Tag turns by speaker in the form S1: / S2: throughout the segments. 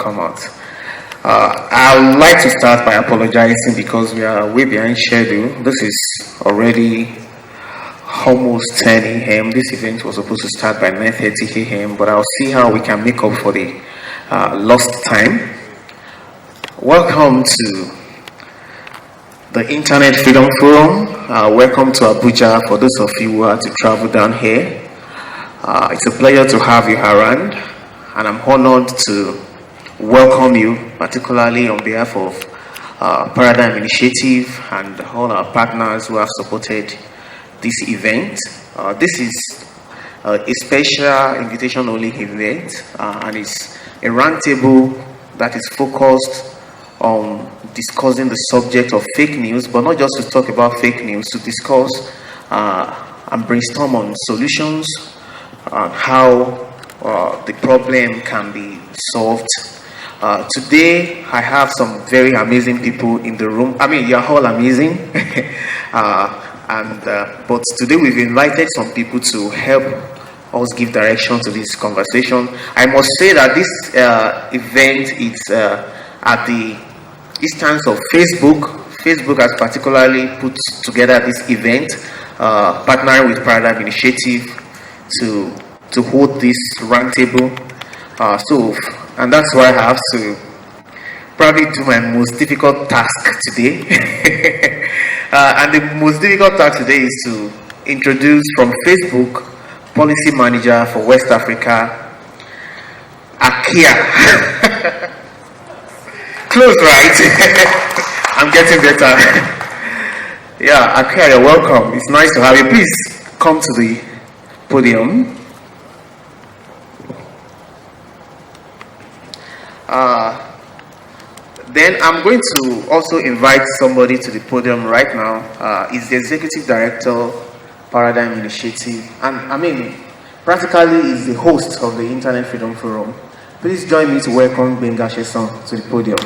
S1: come out. I would like to start by apologizing because we are way behind schedule. This is already almost 10 a.m. This event was supposed to start by 9:30 a.m., but I'll see how we can make up for the lost time. Welcome to the Internet Freedom Forum. Welcome to Abuja for those of you who are to travel down here. It's a pleasure to have you around, and I'm honored to welcome you, particularly on behalf of Paradigm Initiative and all our partners who have supported this event. This is a special invitation-only event, and it's a roundtable that is focused on discussing the subject of fake news, but not just to talk about fake news, to discuss and brainstorm on solutions on how the problem can be solved. Today, I have some very amazing people in the room. I mean, you're all amazing. But today we've invited some people to help us give direction to this conversation. I must say that this event is at the instance of Facebook. Facebook has particularly put together this event, partnering with Paradigm Initiative to hold this roundtable. And that's why I have to probably do my most difficult task today. And the most difficult task today is to introduce from Facebook Policy Manager for West Africa, Akia. Close, right? I'm getting better. Yeah, Akia, you're welcome. It's nice to have you. Please come to the podium. Then I'm going to also invite somebody to the podium right now. He's the Executive Director, Paradigm Initiative, and I mean, practically is the host of the Internet Freedom Forum. Please join me to welcome Benga Sheson to the podium.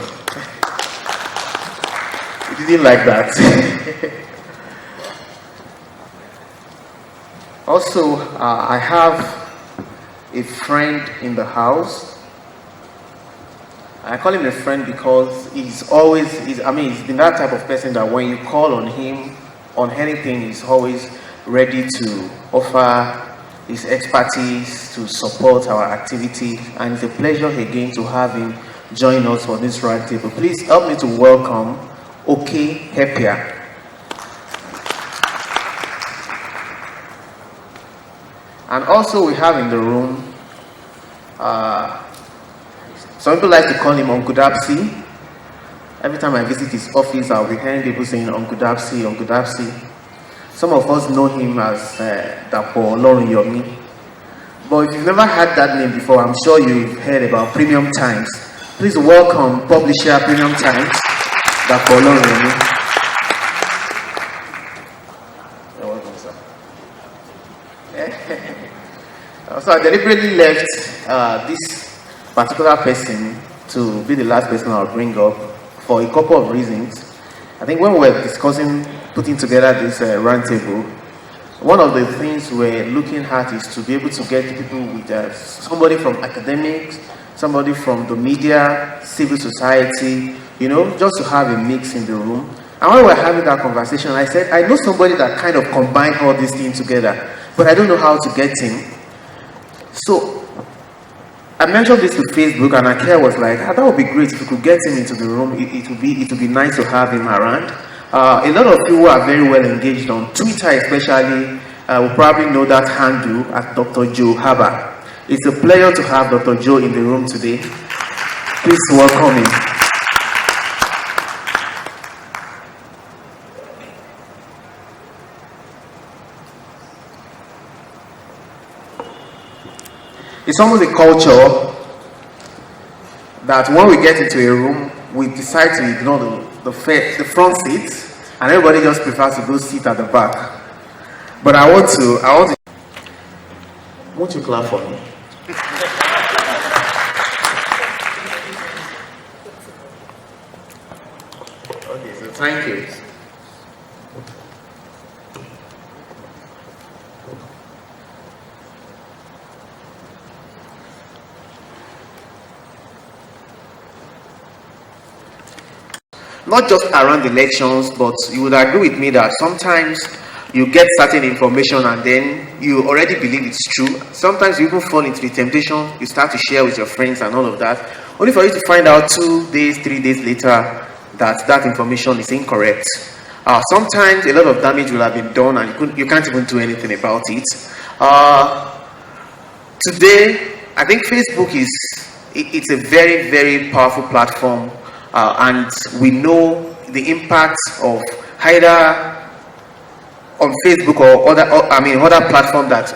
S1: You didn't like that. Also, I have a friend in the house. I call him a friend because he's been that type of person that when you call on him on anything, he's always ready to offer his expertise to support our activity. And it's a pleasure again to have him join us for this roundtable. Please help me to welcome Oke Hepia. And also we have in the room some people like to call him Uncle Dapsy. Every time I visit his office, I'll be hearing people saying Uncle Dapsy, Uncle Dapsy. Some of us know him as Dapo Lorun Yomi. But if you've never heard that name before, I'm sure you've heard about Premium Times. Please welcome publisher Premium Times, Dapo Lorun Yomi. You're welcome, sir. So I deliberately left this particular person to be the last person I'll bring up for a couple of reasons. I think when we were discussing putting together this roundtable, one of the things we're looking at is to be able to get people with somebody from academics, somebody from the media, civil society, just to have a mix in the room. And when we were having that conversation, I said, I know somebody that kind of combined all these things together, but I don't know how to get him. So I mentioned this to Facebook, and Akia was like, that would be great if we could get him into the room. It would be nice to have him around. A lot of people are very well engaged on Twitter, especially. Will probably know that handle as Dr. Joe Haba. It's a pleasure to have Dr. Joe in the room today. Please welcome him. It's almost a culture that when we get into a room, we decide to ignore the front seat, and everybody just prefers to go sit at the back. But I want to. Won't you clap for me? Okay, so thank you. not just around elections, but you would agree with me that sometimes you get certain information and then you already believe it's true. Sometimes you even fall into the temptation, you start to share with your friends and all of that, only for you to find out 2 days, 3 days later that that information is incorrect. Sometimes a lot of damage will have been done and you can't even do anything about it. Today, I think Facebook it's a very, very powerful platform, and we know the impact of either on Facebook or other platform that's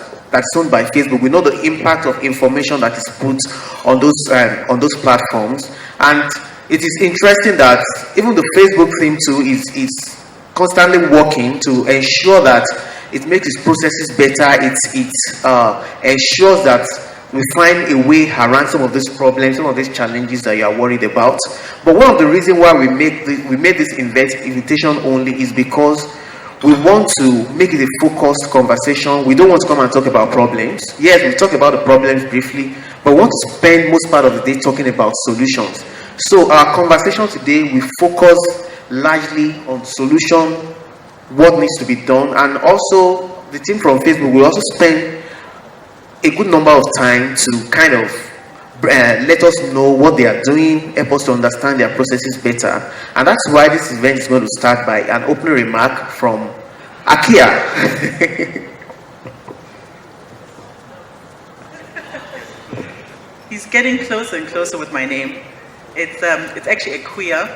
S1: owned by Facebook. We know the impact of information that is put on those platforms, and it is interesting that even the Facebook team too is constantly working to ensure that it makes its processes better. It ensures that we find a way around some of these problems, some of these challenges that you are worried about. But one of the reasons why we made this invitation only is because we want to make it a focused conversation. We don't want to come and talk about problems. Yes, we talk about the problems briefly, but we want to spend most part of the day talking about solutions. So our conversation today will focus largely on solution, what needs to be done, and also the team from Facebook will also spend a good number of time to kind of let us know what they are doing, help us to understand their processes better. And that's why this event is going to start by an opening remark from Akia.
S2: He's getting closer and closer with my name. It's actually Akia.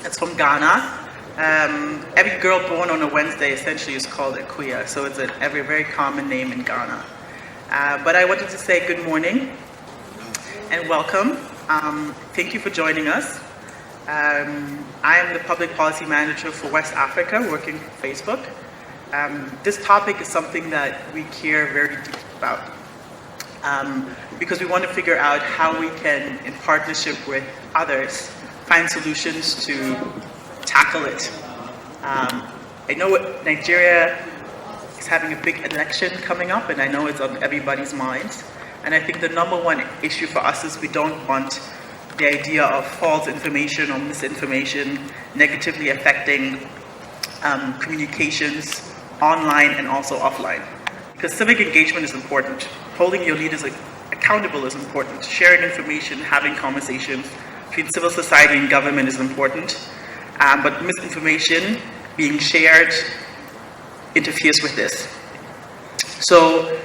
S2: It's from Ghana. Every girl born on a Wednesday essentially is called Akia, so it's a very common name in Ghana. But I wanted to say good morning and welcome. Thank you for joining us. I am the Public Policy Manager for West Africa, working for Facebook. This topic is something that we care very deeply about because we want to figure out how we can, in partnership with others, find solutions to tackle it. I know Nigeria is having a big election coming up, and I know it's on everybody's minds. And I think the number one issue for us is we don't want the idea of false information or misinformation negatively affecting communications online and also offline. Because civic engagement is important. Holding your leaders accountable is important. Sharing information, having conversations between civil society and government is important. But misinformation being shared interferes with this. So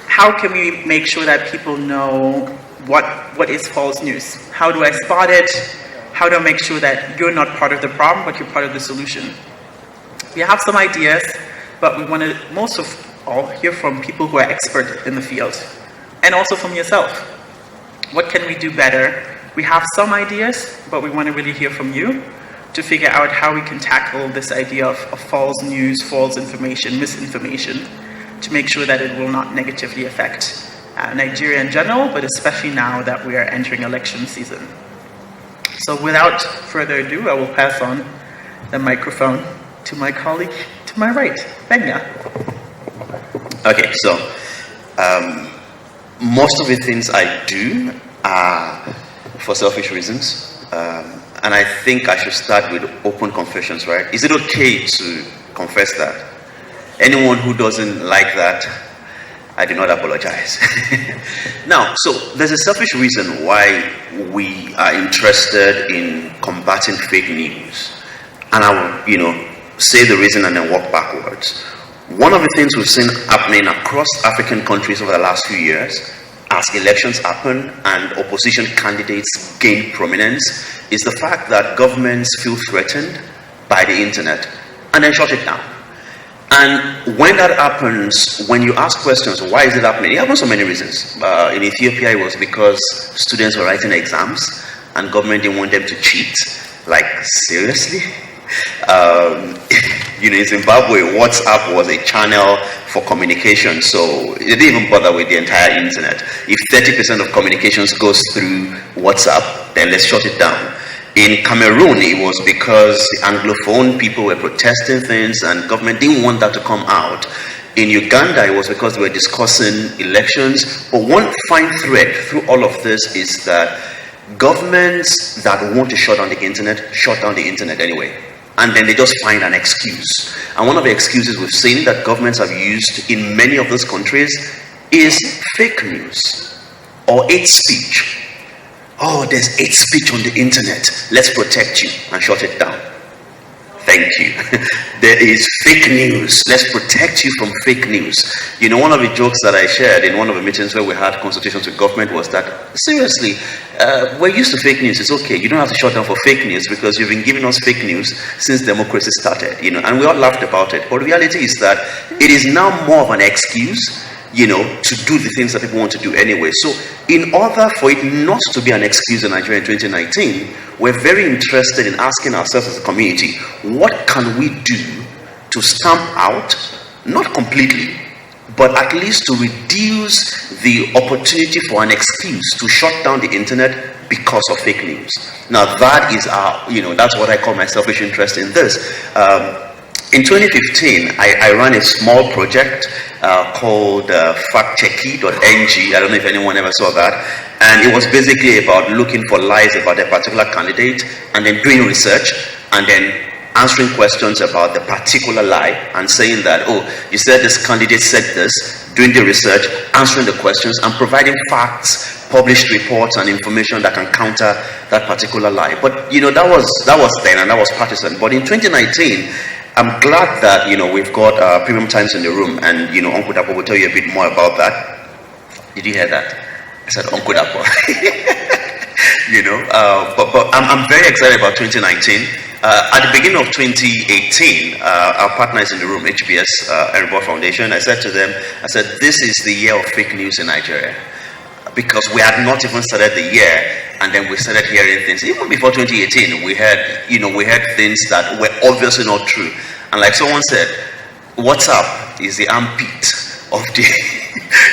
S2: how can we make sure that people know what is false news? How do I spot it? How do I make sure that you're not part of the problem, but you're part of the solution? We have some ideas, but we want to most of all hear from people who are expert in the field, and also from yourself. What can we do better? We have some ideas, but we want to really hear from you to figure out how we can tackle this idea of false news, false information, misinformation, to make sure that it will not negatively affect Nigeria in general, but especially now that we are entering election season. So without further ado, I will pass on the microphone to my colleague to my right, Benya.
S3: Okay, so most of the things I do are for selfish reasons, and I think I should start with open confessions, right? Is it okay to confess that? Anyone who doesn't like that, I do not apologize. Now, so there's a selfish reason why we are interested in combating fake news. And I will, say the reason and then walk backwards. One of the things we've seen happening across African countries over the last few years, as elections happen and opposition candidates gain prominence, is the fact that governments feel threatened by the internet and then shut it down. And when that happens, when you ask questions, why is it happening? It happens for many reasons. In Ethiopia, it was because students were writing exams and government didn't want them to cheat. Like, seriously? In Zimbabwe, WhatsApp was a channel for communication, so they didn't even bother with the entire internet. If 30% of communications goes through WhatsApp, then let's shut it down. In Cameroon, it was because the Anglophone people were protesting things and government didn't want that to come out. In Uganda, it was because they were discussing elections. But one fine thread through all of this is that Governments that want to shut down the internet, shut down the internet anyway. And then they just find an excuse. And one of the excuses we've seen that governments have used in many of those countries is fake news or hate speech. Oh, there's hate speech on the internet. Let's protect you and shut it down. Thank you. There is fake news. Let's protect you from fake news. You know, one of the jokes that I shared in one of the meetings where we had consultations with government was that, seriously, we're used to fake news. It's okay. You don't have to shut down for fake news because you've been giving us fake news since democracy started, you know, and we all laughed about it. But the reality is that it is now more of an excuse, you know, to do the things that people want to do anyway. So in order for it not to be an excuse in Nigeria in 2019, we're very interested in asking ourselves as a community, what can we do to stamp out, not completely, but at least to reduce the opportunity for an excuse to shut down the internet because of fake news. Now that is our, you know, that's what I call my selfish interest in this. In 2015, I ran a small project called factchecky.ng. I don't know if anyone ever saw that. And it was basically about looking for lies about a particular candidate and then doing research and then answering questions about the particular lie and saying that, oh, you said this candidate said this, doing the research, answering the questions and providing facts, published reports and information that can counter that particular lie. But, you know, that was then and that was partisan. But in 2019, I'm glad that, you know, we've got Premium Times in the room, and, you know, Uncle Dapo will tell you a bit more about that. Did you hear that? I said Uncle Dapo. You know, but I'm very excited about 2019. At the beginning of 2018, our partners in the room, HBS and Report Foundation, I said to them, I said, this is the year of fake news in Nigeria. Because we had not even started the year, and then we started hearing things. Even before 2018, we heard things that were obviously not true. And like someone said, WhatsApp is the armpit of the,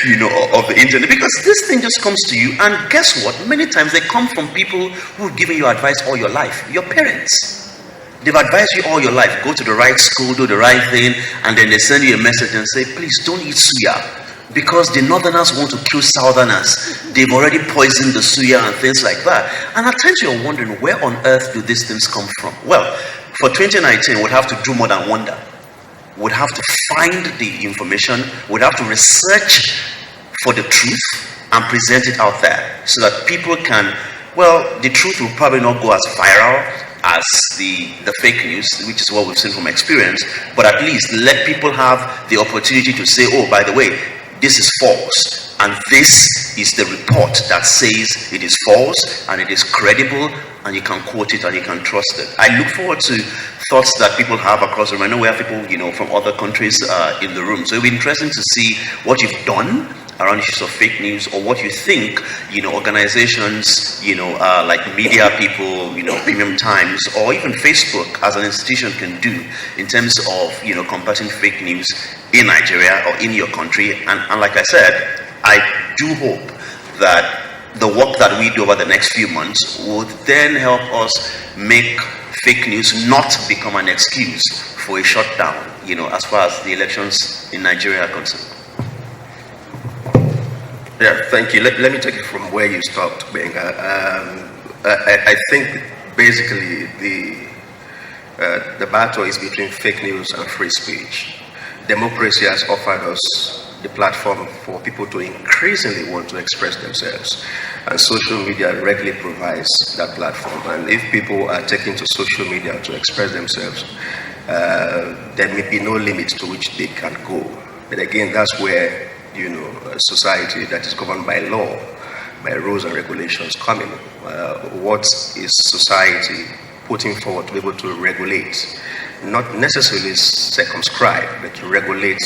S3: you know, of the internet. Because this thing just comes to you, and guess what? Many times they come from people who've given you advice all your life. Your parents. They've advised you all your life. Go to the right school, do the right thing, and then they send you a message and say, please don't eat suya. Because the northerners want to kill southerners. They've already poisoned the suya and things like that. And at times you're wondering, where on earth do these things come from? Well, for 2019, we'd have to do more than wonder. We'd have to find the information. We'd have to research for the truth and present it out there so that people can, well, the truth will probably not go as viral as the fake news, which is what we've seen from experience, but at least let people have the opportunity to say, oh, by the way, this is false, and this is the report that says it is false and it is credible, and you can quote it and you can trust it. I look forward to thoughts that people have across the room. I know we have people, you know, from other countries in the room, so it'll be interesting to see what you've done around issues of fake news, or what you think, you know, organizations, you know, like media people, you know, Premium Times, or even Facebook as an institution can do in terms of, you know, combating fake news in Nigeria or in your country. And like I said, I do hope that the work that we do over the next few months would then help us make fake news not become an excuse for a shutdown, you know, as far as the elections in Nigeria are concerned.
S4: Yeah, thank you. Let me take it from where you stopped, Benga. I think basically the battle is between fake news and free speech. Democracy has offered us the platform for people to increasingly want to express themselves, and social media regularly provides that platform. And if people are taking to social media to express themselves, there may be no limit to which they can go. But again, that's where, you know, a society that is governed by law, by rules and regulations come in. What is society putting forward to be able to regulate? Not necessarily circumscribe, but to regulate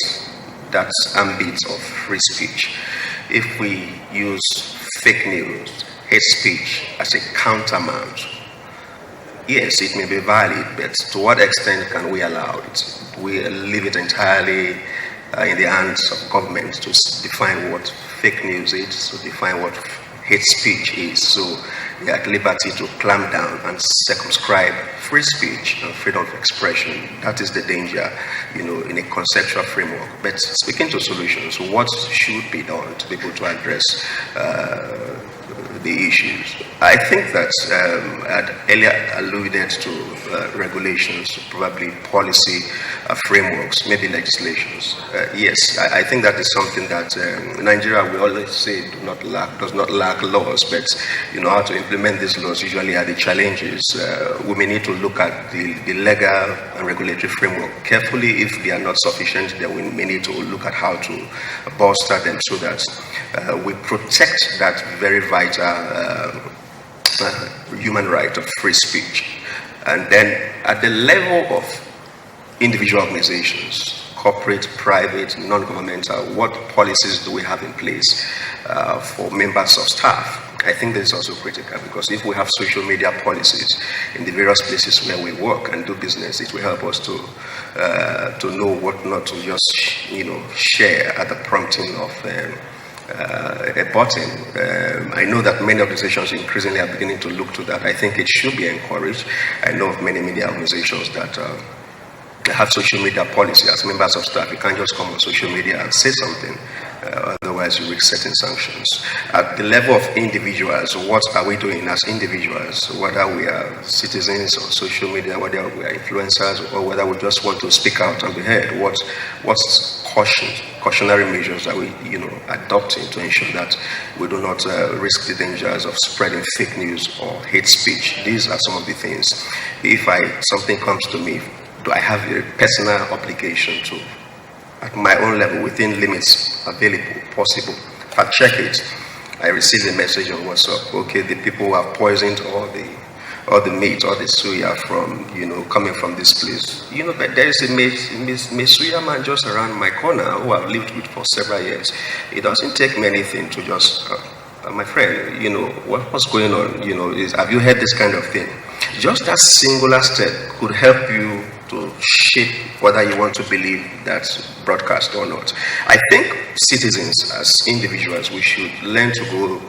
S4: that ambit of free speech. If we use fake news, hate speech as a countermount, yes, it may be valid, but to what extent can we allow it? We leave it entirely in the hands of government to define what fake news is, to define what hate speech is. So they are at liberty to clamp down and circumscribe free speech and freedom of expression. That is the danger, you know, in a conceptual framework. But speaking to solutions, what should be done to be able to address the issues. I think that I'd earlier alluded to regulations, probably policy frameworks, maybe legislations. Yes, I think that is something that Nigeria, we always say, does not lack laws, but how to implement these laws usually are the challenges. We may need to look at the legal and regulatory framework carefully. If they are not sufficient, then we may need to look at how to bolster them so that we protect that very vital human right of free speech. And then at the level of individual organizations, corporate, private, non-governmental, what policies do we have in place for members of staff? I think this is also critical, because if we have social media policies in the various places where we work and do business, it will help us to know what not to just share at the prompting of a button. I know that many organizations increasingly are beginning to look to that. I think it should be encouraged. I know of many media organizations that have social media policy as members of staff. You can't just come on social media and say something, otherwise you risk certain sanctions. At the level of individuals, what are we doing as individuals, whether we are citizens on social media, whether we are influencers, or whether we just want to speak out and be heard? What's cautionary measures are we adopting to ensure that we do not risk the dangers of spreading fake news or hate speech? These are some of the things. If something comes to me, do I have a personal obligation to, at my own level, within limits available, possible, fact check it? I receive a message on WhatsApp. Okay, the people who have poisoned all the meat or the suya from coming from this place. But there is a suya man just around my corner who I've lived with for several years. It doesn't take many things to just my friend, what's going on? Have you heard this kind of thing? Just that singular step could help you to shape whether you want to believe that broadcast or not. I think citizens as individuals, we should learn to go,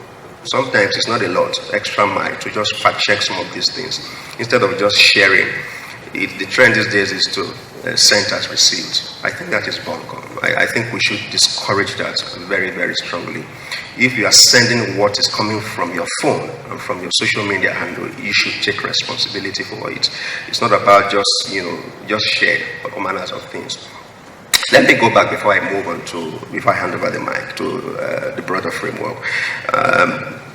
S4: sometimes it's not a lot, extra mile to just fact check some of these things instead of just sharing. The trend these days is to send as received. I think that is bunkum. I think we should discourage that very, very strongly. If you are sending what is coming from your phone and from your social media handle, you should take responsibility for it. It's not about just share all manners of things. Let me go back before I hand over the mic to the broader framework.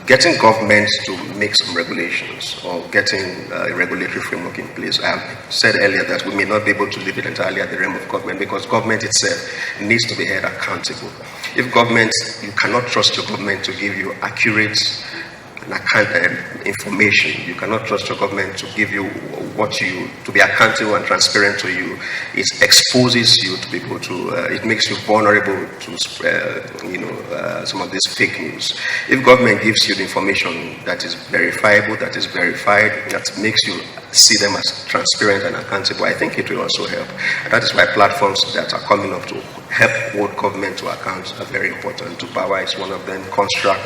S4: Getting government to make some regulations or getting a regulatory framework in place. I have said earlier that we may not be able to leave it entirely at the realm of government, because government itself needs to be held accountable. If government, you cannot trust your government to give you accurate information. You cannot trust your government to give you to be accountable and transparent to you. It exposes you to people it makes you vulnerable to some of these fake news. If government gives you the information that is verifiable, that is verified, that makes you see them as transparent and accountable, I think it will also help. And that is why platforms that are coming up to help hold government to account are very important. Power is one of them. Construct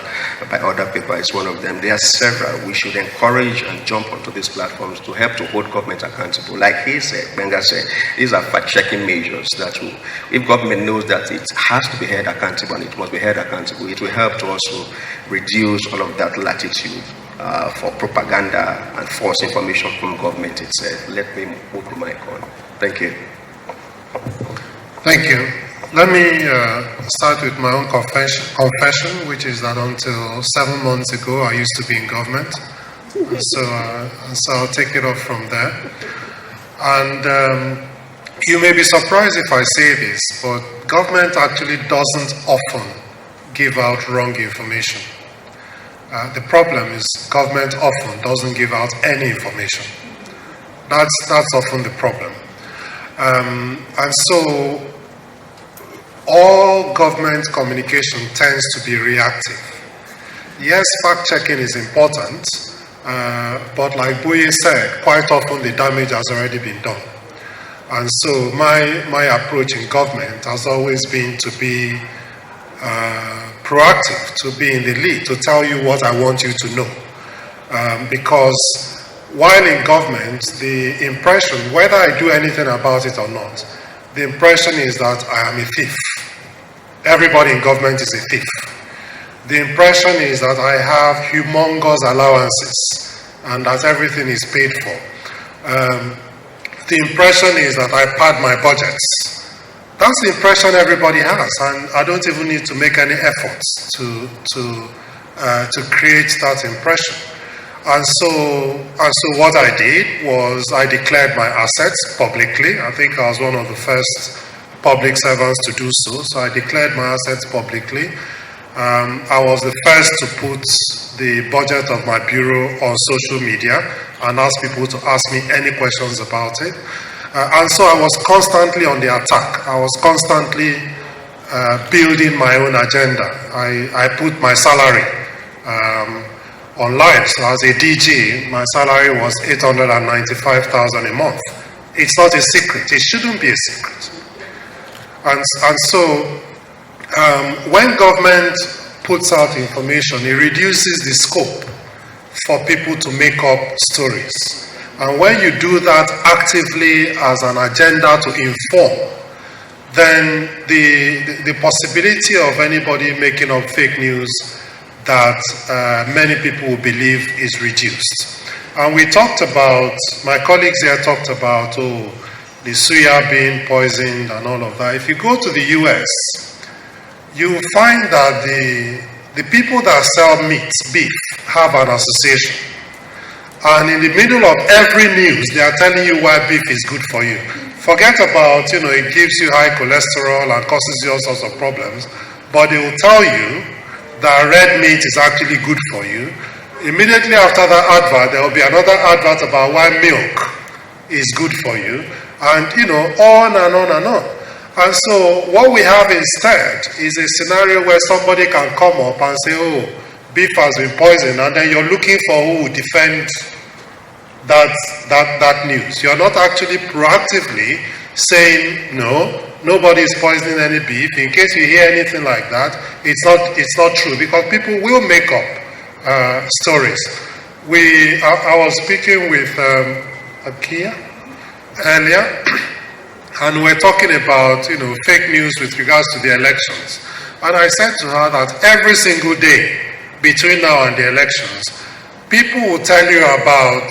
S4: by other people is one of them. There are several. We should encourage and jump onto these platforms to help to hold government accountable. Like Benga said, these are fact-checking measures that will, if government knows that it has to be held accountable and it must be held accountable, it will help to also reduce all of that latitude for propaganda and false information from government itself. Let me move the mic on. Thank you.
S5: Thank you. Let me start with my own confession, which is that until 7 months ago, I used to be in government. So I'll take it off from there. And you may be surprised if I say this, but government actually doesn't often give out wrong information. The problem is government often doesn't give out any information. That's often the problem. And so all government communication tends to be reactive. Yes, fact-checking is important, but like Boye said, quite often the damage has already been done. And so my approach in government has always been to be proactive, to be in the lead, to tell you what I want you to know. Because while in government, the impression, whether I do anything about it or not, the impression is that I am a thief. Everybody in government is a thief. the impression is that I have humongous allowances and that everything is paid for. The impression is that I pad my budgets. That's the impression everybody has, and I don't even need to make any efforts to create that impression. And so what I did was I declared my assets publicly. I think I was one of the first public servants to do so. So I declared my assets publicly. I was the first to put the budget of my bureau on social media and ask people to ask me any questions about it. And so I was constantly on the attack. I was constantly building my own agenda. I put my salary online. So as a DG, my salary was 895,000 a month. It's not a secret. It shouldn't be a secret. And so when government puts out information, it reduces the scope for people to make up stories. And when you do that actively as an agenda to inform, then the possibility of anybody making up fake news that many people will believe is reduced. And we talked about, my colleagues here talked about, the suya being poisoned and all of that. If you go to the US, you find that the people that sell meat, beef, have an association. And in the middle of every news, they are telling you why beef is good for you. Forget about, it gives you high cholesterol and causes you all sorts of problems. But they will tell you that red meat is actually good for you. Immediately after that advert, there will be another advert about why milk is good for you. And, on and on and on. And so what we have instead is a scenario where somebody can come up and say, beef has been poisoned, and then you're looking for who will defend that news. You're not actually proactively saying, no, nobody is poisoning any beef. In case you hear anything like that, it's not true, because people will make up stories. I was speaking with Akia earlier, and we're talking about fake news with regards to the elections. And I said to her that every single day between now and the elections, people will tell you about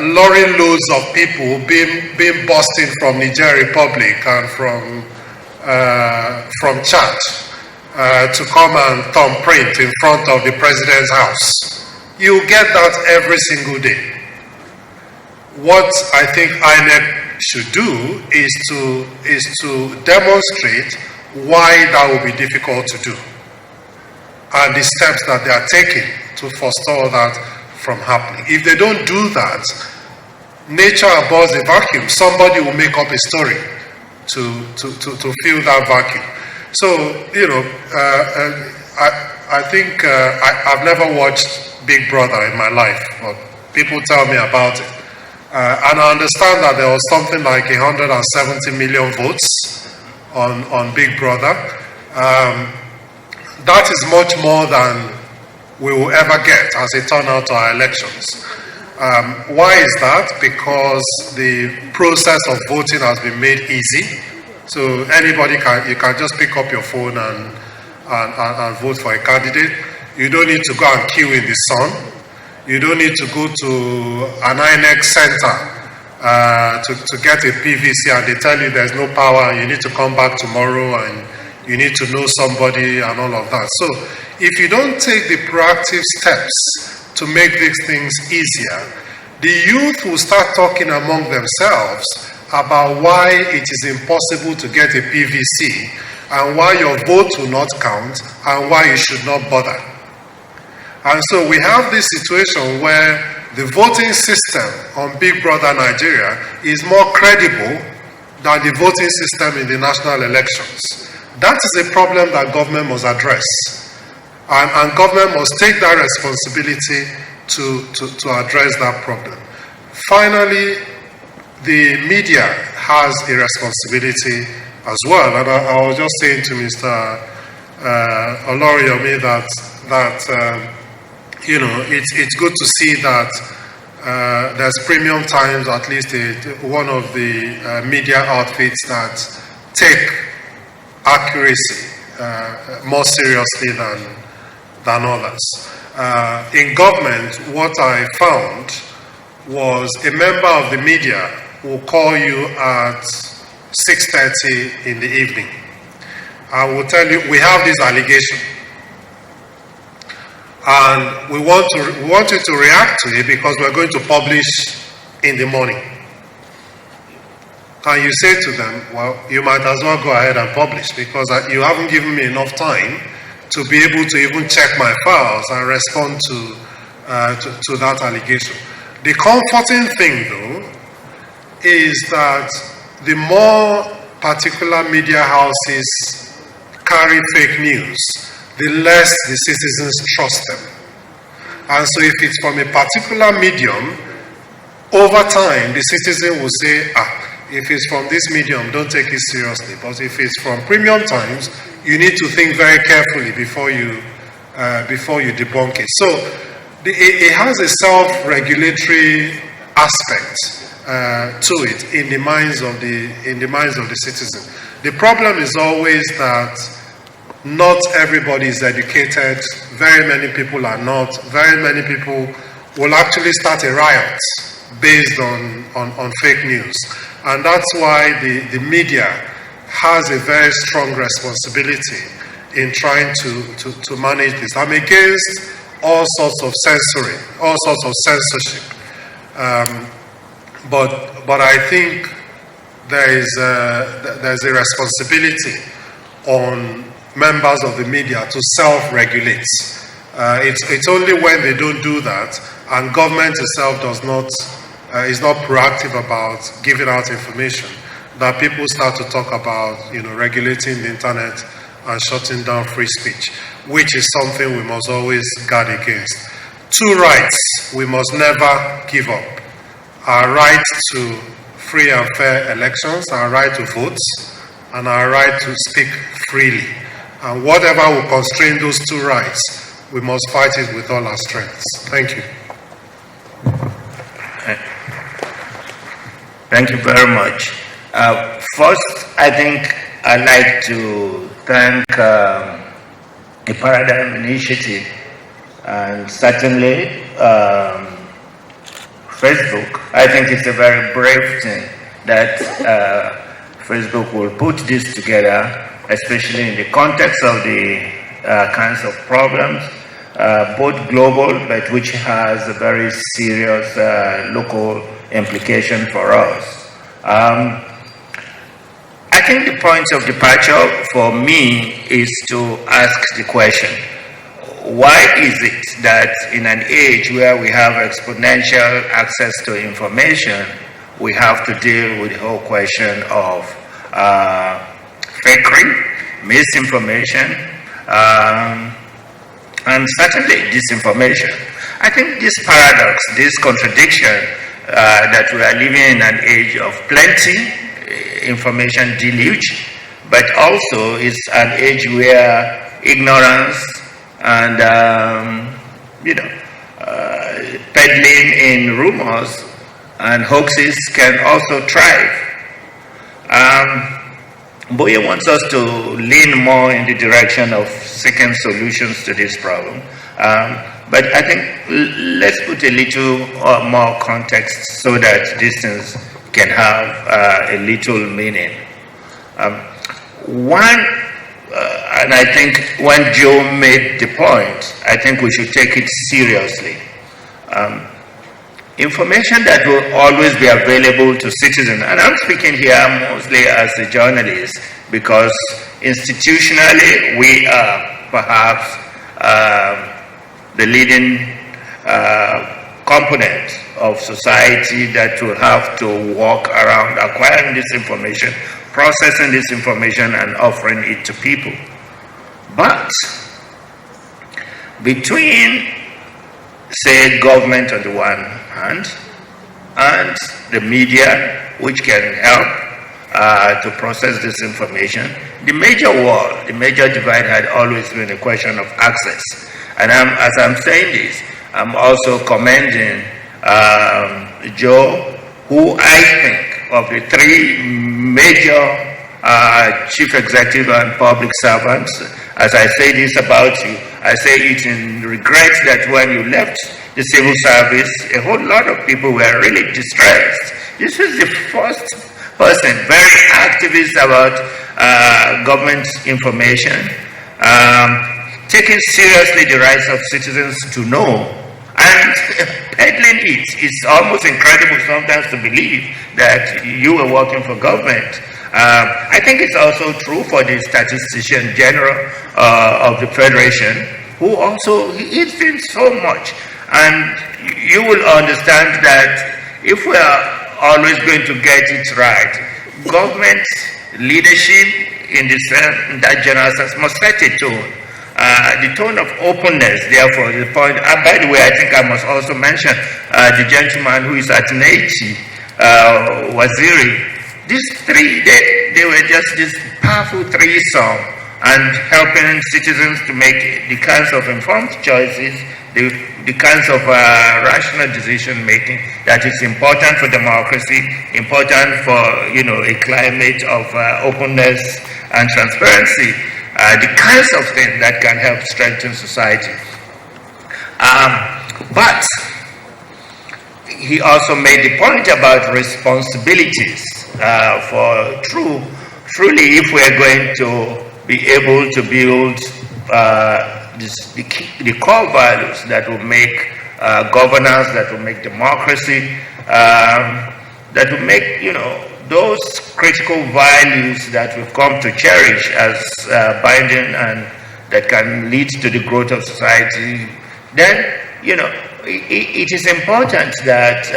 S5: lorry loads of people being busted from Niger Republic and from Chad to come and thumbprint in front of the president's house. You get that every single day. What I think INEC should do is to demonstrate why that will be difficult to do, and the steps that they are taking to forestall that from happening. If they don't do that, nature abhors a vacuum. Somebody will make up a story to fill that vacuum. So, I think I've never watched Big Brother in my life, but people tell me about it. And I understand that there was something like 170 million votes on Big Brother. That is much more than we will ever get as a turnout to our elections. Why is that? Because the process of voting has been made easy. So anybody you can just pick up your phone and vote for a candidate. You don't need to go and queue in the sun. You don't need to go to an INEC center to get a PVC, and they tell you there's no power and you need to come back tomorrow and you need to know somebody and all of that. So if you don't take the proactive steps to make these things easier, the youth will start talking among themselves about why it is impossible to get a PVC and why your vote will not count and why you should not bother. And so we have this situation where the voting system on Big Brother Nigeria is more credible than the voting system in the national elections. That is a problem that government must address. And government must take that responsibility to address that problem. Finally, the media has a responsibility as well. And I was just saying to Mr. Oloriyomi that it's good to see that there's Premium Times, at least one of the media outfits that take accuracy more seriously than others. In government, what I found was a member of the media will call you at 6:30 in the evening. I will tell you, we have this allegation, and we want you to react to it because we're going to publish in the morning. And you say to them, well, you might as well go ahead and publish because you haven't given me enough time to be able to even check my files and respond to that allegation. The comforting thing, though, is that the more particular media houses carry fake news, the less the citizens trust them. And so if it's from a particular medium, over time, the citizen will say, if it's from this medium, don't take it seriously. But if it's from Premium Times, you need to think very carefully before you debunk it. So it has a self-regulatory aspect to it in the minds of the citizen. The problem is always that not everybody is educated. Very many people are not. Very many people will actually start a riot based on fake news. And that's why the media has a very strong responsibility in trying to manage this. I'm against all sorts of censoring, all sorts of censorship. But I think there's a responsibility on members of the media to self-regulate. It's only when they don't do that and government itself is not proactive about giving out information that people start to talk about, regulating the internet and shutting down free speech, which is something we must always guard against. Two rights we must never give up: our right to free and fair elections, our right to vote, and our right to speak freely. And whatever will constrain those two rights, we must fight it with all our strengths. Thank you.
S6: Thank you very much. First, I think I'd like to thank the Paradigm Initiative and certainly Facebook. I think it's a very brave thing that Facebook will put this together, especially in the context of the kinds of problems, both global, but which has a very serious local implication for us. I think the point of departure for me is to ask the question, why is it that in an age where we have exponential access to information, we have to deal with the whole question of fakery, misinformation, and certainly disinformation? I think this paradox, this contradiction, that we are living in an age of plenty, information deluge, but also it's an age where ignorance and peddling in rumors and hoaxes can also thrive. Boye wants us to lean more in the direction of seeking solutions to this problem. But I think let's put a little more context so that these things can have a little meaning. And I think when Joe made the point, I think we should take it seriously. Information that will always be available to citizens, and I'm speaking here mostly as a journalist because institutionally we are perhaps the leading component of society that will have to walk around acquiring this information, processing this information, and offering it to people. But between, say, government on the one hand and the media, which can help to process this information, the major wall, the major divide had always been a question of access. And as I'm saying this, I'm also commending Joe, who I think of the three major chief executive and public servants. As I say this about you, I say it in regret that when you left the civil service, a whole lot of people were really distressed. This was the first person, very activist about government information, taking seriously the rights of citizens to know and peddling it. It's almost incredible sometimes to believe that you were working for government. I think it's also true for the Statistician General of the Federation, who also, he's doing so much. And you will understand that if we are always going to get it right, government leadership in that general sense must set a tone. The tone of openness, therefore, the point. By the way, I think I must also mention the gentleman who is at Naichi, Waziri. These three, they were just this powerful threesome and helping citizens to make the kinds of informed choices, the kinds of rational decision making that is important for democracy, important for a climate of openness and transparency, the kinds of things that can help strengthen society. But he also made the point about responsibilities for truly if we're going to be able to build the core values that will make governance, that will make democracy, that will make, those critical values that we've come to cherish as binding and that can lead to the growth of society, then, it is important that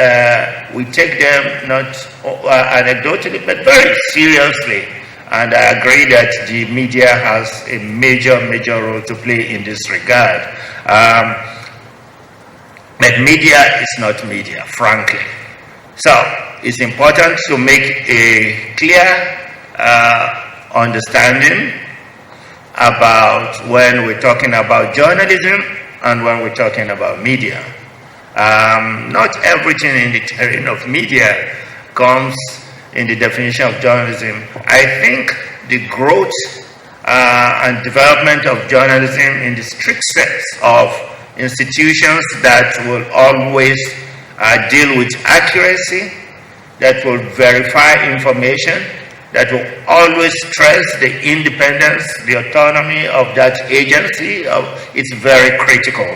S6: we take them not anecdotally, but very seriously. And I agree that the media has a major role to play in this regard. But media is not media, frankly. So it's important to make a clear understanding about when we're talking about journalism and when we're talking about media. Not everything in the terrain of media comes in the definition of journalism. I think the growth and development of journalism in the strict sense of institutions that will always deal with accuracy, that will verify information, that will always stress the independence, the autonomy of that agency, it's very critical.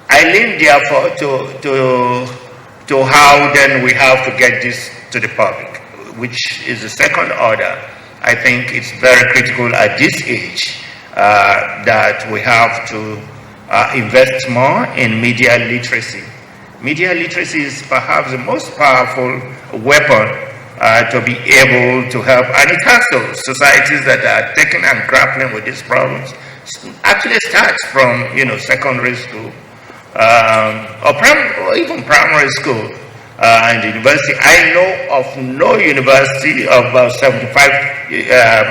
S6: I lean therefore to how then we have to get this to the public, which is the second order. I think it's very critical at this age that we have to invest more in media literacy. Media literacy is perhaps the most powerful weapon to be able to help, and it has to. Societies that are taking and grappling with these problems actually starts from secondary school or even primary school and university. I know of no university of about 75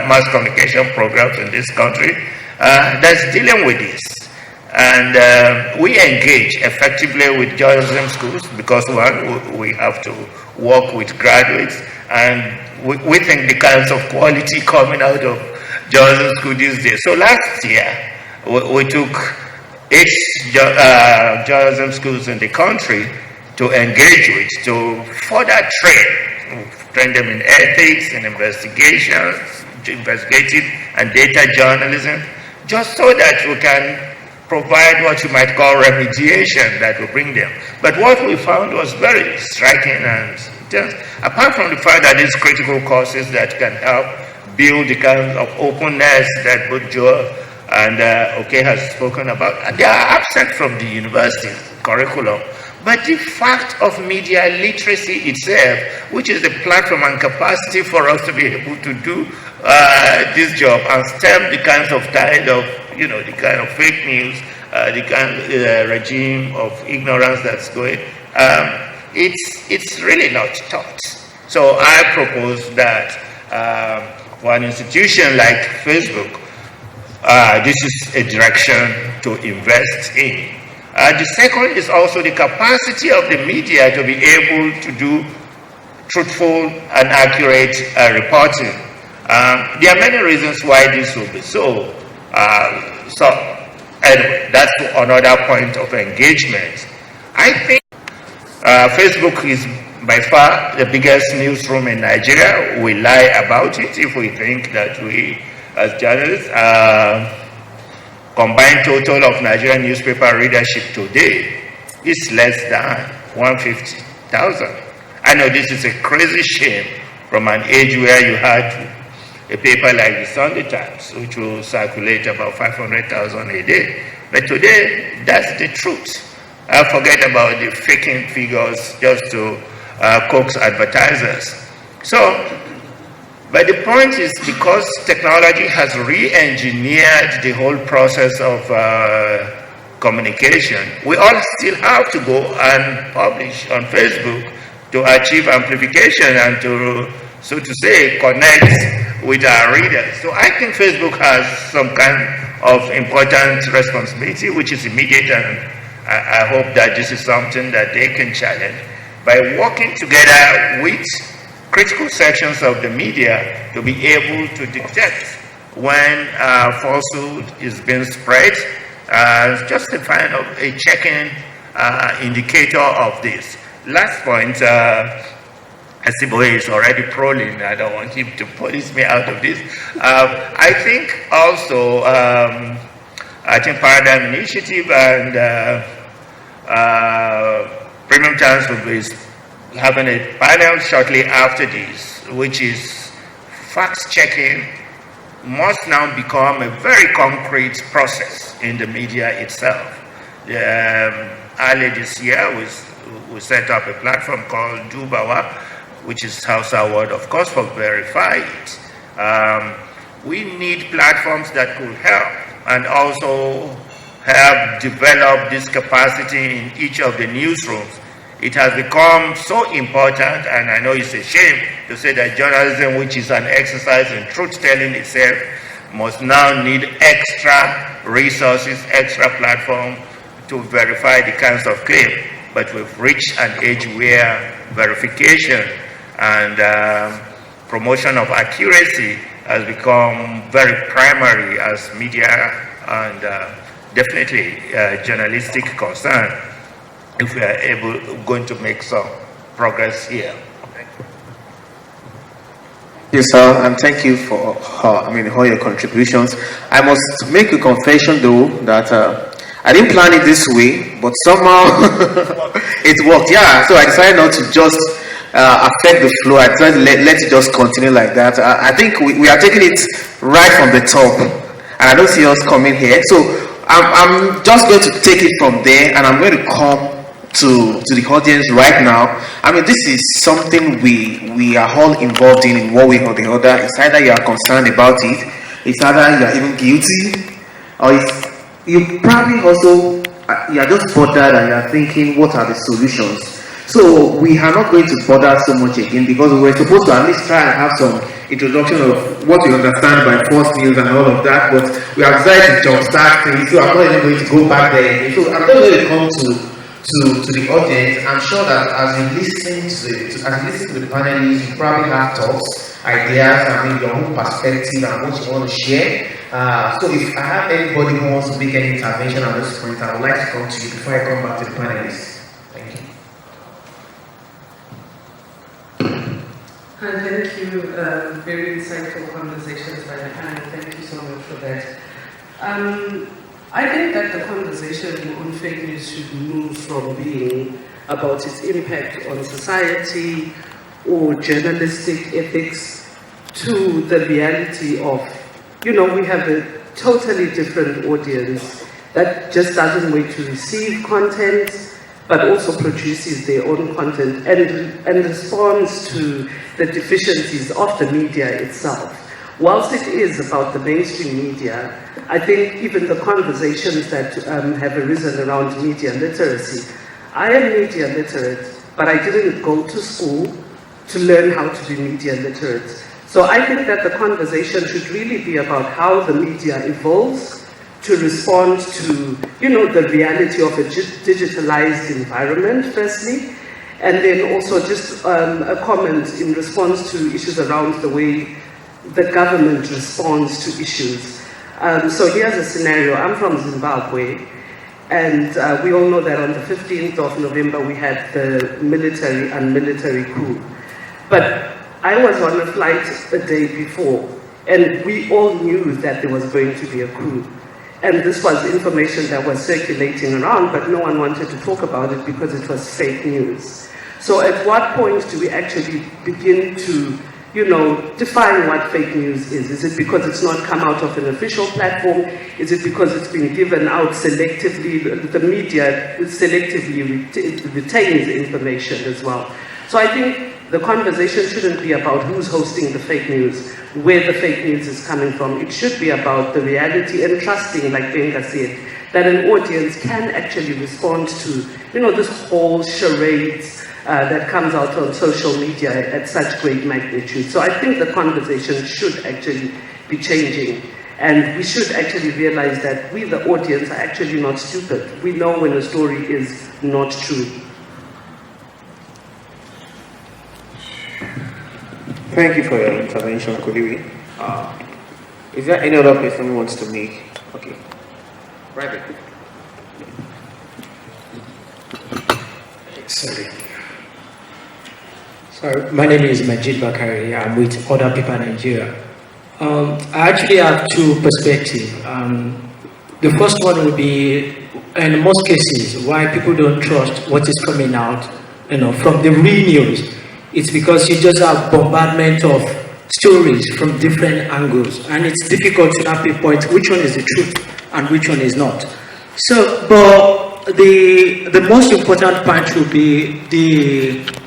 S6: mass communication programs in this country that's dealing with this. And we engage effectively with journalism schools because, one, we have to work with graduates, and we think the kinds of quality coming out of journalism school these days. So last year, we took 8 journalism schools in the country to engage with, to further train them in ethics, in investigations, investigative and data journalism, just so that we can provide what you might call remediation that will bring them. But what we found was very striking, and just apart from the fact that these critical courses that can help build the kind of openness that both Joe and has spoken about, they are absent from the university curriculum. But the fact of media literacy itself, which is the platform and capacity for us to be able to do this job and stem the kinds of tide of the kind of fake news, the kind of regime of ignorance that's going, it's really not taught. So I propose that for an institution like Facebook, this is a direction to invest in. The second is also the capacity of the media to be able to do truthful and accurate reporting. There are many reasons why this will be so. So anyway, that's another point of engagement. I think Facebook is by far the biggest newsroom in Nigeria. We lie about it if we think that we, as journalists, combined total of Nigerian newspaper readership today is less than 150,000. I know this is a crazy shame from an age where you had a paper like the Sunday Times, which will circulate about 500,000 a day. But today, that's the truth. I forget about the faking figures just to coax advertisers. So, but the point is, because technology has re-engineered the whole process of communication, we all still have to go and publish on Facebook to achieve amplification and to, so to say, connect with our readers. So I think Facebook has some kind of important responsibility, which is immediate, and I hope that this is something that they can challenge by working together with critical sections of the media to be able to detect when falsehood is being spread, just a kind of a checking indicator of this. Last point, Asiboye is already trolling. I don't want him to police me out of this. I think also, I think Paradigm Initiative and Premium Times will be having a panel shortly after this, which is fact-checking must now become a very concrete process in the media itself. Earlier this year, we set up a platform called Dubawa, which is Hausa word, of course, for verify it. We need platforms that could help and also have developed this capacity in each of the newsrooms. It has become so important, and I know it's a shame to say that journalism, which is an exercise in truth-telling itself, must now need extra resources, extra platform to verify the kinds of claims. But we've reached an age where verification and promotion of accuracy has become very primary as media and definitely journalistic concern, if we are going to make some progress here.
S1: Yes, sir, and thank you for all your contributions. I must make a confession, though, that I didn't plan it this way, but somehow it worked. Yeah, so I decided not to just affect the flow. I decided to let it just continue like that. I think we are taking it right from the top, and I don't see us coming here. So I'm just going to take it from there, and I'm going to come to the audience right now. I mean, this is something we are all involved in one way or the other. It's either you are concerned about it, it's either you are even guilty, or you probably also you are just bothered and you are thinking, what are the solutions? So we are not going to bother so much again, because we were supposed to at least try and have some introduction of what we understand by false news and all of that, but we have decided to jumpstart things, so I'm not even going to go back there again. So I'm just going to come to the audience. I'm sure that as you listen to the panelists, you probably have thoughts, ideas, your own perspective and what you want to share. So if I have anybody who wants to make any intervention at this point, I would like to come to you before I come back to the panelists. Thank you.
S7: Thank you. Very insightful conversations by the panel. Thank you so much for that. I think that the conversation on fake news should move from being about its impact on society or journalistic ethics to the reality of, we have a totally different audience that just doesn't wait to receive content, but also produces their own content and responds to the deficiencies of the media itself. Whilst it is about the mainstream media, I think even the conversations that have arisen around media literacy, I am media literate, but I didn't go to school to learn how to be media literate. So I think that the conversation should really be about how the media evolves to respond to, the reality of a digitalized environment, firstly, And then also just a comment in response to issues around the way the government responds to issues. So here's a scenario. I'm from Zimbabwe, and we all know that on the 15th of November we had the military and military coup. But I was on a flight a day before, and we all knew that there was going to be a coup. And this was information that was circulating around, but no one wanted to talk about it because it was fake news. So at what point do we actually begin to, define what fake news is? Is it because it's not come out of an official platform? Is it because it's been given out selectively? The media selectively retains information as well. So I think the conversation shouldn't be about who's hosting the fake news, where the fake news is coming from. It should be about the reality and trusting, like Benga said, that an audience can actually respond to, this whole charades that comes out on social media at such great magnitude. So I think the conversation should actually be changing. And we should actually realize that we, the audience, are actually not stupid. We know when a story is not true.
S1: Thank you for your intervention, Kuliwi. Is there any other person who wants to make? Okay. Right.
S8: Sorry, my name is Majid Bakari. I'm with Other People Nigeria. I actually have two perspectives. The first one would be, in most cases, why people don't trust what is coming out, from the real news. It's because you just have bombardment of stories from different angles, and it's difficult to now pinpoint which one is the truth and which one is not. So, but the most important point would be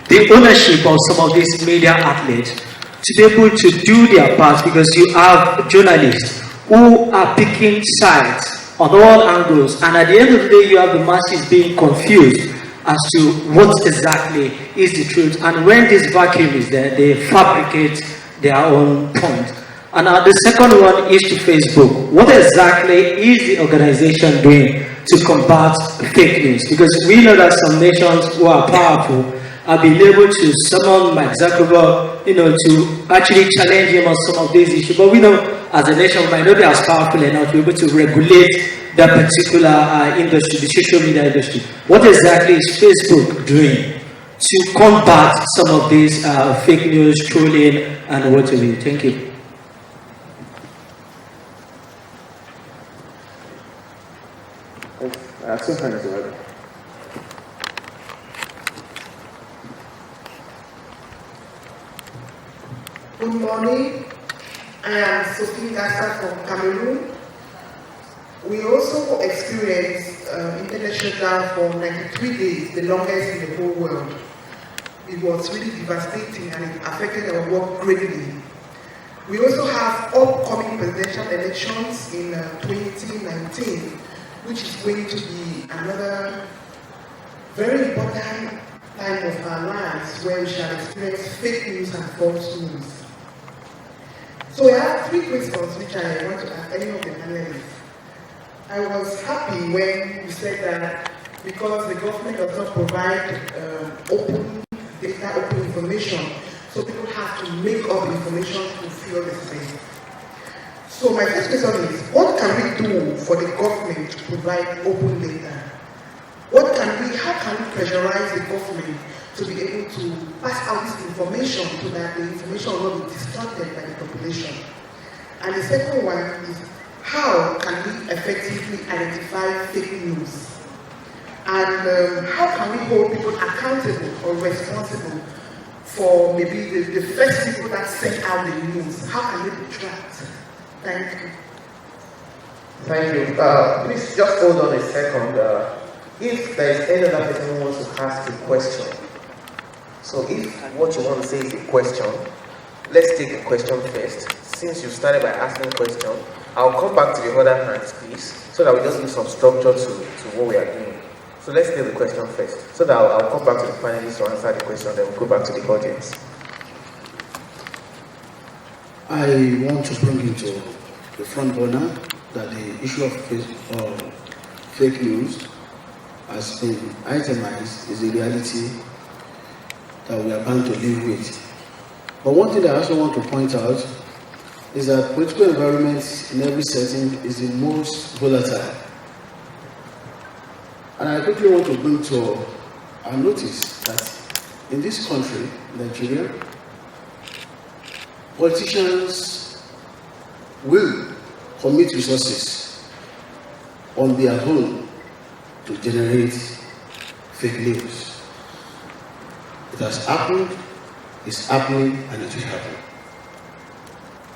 S8: the ownership of some of these media outlets to be able to do their part, because you have journalists who are picking sides on all angles, and at the end of the day, you have the masses being confused as to what exactly is the truth. And when this vacuum is there, they fabricate their own point. And the second one is to Facebook. What exactly is the organization doing to combat fake news? Because we know that some nations who are powerful have been able to summon Mark Zuckerberg, to actually challenge him on some of these issues. But we know, as a nation, we might not be as powerful enough to be able to regulate that particular industry, the social media industry. What exactly is Facebook doing to combat some of these fake news, trolling, and what have you? Thank you.
S9: Good morning. I am Sophie Gassa from Cameroon. We also experienced internet shutdown for 93 days, the longest in the whole world. It was really devastating and it affected our work greatly. We also have upcoming presidential elections in 2019, which is going to be another very important time of our lives where we shall experience fake news and false news. So I have three questions which I want to ask any of the panelists. I was happy when you said that because the government does not provide open data, open information, so people have to make up information to fill the space. So my first question is, what can we do for the government to provide open data? How can we pressurize the government to be able to pass out this information so that the information will not be distorted by the population? And the second one is, how can we effectively identify fake news? And how can we hold people accountable or responsible for maybe the first people that sent out the news? How can they be tracked? Thank you.
S1: Thank you. Please just hold on a second. If there is any other person who wants to ask a question, so if what you want to say is a question, let's take the question first. Since you started by asking a question, I'll come back to the other hands, please, so that we just give some structure to what we are doing. So let's take the question first, so that I'll come back to the panelists to answer the question, then we'll go back to the audience.
S10: I want to bring into the front burner that the issue of fake news has been itemized is a reality that we are bound to live with. But one thing that I also want to point out is that political environment in every setting is the most volatile. And I quickly want to bring to our notice that in this country, Nigeria, politicians will commit resources on their own to generate fake news. It has happened, it's happening, and it will happen.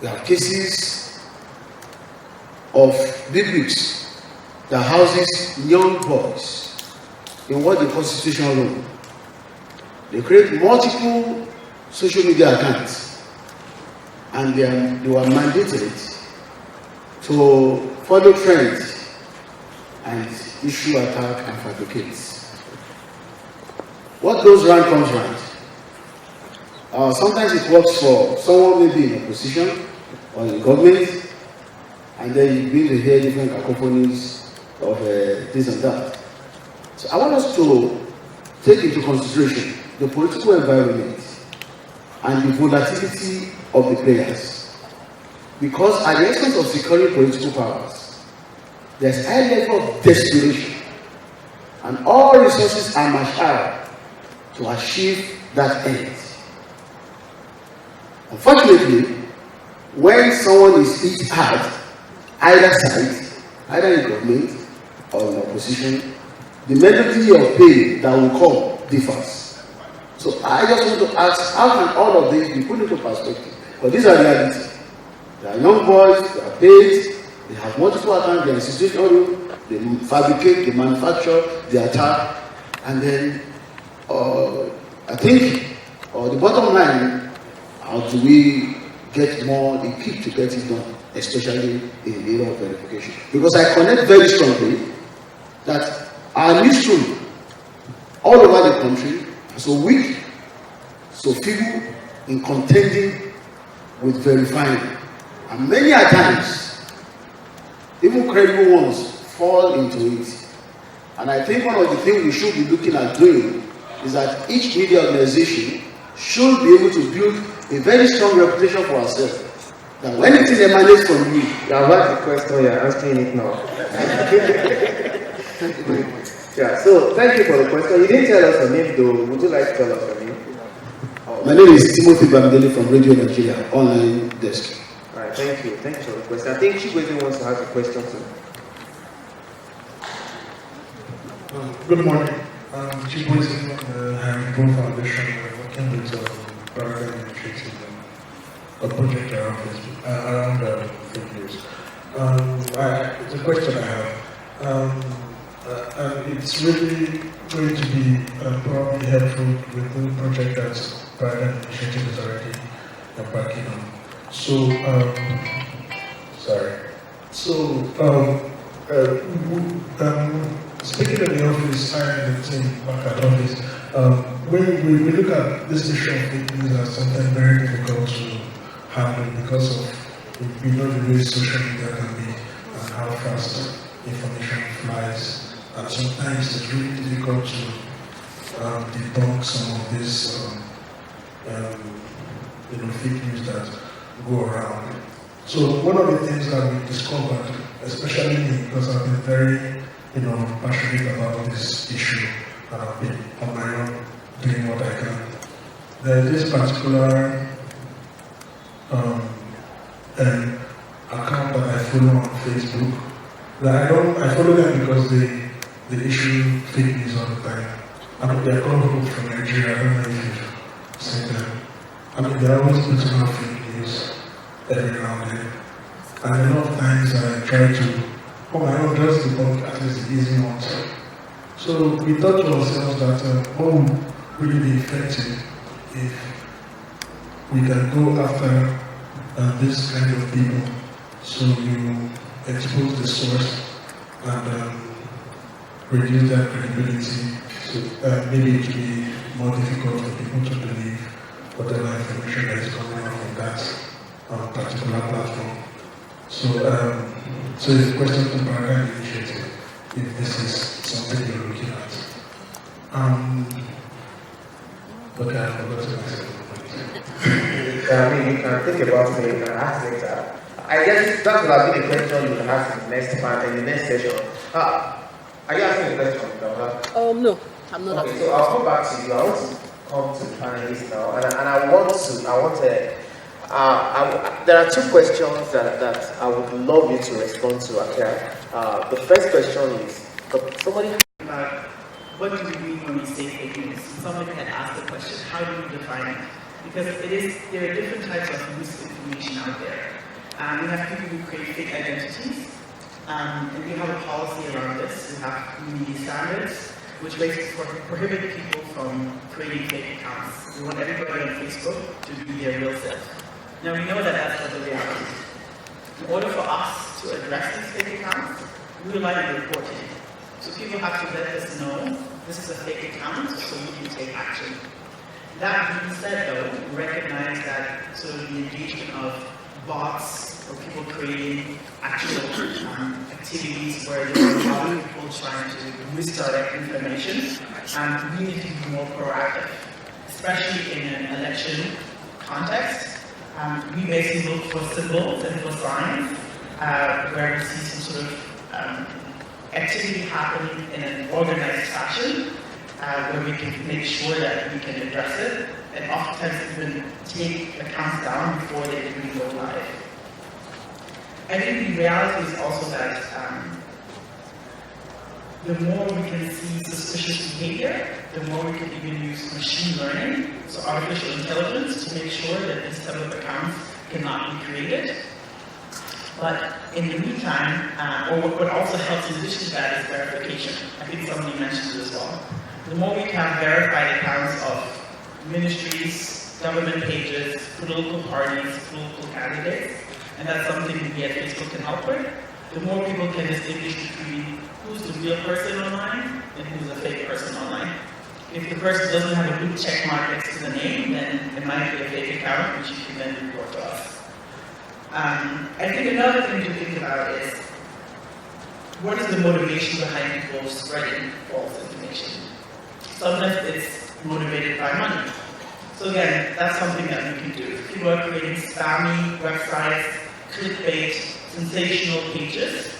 S10: We have cases of big wigs that houses young boys in what they call situation room. They create multiple social media accounts, and they were mandated to follow trends and issue attack and fabricate. What goes round comes round. Sometimes it works for someone maybe in opposition or in government, and then you begin to hear different cacophonies of this and that. So I want us to take into consideration the political environment and the volatility of the players. Because at the expense of securing political powers, there's a high level of desperation, and all resources are marshaled to achieve that end. Unfortunately, when someone is hit hard, either side, either in government or in opposition, the melody of pain that will come differs. So I just want to ask, how can all of this be put into perspective? But these are realities. They are young boys, they are paid, they have multiple accounts, they are institutional, they fabricate, they manufacture, they attack, and then I think the bottom line, how do we get more equipped to get it done, especially in the area of verification? Because I connect very strongly that our newsroom all over the country are so weak, so feeble in contending with verifying. And many a times, even credible ones fall into it. And I think one of the things we should be looking at doing is that each media organization should be able to build a very strong reputation for ourselves. That when anything emanates from you,
S11: you have asked the question, you are answering it now. Thank you very much. Yeah, so thank you for the question. You didn't tell us your name though. Would you like to tell us your name?
S10: My name is Timothy Bamdeli from Radio Nigeria, online desk.
S11: Alright, thank you. Thank you for the question. I think Chibweze wants to ask a question too.
S12: Good morning. Chibweze from the Harry Poe Foundation. We're working with Paradigm Initiative, a project around fake news. It's a question I have. And it's really going to be probably helpful with the project that Paradigm Initiative is already embarking on. So, speaking in the office, I and the team back at office, when we look at this issue of fake news as something very difficult to handle because of, we know the way social media can be and how fast information flies. And sometimes it's really difficult to debunk some of this fake news that go around. So one of the things that we discovered, especially me, because I've been very passionate about this issue, and I've been on my own doing what I can. There's this particular account that I follow on Facebook. That I follow them because they issue fake news all the time. I mean, they're called from Nigeria. I don't know if you've seen them. I mean, they're always putting out fake news every now and then. And a lot of times I try to, on my own, just debunk at least the easy ones. So we thought to ourselves that what would really be effective if we can go after this kind of people. So you expose the source and reduce their credibility. So maybe it will be more difficult for people to believe whatever information that is coming out from that particular platform. So it's a question to Paradigm Initiative if this is something you're looking at. Okay, I forgot to ask you.
S11: I mean, you can think about it and ask later. I guess that will have been a question you can ask in the next part, in the next session. Are you asking a question, Dr.?
S13: No, I'm not.
S11: Okay, so I'll come back to you. I want to come to the panelists now, and there are two questions that I would love you to respond to, Akira. The first question is, somebody...
S2: What do we mean when we say fake news? Somebody had asked the question, how do we define it? Because there are different types of misinformation out there. We have people who create fake identities, and we have a policy around this. We have community standards, which basically prohibit people from creating fake accounts. We want everybody on Facebook to be their real self. Now we know that that's not the reality. In order for us to address these fake accounts, we rely on reporting. So people have to let us know this is a fake account, so we can take action. That being said, though, we recognize that sort of the engagement of bots or people creating actual activities where there are a lot of people trying to misdirect information, we need to be more proactive, especially in an election context. We basically look for symbols and for signs where we see some sort of activity happening in an organized fashion where we can make sure that we can address it and oftentimes even take accounts down before they even go live. I think the reality is also that the more we can see suspicious behavior, the more we can even use machine learning, so artificial intelligence, to make sure that these type of accounts cannot be created. But in the meantime, or what also helps in addition to that is verification. I think somebody mentioned it as well. The more we can have verified accounts of ministries, government pages, political parties, political candidates, and that's something we at Facebook can help with, the more people can distinguish between who's the real person online and who's a fake person online. If the person doesn't have a blue check mark next to the name, then it might be a fake account, which you can then report to us. I think another thing to think about is, what is the motivation behind people spreading false information? Sometimes it's motivated by money. So again, that's something that we can do. If people are creating spammy websites, clickbait, sensational pages,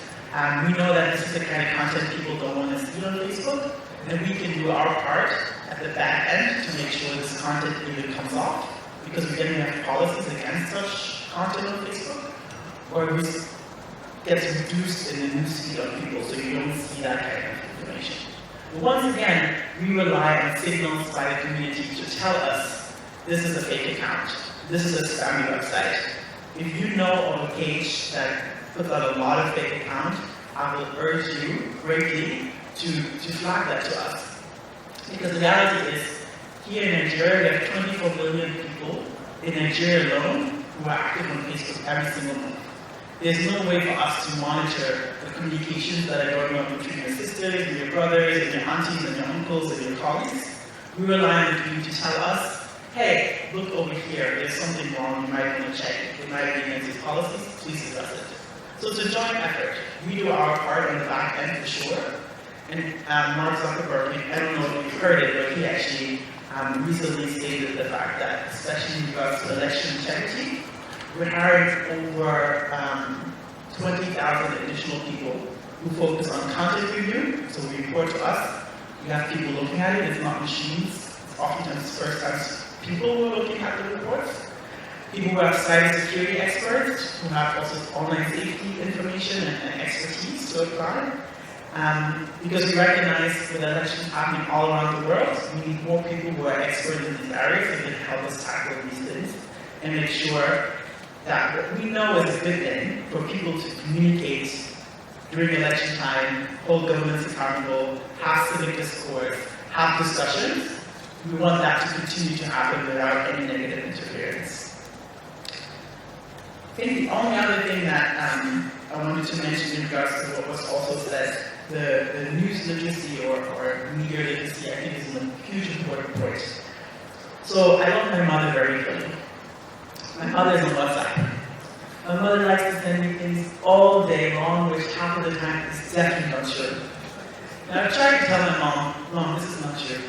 S2: we know that this is the kind of content people don't want to see on Facebook, and we can do our part at the back end to make sure this content even comes off, because we then have policies against such content on Facebook, or it gets reduced in the newsfeed on people, so you don't see that kind of information. But once again, we rely on signals by the community to tell us this is a fake account, this is a spammy website. If you know of a page that puts out a lot of fake accounts, I will urge you greatly to flag that to us. Because the reality is, here in Nigeria, we have 24 million people in Nigeria alone who are active on Facebook every single month. There's no way for us to monitor the communications that are going on between your sisters, and your brothers, and your aunties, and your uncles, and your colleagues. We rely on the community to tell us, hey, look over here, there's something wrong, you might want to check it. It might be against these policies, please address it. So it's a joint effort. We do our part on the back end for sure. And Mark Zuckerberg, I don't know if you've heard it, but he actually recently stated the fact that, especially in regards to election integrity, we're hiring over 20,000 additional people who focus on content review. So we report to us. We have people looking at it. It's not machines. It's oftentimes first-time people who are looking at the reports. People who have cybersecurity experts, who have also online safety information and expertise to apply. Because we recognize with elections happening all around the world, we need more people who are experts in these areas who can help us tackle these things and make sure that what we know is a good thing for people to communicate during election time, hold governments accountable, have civic discourse, have discussions. We want that to continue to happen without any negative interference. I think the only other thing that I wanted to mention in regards to what was also said, the news literacy or media literacy, I think is a huge important point. So I love my mother very dearly. My mother is on WhatsApp. My mother likes to send me things all day long, which half of the time is definitely not true. Now I tried to tell my mom, this is not true.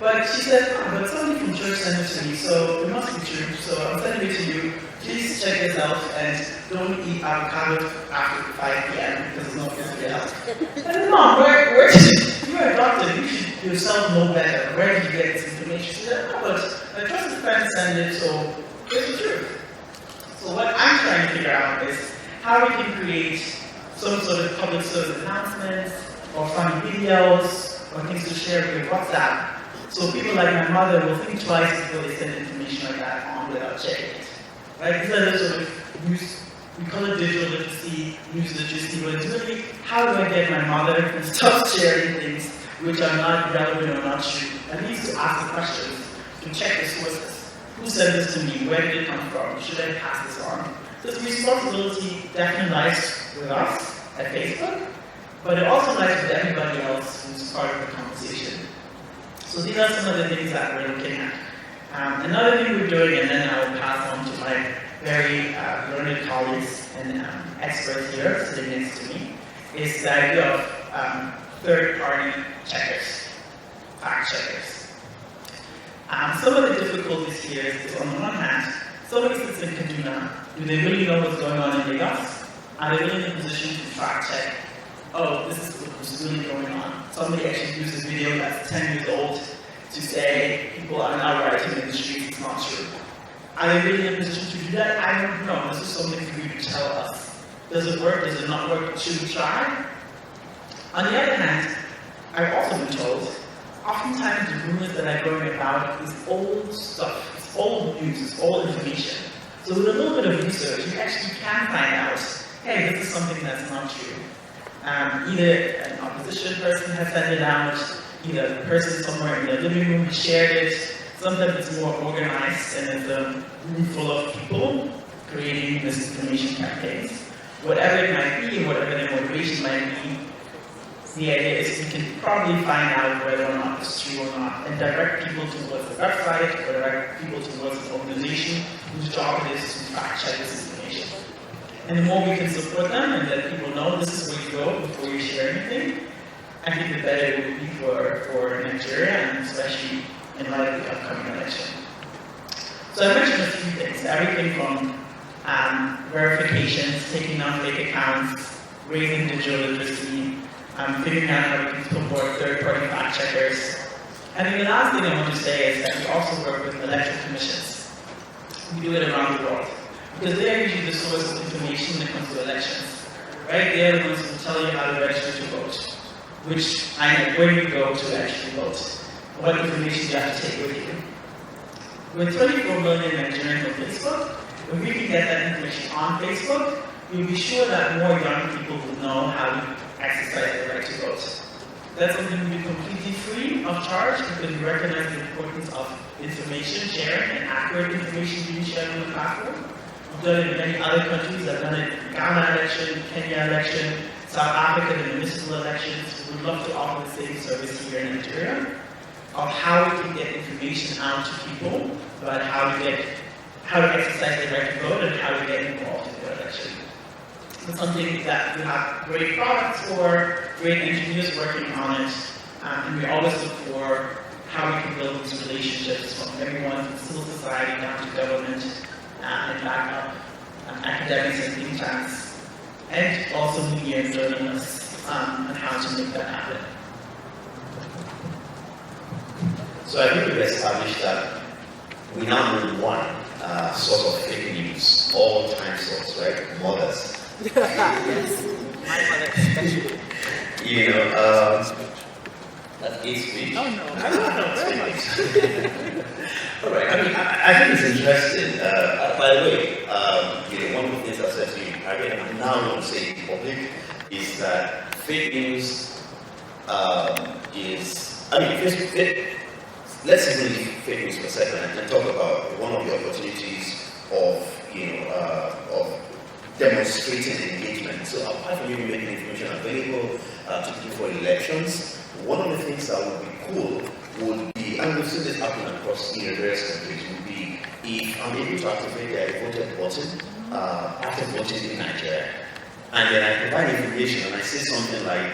S2: But she said, oh, but somebody from church sent it to me, so it must be true. So I'm sending it to you. Please check this out and don't eat avocado after 5 p.m. because it's not good for your health. I said, Mom, where you're a doctor, you should yourself know better. Where did you get this information? She said, no, but a trusted friend sent it, so it's the truth. So what I'm trying to figure out is how we can create some sort of public service announcements or funny videos or things to share via WhatsApp. So people like my mother will think twice before they send information like that on without checking it. Right? These are the sort of we call it digital literacy, news literacy, but it's really how do I get my mother to stop sharing things which are not relevant or not true? At least to ask the questions, to check the sources. Who sent this to me? Where did it come from? Should I pass this on? This responsibility definitely lies with us at Facebook, but it also lies with everybody else who's part of the conversation. So these are some of the things that we're looking at. Another thing we're doing, and then I will pass on to my very learned colleagues and experts here sitting next to me, is the idea of third-party checkers, fact checkers. Some of the difficulties here is on the one hand, somebody sits in Kaduna, do they really know what's going on in Lagos? Are they really in a position to fact check, oh, this is what's really going on? Somebody actually uses a video that's 10 years old to say people are now writing in the streets, it's not true. Are they really in a position to do that? I don't know. This is something for you to tell us. Does it work? Does it not work? Should we try? On the other hand, I've also been told, oftentimes the rumors that are going about is old stuff, it's old news, it's old information. So with a little bit of research, you actually can find out, hey, this is something that's not true. Either an opposition person has sent it out, either a person somewhere in their living room has shared it. Sometimes it's more organized and it's a room full of people creating misinformation campaigns. Whatever it might be, whatever their motivation might be, the idea is we can probably find out whether or not it's true or not and direct people towards the website or direct people towards an organization whose job it is to fact check this information. And the more we can support them and let people know this is where you go before you share anything, I think the better it would be for Nigeria and especially in light of the upcoming election. So I mentioned a few things, everything from verifications, taking down fake accounts, raising digital literacy, figuring out how we can support third-party fact checkers. And then the last thing I want to say is that we also work with electoral commissions. We do it around the world. Because they are usually the source of information when it comes to elections. Right? They are the ones who tell you how to register to vote. Where you go to actually vote. What information you have to take with you. With 24 million Nigerians on Facebook, if we can get that information on Facebook, we'll be sure that more young people will know how to exercise their right to vote. That's something to be completely free of charge because we recognize the importance of information sharing and accurate information being shared on the platform. We've done it in many other countries. I've done it in Ghana election, Kenya election, South Africa, the municipal elections. We would love to offer the same service here in Nigeria of how we can get information out to people about how to exercise their right to vote and how to get involved in the election. It's something that we have great products for, great engineers working on it, and we always look for how we can build these relationships from everyone from civil society down to government and back up academics and think tanks, and also media and journalists on how to make that happen.
S13: So I think we've established that we now know one source of fake news, all-time source, right? Mothers.
S2: Yes. My mother especially.
S13: You know, that's hate speech.
S2: Oh no, I don't know.
S13: All right. I mean, I think it's interesting. By the way, you know, one of the things I said to you, I'm now going to say in public, is that fake news is. I mean, let's even leave fake news for a second and talk about one of the opportunities of of demonstrating engagement. So apart from you making information available to people for elections, one of the things that would be cool would be, and we've seen this happen across various countries, would be if I'm able to activate the voted button after voting in Nigeria, and then I provide information and I say something like,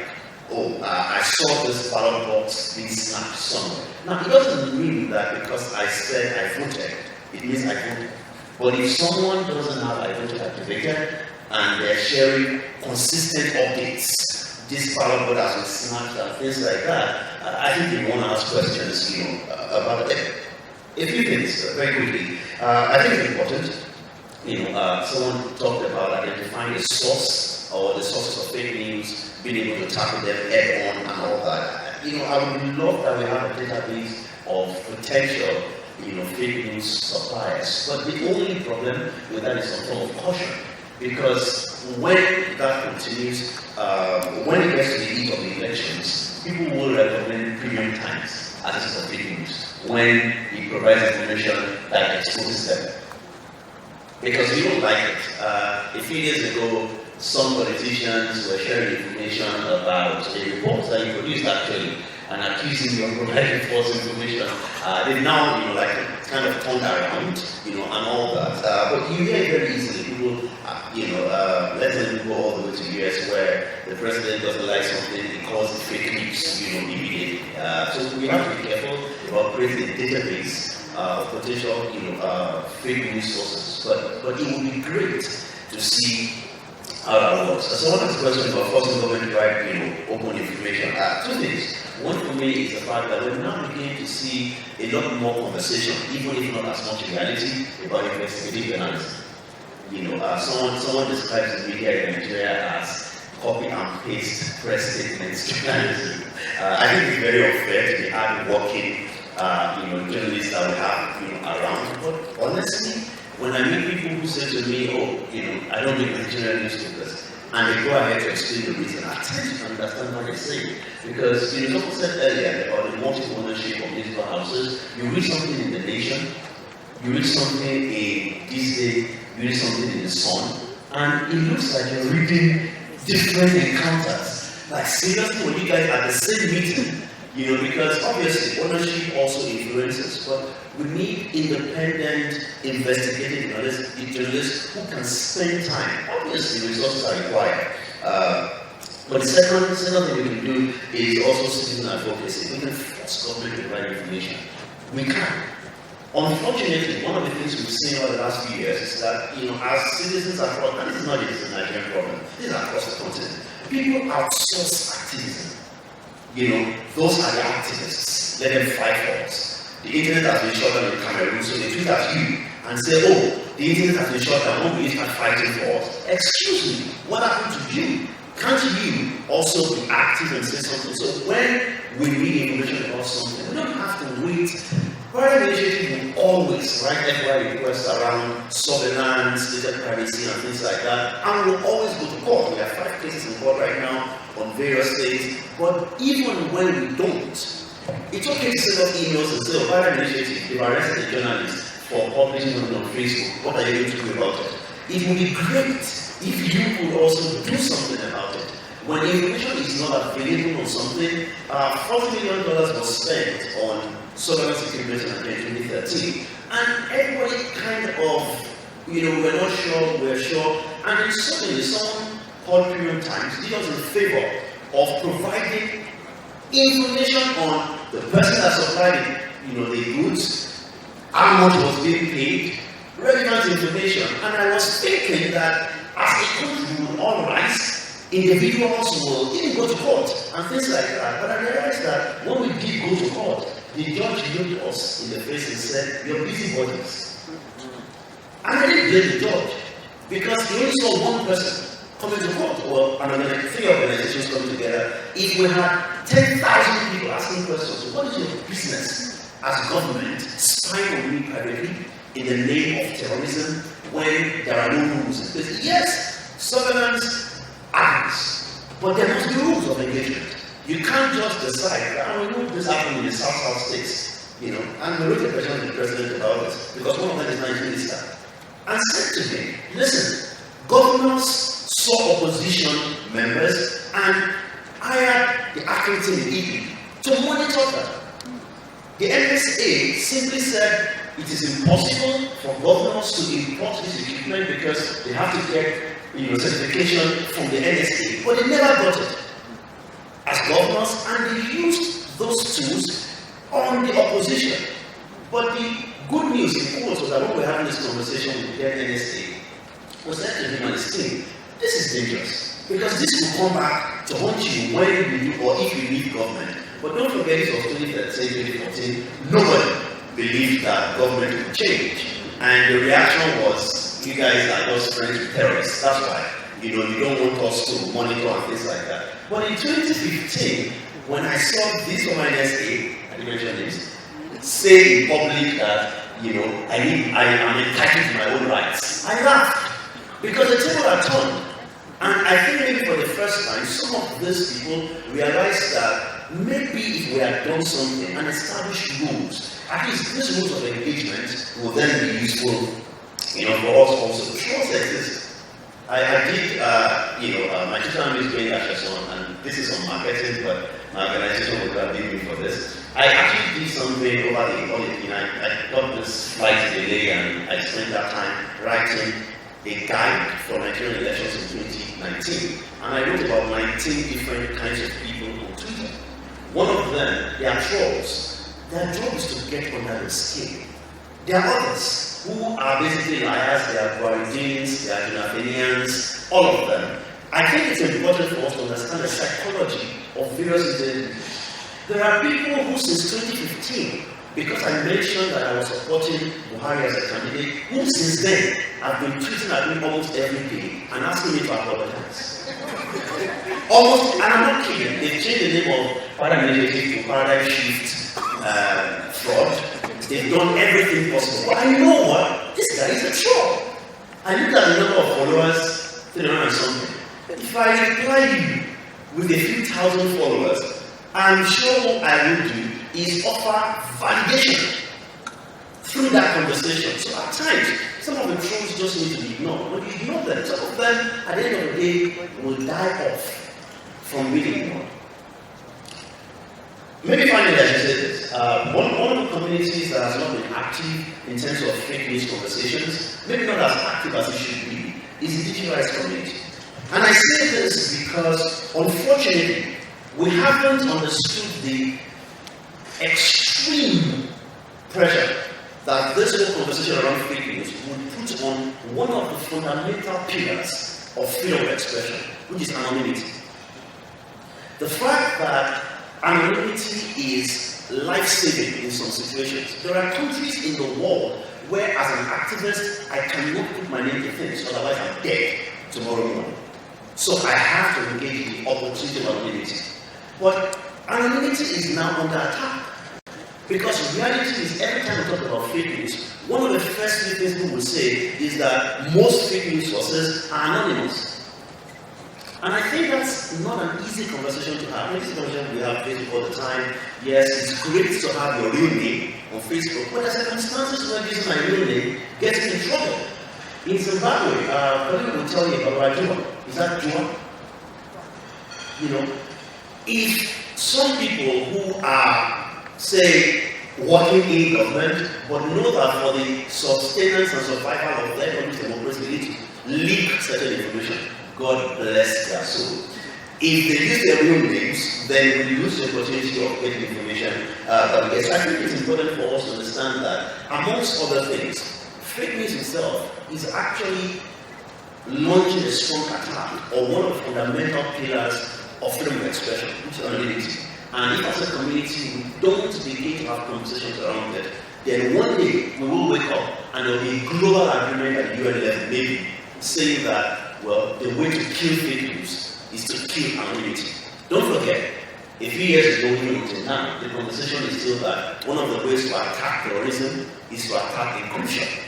S13: I saw this ballot box being snapped somewhere. Now, it doesn't mean that because I said I voted, it means I voted. But if someone doesn't have I voted activated and they're sharing consistent updates, this ballot board has been snapped and things like that, I think you want to ask questions, about them. A few things, very quickly. I think it's important. Someone talked about identifying the source or the sources of fake news, being able to tackle them head on and all that. I would love that we have a database of potential, fake news suppliers. But the only problem with that is some form of caution. Because when that continues, when it gets to the eve of the elections, people will recommend premium times as a source of fake news when it provides information that exposes them. Because we don't like it. A few years ago, some politicians were sharing information about a report that you produced actually and accusing you of providing false information. They've now, kind of turned around, and all that. But you hear it very easily. People, let them go all the way to the US where the president doesn't like something, he calls it fake news, immediately. So we have to be careful about creating a database of potential, fake news sources. But it would be great to see how that works. So one of the questions about forcing government to provide, open information. Two things. One for me is the fact that we're now beginning to see a lot more conversation, even if not as much reality, about investigative journalism. Someone describes the media in Nigeria as copy and paste press statements journalism. I think it's very unfair to be hard-working, journalists that we have, around. But honestly, when I meet people who say to me, I don't read Nigerian newspapers, and they go ahead to explain the reason, I tend to understand what they say. Because, someone said earlier about the multiple ownership of digital houses, you read something in The Nation, you read something in This Day, you read something in The Sun, and it looks like you're reading different encounters. Like, seriously, when you guys are at the same meeting, because obviously ownership also influences, but we need independent investigative journalists who can spend time. Obviously, resources are required. But the second thing we can do is also citizen advocacy. We can force government to provide information. We can. Unfortunately, one of the things we've seen over the last few years is that, as citizens across, and this is not just a Nigerian problem, this is across the continent, people outsource activism. Those are the activists. Let them fight for us. The internet has been shut down in Cameroon, so they tweet at you and say, the internet has been shut down, won't we start fighting for us? Excuse me, what happened to you? Can't you also be active and say something? So when we need information about something, we don't have to wait. Private initiative will always write FOI requests around surveillance, data privacy, and things like that, and we'll always go to court. We have 5 cases in court right now on various things, but even when we don't, it's okay to send us emails and say, private initiative, they've arrested a journalist for publishing on Facebook. What are you going to do about it? It would be great if you could also do something about it. When information is not available on something, $40 million was spent on surveillance equipment in 2013, and everybody kind of, we're not sure, we're sure, and then suddenly someone called Premium Times did us in favor of providing information on the person that supplied, the goods, how much was being paid, relevant information, and I was thinking that as a country we will all rise, individuals will even go to court and things like that. But I realized that when we did go to court, the judge looked us in the face and said, "You're busybodies." And I didn't blame the judge because he only saw one person coming to court, or another 3 organizations coming together. If we had 10,000 people asking questions, so what is your business as government spying on me privately in the name of terrorism when there are no rules in place? Yes, surveillance acts, but there must be rules of engagement. You can't just decide, we know this happened in the South states, and we wrote a question to the president about it, because one of them is Niger minister, and said to me, listen, governors saw opposition members and hired the acting team in Italy to monitor them. The NSA simply said it is impossible for governors to import this equipment because they have to get certification from the NSA, but they never got it. as governors, and they used those tools on the opposition. But the good news, in quotes, was that when we were having this conversation with the NSA, was that to him and his team, this is dangerous, because this will come back to haunt you when you or if you leave government. But don't forget, it was 2013, 2014, nobody believed that government would change. And the reaction was, you guys are just friends with terrorists. That's why, you don't want us to monitor and things like that. But in 2015, when I saw this from NSA, I didn't mention this, say in public that, I am entitled to my own rights, I laughed. Because the table had turned. And I think maybe for the first time, some of these people realized that maybe if we had done something and established rules, at least these rules of engagement will then be useful, for us also. Trust exists. I did, my tutor is going at and this is on marketing, but my organization will have been for this. I actually did something over the holiday. I got this flight delay and I spent that time writing a guide for Nigerian elections in 2019. And I wrote about 19 different kinds of people on Twitter. One of them, they are trolls. Their job is to get under the skin. There are others who are basically liars, they are Guaridins, they are Jonathan, all of them. I think it's important for us to understand the psychology of various individuals. There are people who since 2015, because I mentioned that I was supporting Buhari as a candidate, who since then have been tweeting at me almost every day and asking me to apologize. Almost, and I'm not kidding, they've changed the name of Paradigm to Paradigm Shift fraud. They've done everything possible. But I know what? This guy is a troll. I look at the number of followers, 300 and something. If I reply you with a few thousand followers, I'm sure what I will do is offer validation through that conversation. So at times, some of the trolls just need to be ignored. When you ignore them, some of them, at the end of the day, will die off from being ignored. Maybe finally, I should say this. One of the communities that has not been active in terms of fake news conversations, maybe not as active as it should be, is the digital rights community. And I say this because, unfortunately, we haven't understood the extreme pressure that this whole conversation around fake news would put on one of the fundamental pillars of freedom of expression, which is anonymity. The fact that anonymity is life-saving in some situations. There are countries in the world where, as an activist, I cannot put my name to things, otherwise I'm dead tomorrow morning. So I have to engage in the opportunity of anonymity. But anonymity is now under attack. Because reality is, every time we talk about fake news, one of the first things people will say is that most fake news sources are anonymous. And I think that's not an easy conversation to have. This conversation we have Facebook all the time. Yes, it's great to have your real name on Facebook, but there are circumstances where using my real name gets me in trouble. In Zimbabwe, people will tell you about Juma. Is that Juma? If some people who are, say, working in government, but know that for the sustenance and survival of their country's democracy, they need to leak certain information. God bless their soul. If they use their real names, then we lose the opportunity of getting information that we get. So I think it's important for us to understand that, amongst other things, fake news itself is actually launching a strong attack on one of the fundamental pillars of freedom of expression, which is anonymity. And if as a community we don't begin to have conversations around it, then one day we will wake up and there will be a global agreement at the UN level, maybe, saying that, well, the way to kill fake news is to kill anonymity. Don't forget, a few years ago, until now, the conversation is still that one of the ways to attack terrorism is to attack encryption.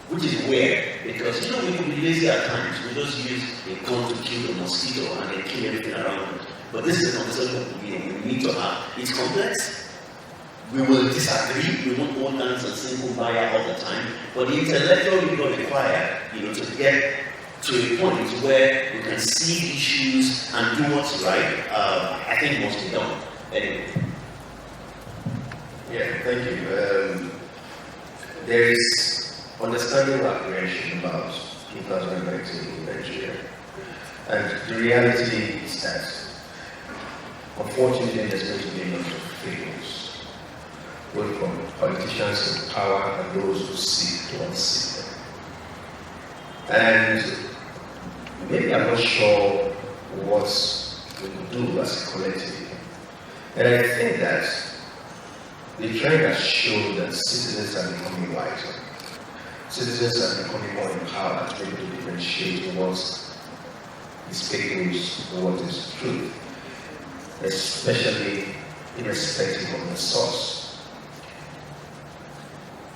S13: Which is weird, because we could be lazy at times. We just use a gun to kill the mosquito and then kill everything around it. But this is a conversation we need to have. It's complex. We will disagree. We won't hold hands and single buyer all the time. But the intellectual will require, to get to a point where we can see issues and do what's right. I think it must be done. Anyway.
S11: Yeah, thank you. There is understanding apprehension about 2019 in Nigeria.
S13: And the reality is that, unfortunately, there's going to be a lot of failures, both from politicians in power and those who seek to unseat them. And maybe I'm not sure what we will do as a collective. And I think that the trend has shown that citizens are becoming wiser. Citizens are becoming more empowered to be able to differentiate what is fake news and what is truth, especially irrespective of the source.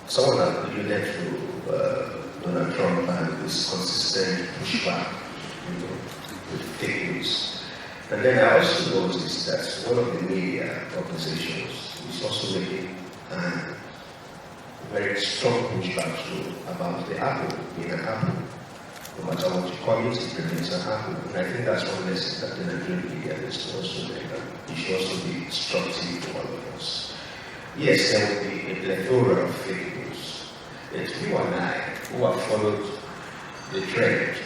S13: Someone alluded to Donald Trump and his consistent pushback with fake news. And then I also noticed that one of the media organizations is also making a very strong pushback about the apple being an apple. No matter what you call it, it remains an apple. And I think that's one lesson that the Nigerian media is to also make, and it should also be instructive to all of us. Yes, there will be a plethora of fake news. It's you and I who have followed the trend,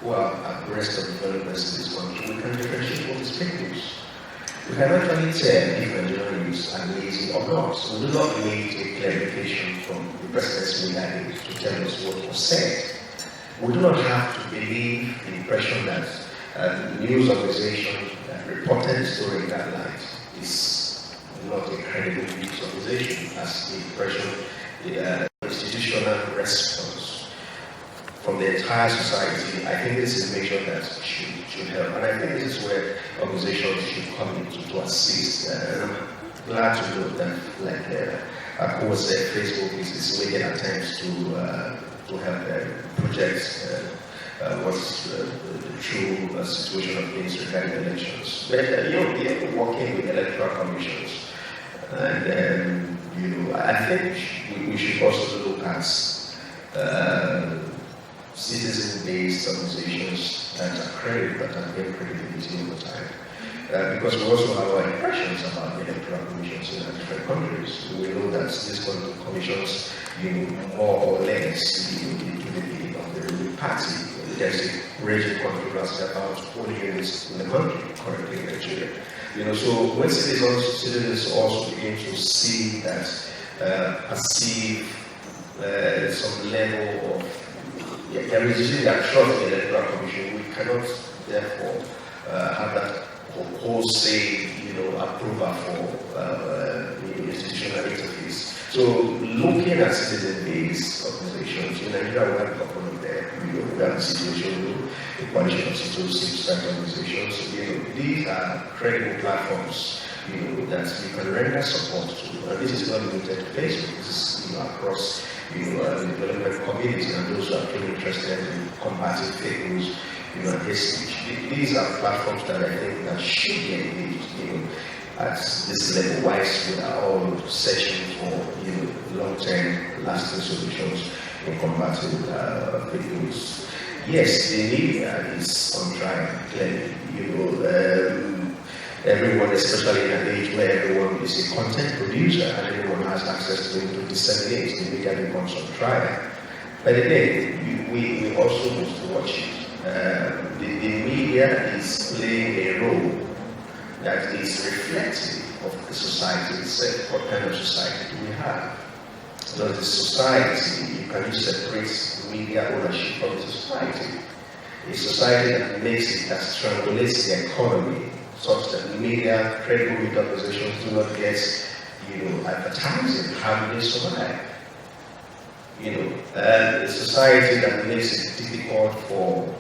S13: who are abreast of developments in this country. We can differentiate what is fake news. We can actually tell if Nigerian news are lazy or not. We do not need a clarification from the president's media aid to tell us what was said. We do not have to believe the impression that the news organization that reported the story in that light is not a credible news organization, as the impression, the institutional response from the entire society. I think this is a measure that should help. And I think this is where organizations should come in to assist. And I'm glad to know that, like Akko said, Facebook is making attempts to help project what's the true situation of things regarding elections. But we are working with electoral commissions. And I think we should also look at citizen-based organizations that are credible, that are very credibility over time. Because we also have our impressions about the electoral commissions in different countries. We know that these commissions, more or less, of the ruling party. There's a raging controversy about all units in the country currently in Nigeria. So when citizens also begin to see that, perceive some level of there is usually that trust in the electoral commission. We cannot therefore have that wholesale, approval for institutional interface. So looking at citizen-based organizations, in Nigeria we have a couple of them. We have the situation group, the coalition of citizen organizations. These are credible platforms, that you can render support to. And this is not limited to Facebook. This is across the development community and those who are really interested in combating fake news, and hate speech. These are platforms that I think that should be engaged, at this level, whilst we are all searching for, long-term, lasting solutions in combating fake news. Yes, the media is on trial, clearly. Everyone, especially in an age where everyone is a content producer and everyone has access to disseminate, the media becomes on trial. But again, we also must watch it. The media is playing a role that is reflective of the society itself. What kind of society do we have? So the society, you can separate media ownership from the society. A society that makes it, that strangulates the economy, such that media, credible media organizations do not get, advertising. How do they survive? A society that makes it difficult for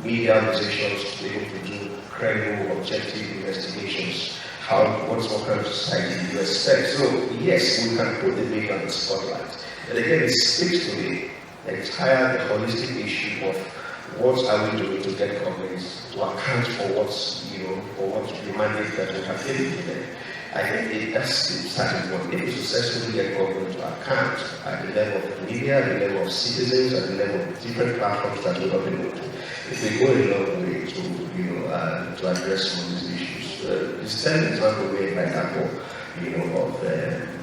S13: media organizations to be able to do credible, objective investigations. What kind of society do you expect? So yes, we can put the media on the spotlight. And again, it speaks to the holistic issue of what are we doing to get governments to account for what's, for what the mandate that we have given to them. I think that's the starting point. If we successfully get government to account at the level of the media, at the level of citizens, at the level of different platforms that we have been able to, it will go a long way to address some of these issues. This telling example made by Apple, of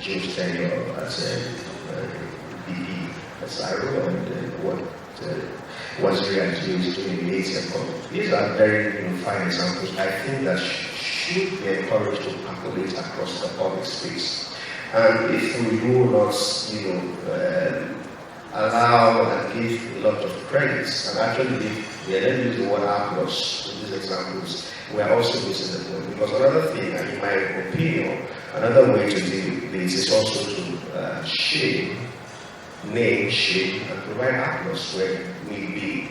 S13: Joe's tenure as BP, as IRO, and what
S11: Waziri and is doing in the ATM. These are very fine examples. I think that should be encouraged to percolate across the public space. And if we do not, allow and give a lot of credits, and actually if we then use the word applause in these examples, we are also missing the point. Because another thing, and in my opinion, another way to deal with this is also to shame, name, shame, and provide applause where we be.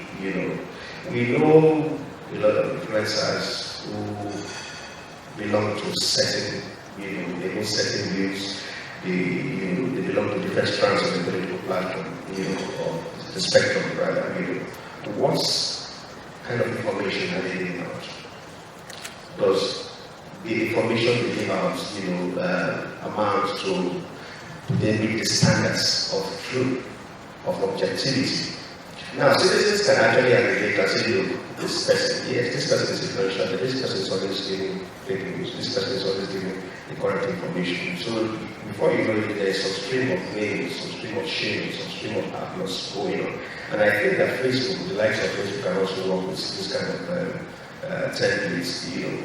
S11: We know a lot of influencers who belong to certain, they hold certain views. They belong to different strands of the political platform, or the spectrum rather. What kind of information are they giving out? Does the information they give out, amount to then meet the standards of truth, of objectivity? Now, citizens can actually aggregate and say, this person, yes, this person is influential, this person is always giving fake news, this person is always giving the correct information. So before you know it, there's some stream of names, some stream of shame, some stream of applause going on. And I think that Facebook, the likes of Facebook, can also work with this kind of templates.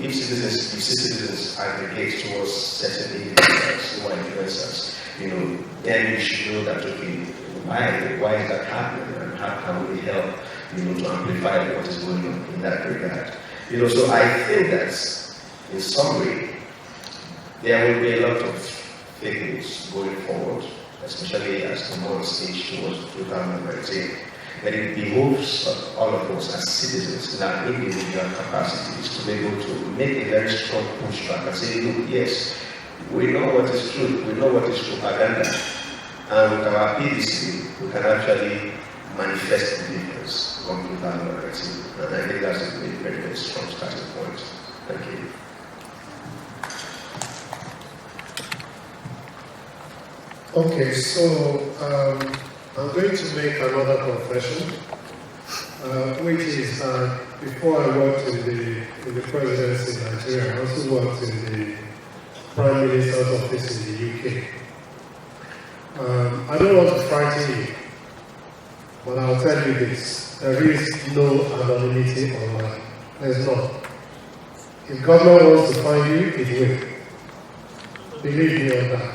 S11: If citizens aggregate towards certain individuals who are influencers, then you should know that, okay, why is that happening, and how can we help, to amplify what is going on in that regard. So I think that in summary, there will be a lot of fake news going forward, especially as the more stage towards 2019. That it behoves all of us as citizens in our individual capacities to be able to make a very strong pushback and say, look, yes, we know what is truth, we know what is propaganda, and with our PDC, we can actually manifest the difference from 2019. And I think that's a very, very strong starting point. Thank you.
S5: Okay, so I'm going to make another confession, which is that before I worked in the presidency in Nigeria, I also worked in the Prime Minister's office in the UK. I don't want to frighten you, but I'll tell you this. There is no anonymity online. There's not. If government wants to find you, it will. Believe me on that.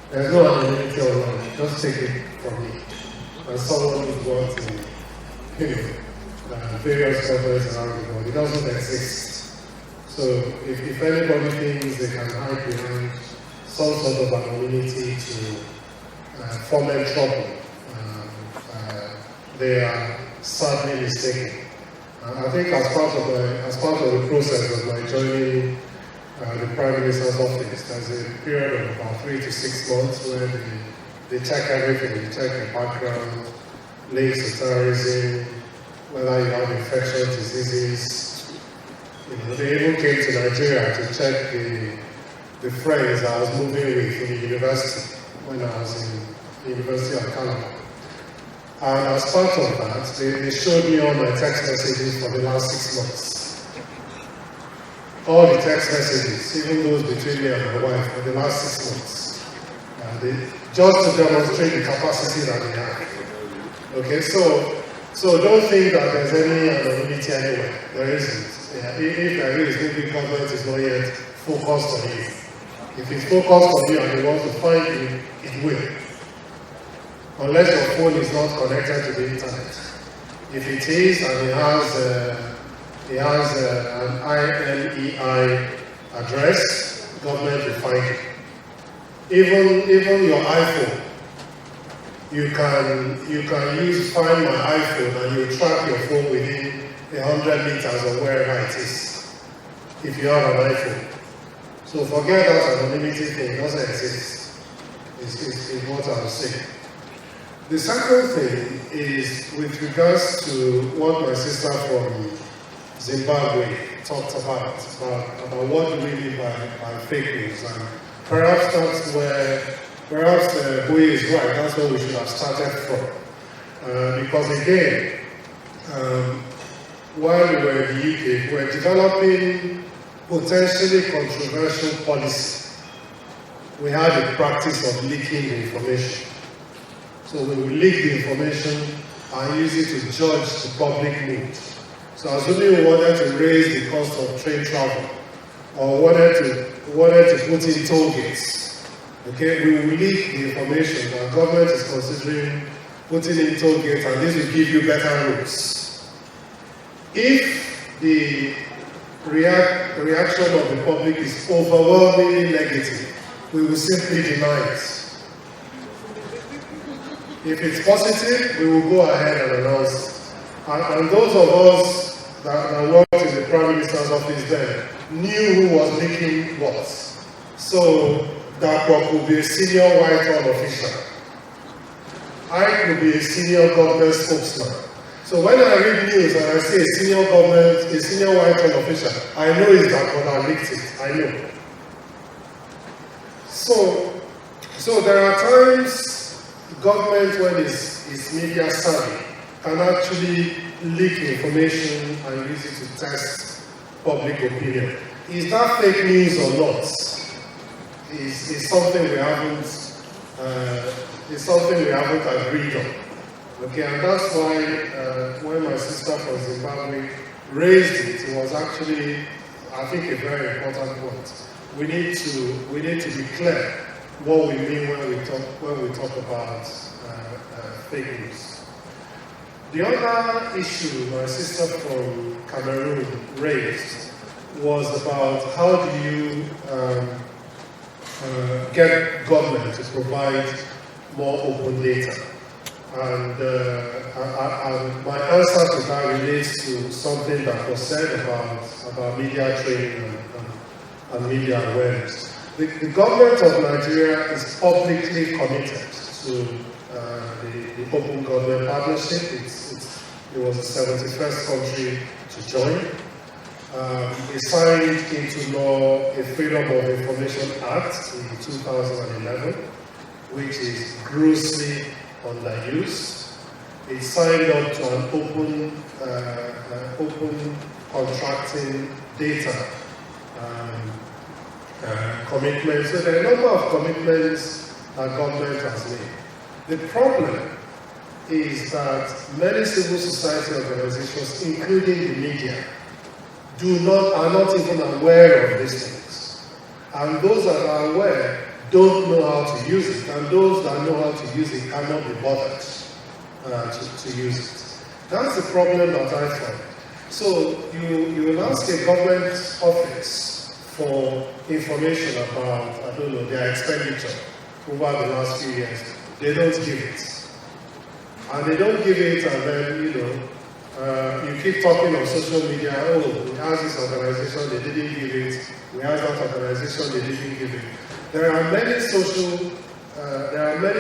S5: There's no anonymity online. Just take it from me. As someone who's worked in various governments around the world, it doesn't exist. So if anybody thinks they can hide behind some sort of anonymity to foment trouble, they are sadly mistaken. I think as part of the process of my joining the Prime Minister's office, there's a period of about 3 to 6 months where they check everything. They check your background, links to terrorism, whether you have infectious diseases. They even came to Nigeria to check the friends I was moving with in the university when I was in the University of Calabar. And as part of that, they showed me all my text messages for the last 6 months. All the text messages, even those between me and my wife, for the last 6 months. Just to demonstrate the capacity that they have. Okay, so don't think that there's any anonymity anywhere. There isn't. If there is, maybe government is not yet focused on you. If it's focused on you and they want to find you, it will. Unless your phone is not connected to the internet. If it is and it has an IMEI address, government will find you. Even your iPhone, you can use Find My iPhone and you track your phone within 100 meters of wherever it is, if you have an iPhone. So forget that anonymity thing, it doesn't exist, is what I was saying. The second thing is with regards to what my sister from Zimbabwe talked about what do we mean by fake news. And perhaps that's where, Boye is right, that's where we should have started from. Because again, while we were in the UK, we were developing potentially controversial policy. We had a practice of leaking the information. So when we leak the information, and use it to judge the public mood. So assuming we wanted to raise the cost of train travel, or wanted to put in toll gates, okay, we will leak the information that government is considering putting in toll gates, and this will give you better routes. If the reaction of the public is overwhelmingly negative, we will simply deny it. If it's positive, we will go ahead and announce it. And those of us that worked in the Prime Minister's office then knew who was leaking what. So that could be a senior Whitehall official. I could be a senior government spokesman. So when I read news and I see a senior Whitehall official, I know it's that one that leaked it. I know. So there are times government, when it's media savvy, can actually leak information and use it to test public opinion. Is that fake news or not? Is something we haven't agreed on. Okay, and that's why when my sister from Zimbabwe raised it, it was actually, I think, a very important point. We need to be clear what we mean when we talk about fake news. The other issue my sister from Cameroon raised was about how do you get government to provide more open data. And my answer to that relates to something that was said about media training and media awareness. The government of Nigeria is publicly committed to the Open Government Partnership. It was the 71st country to join. It signed into law a Freedom of Information Act in 2011, which is grossly underused. It signed up to an open contracting data commitment. So there are a number of commitments that government has made. The problem is that many civil society organizations, including the media, are not even aware of these things. And those that are aware don't know how to use it, and those that know how to use it cannot be bothered to use it. That's the problem that I find. So you will ask a government office for information about, I don't know, their expenditure over the last few years. They don't give it. And they don't give it, and then, you keep talking on social media, we asked this organization, they didn't give it. We asked that organization, they didn't give it. There are many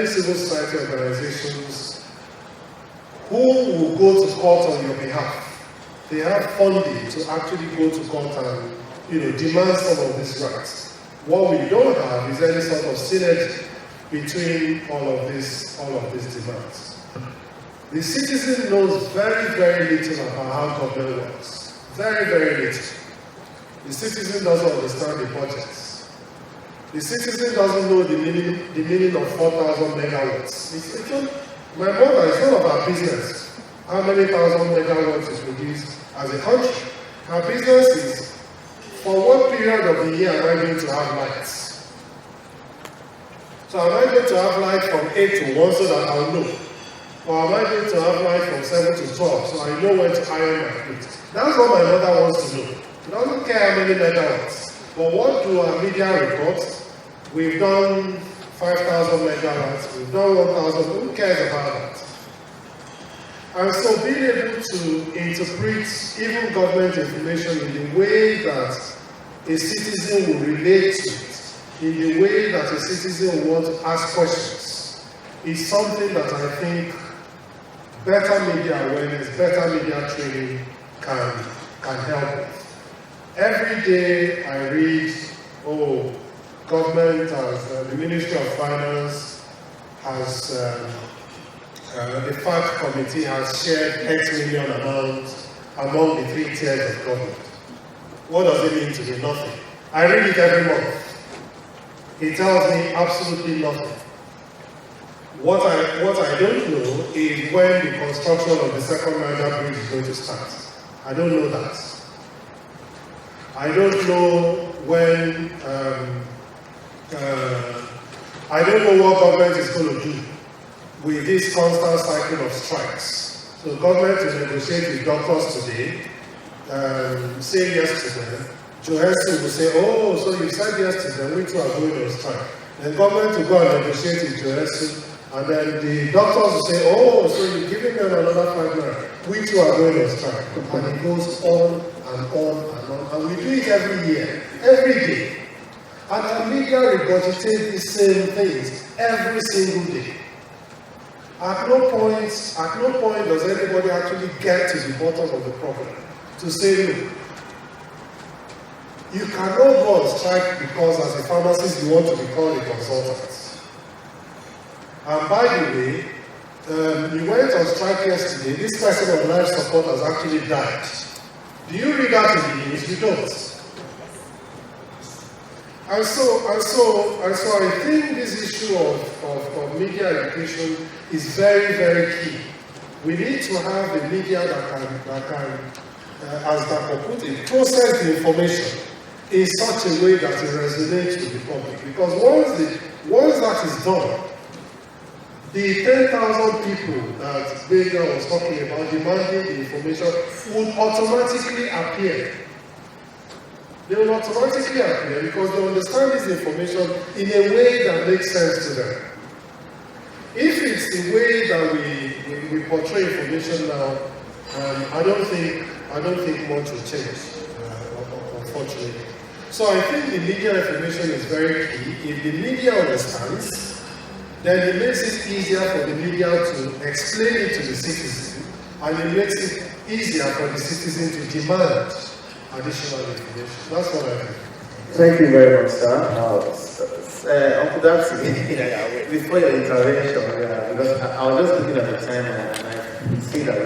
S5: civil society organizations who will go to court on your behalf. They have funding to actually go to court and demand some of these rights. What we don't have is any sort of synergy between all of these demands. The citizen knows very, very little about how government works. Very, very little. The citizen doesn't understand the budgets. The citizen doesn't know the meaning of 4,000 megawatts. My mother, it's none of our business how many thousand megawatts is produced as a country. Our business is, for what period of the year am I going to have lights? So am I going to have light from 8 to 1 so that I'll know? Or am I going to have light from 7 to 12 so I know when to iron my clothes? That's what my mother wants to know. She doesn't care how many megawatts. But what do our media report? We've done 5,000 megawatts, we've done 1,000, who cares about that? And so being able to interpret even government information in the way that a citizen will relate to it, in the way that a citizen will want to ask questions, is something that I think better media awareness, better media training can help with. Every day I read, government has, the Ministry of Finance has, the FACT committee has shared X million amount among the 3 tiers of government. What does it mean to me? Nothing. I read it every month. It tells me absolutely nothing. What I don't know is when the construction of the second Niger Bridge is going to start. I don't know that. I don't know when, I don't know what government is going to do with this constant cycle of strikes. So government will negotiate with doctors today, say yes to them. Johansen will say, oh, so you said yes to them, we too are going on strike. Then government will go and negotiate with Johansen, and then the doctors will say, oh, so you're giving them another 5 grand, we too are going on strike. And it goes on and on and on. And we do it every year, every day. And our media regurgitate the same things every single day. At no point does anybody actually get to the bottom of the problem to say, look, you cannot go on strike because as a pharmacist you want to become a consultant. And by the way, you went on strike yesterday, this person on life support has actually died. Do you read that in the news? You don't. And so I think this issue of media education is very, very key. We need to have a media that can as Dr. put it, process the information in such a way that it resonates with the public. Because once that is done, the 10,000 people that Bega was talking about demanding the information would automatically appear. They will automatically appear because they understand this information in a way that makes sense to them. If it's the way that we portray information now, I don't think much will change, unfortunately. So I think the media information is very key. If the media understands, then it makes it easier for the media to explain it to the citizen, and it makes it easier for the citizen to demand additional information. That's what I think.
S10: Thank you very much, sir. Uncle Dapsy, before your intervention, because I was just looking at the time and I see that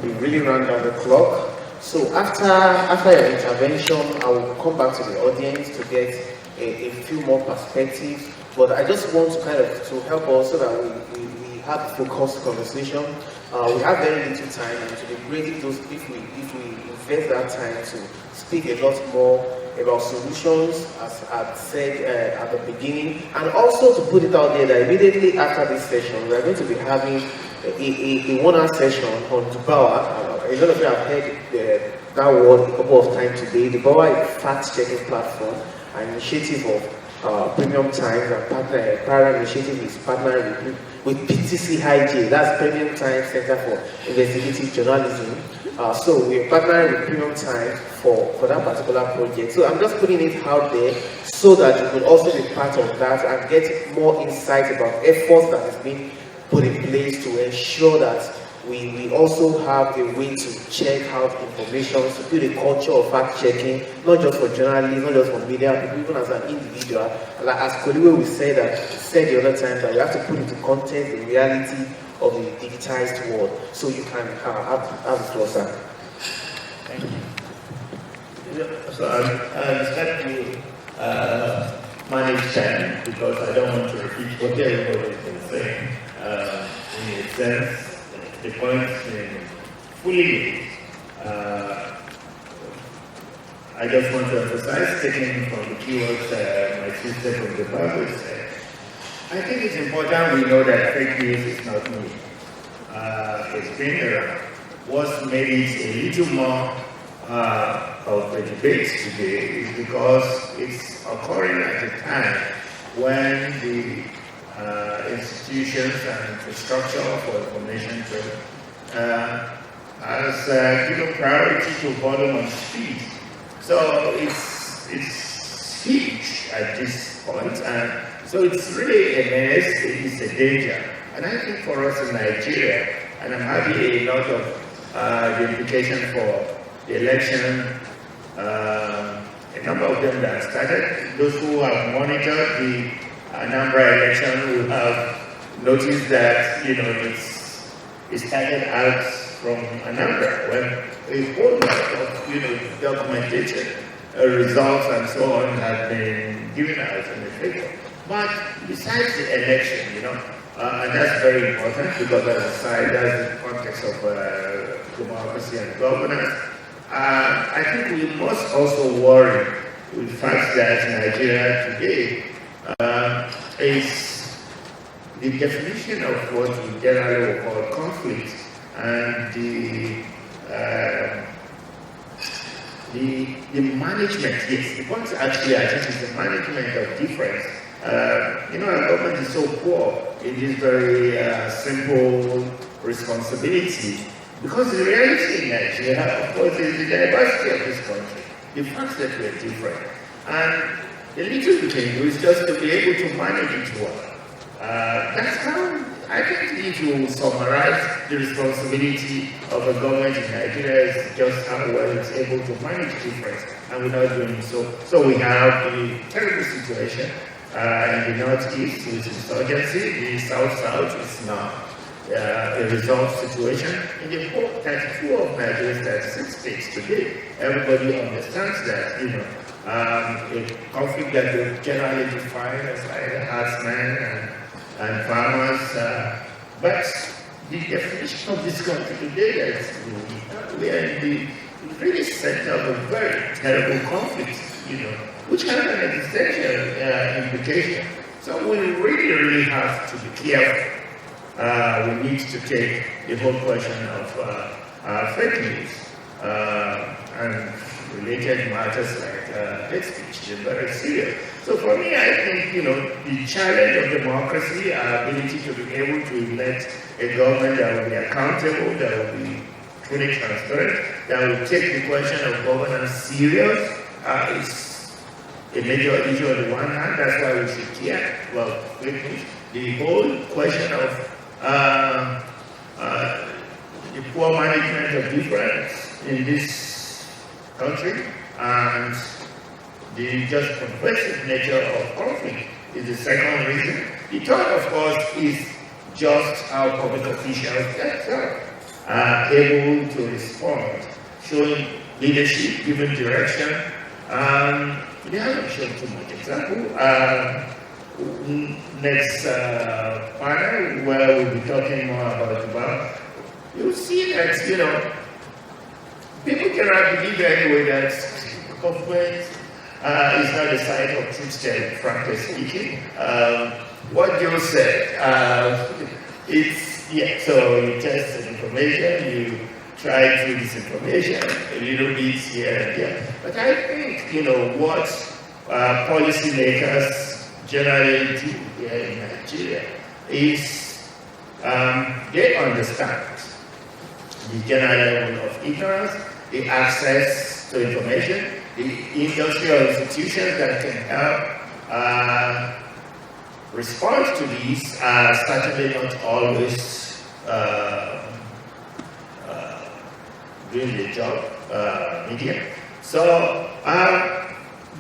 S10: we've really run down the clock. So after your intervention, I will come back to the audience to get a few more perspectives. But I just want to kind of to help us so that we have a focused conversation. We have very little time, and to be great if we invest that time to speak a lot more about solutions, as I said at the beginning, and also to put it out there that immediately after this session, we are going to be having a 1-hour session on Dubawa. A lot of you have heard that word a couple of times today. Dubawa is a fact-checking platform, an initiative of Premium Times, and prior initiative is partnering with PTC-IJ, that's Premium Times Center for Investigative Journalism. So we're partnering with Premium Times for that particular project. So I'm just putting it out there so that you could also be part of that and get more insight about efforts that is being put in place to ensure that we also have a way to check out information, to build a culture of fact-checking, not just for journalists, not just for media people, even as an individual. Like as Koliwe said the other time, that you have to put into context the reality of the digitized world, so you can have a closer.
S6: Thank you. So I'll start to manage time because I don't want to repeat what everybody has been saying. In a sense, the points fully made. I just want to emphasize, taking from the keywords my sister from the Bible said, I think it's important we know that fake news is not new. It's been around. What's made it a little more of a debate today is because it's occurring at a time when the institutions and infrastructure for information has given priority to volume and speed. So it's huge at this point, and so it's really a menace, it's a danger. And I think for us in Nigeria, and I'm happy a lot of the implication for the election, a number of them that started, those who have monitored the Anambra election will have noticed that, it started out from Anambra when a whole lot of, documentation, results and so on have been given out in the paper. But besides the election,
S11: And that's very important because, as I said, that's the context of democracy and governance. I think we must also worry with the fact that Nigeria today is the definition of what we generally call conflict and the management, yes, the point actually I think is the management of difference. Our government is so poor in this very simple responsibility because the reality in Nigeria, of course, is the diversity of this country, the fact that we're different. And the little we can do is just to be able to manage it well. That's how I think if you summarize the responsibility of a government in Nigeria is just how well it's able to manage difference, and we're not doing so. So we have a terrible situation in the northeast with insurgency. The south-south is now a resolved situation. In the whole 34 of Nigeria's 36 states today, everybody understands that, a conflict that we generally define as either herdsmen and farmers, but the definition of this country today is we are in the really center of a very terrible conflict, which has an existential implication. So we really have to be careful. We need to take the whole question of fake news and related matters like hate speech is very serious. So for me, I think, the challenge of democracy, our ability to be able to elect a government that will be accountable, that will be fully transparent, that will take the question of governance serious, is a major issue on the one hand. That's why we should care about fake news. The whole question of the poor management of difference in this country and the just pervasive nature of conflict is the second reason. The third, of course, is just how public officials themselves are able to respond, showing leadership, giving direction. They haven't shown too much example. Next panel, where we'll be talking more about you'll see that, people cannot believe anyway that government is not a site of truth-telling, frankly speaking. What Joe said, so you test the information, you try through this information, a little bit here and there. But I think, what policymakers generally do here in Nigeria is they understand the general level of ignorance, the access to information, the industrial institutions that can help respond to these are certainly not always doing the job, media. So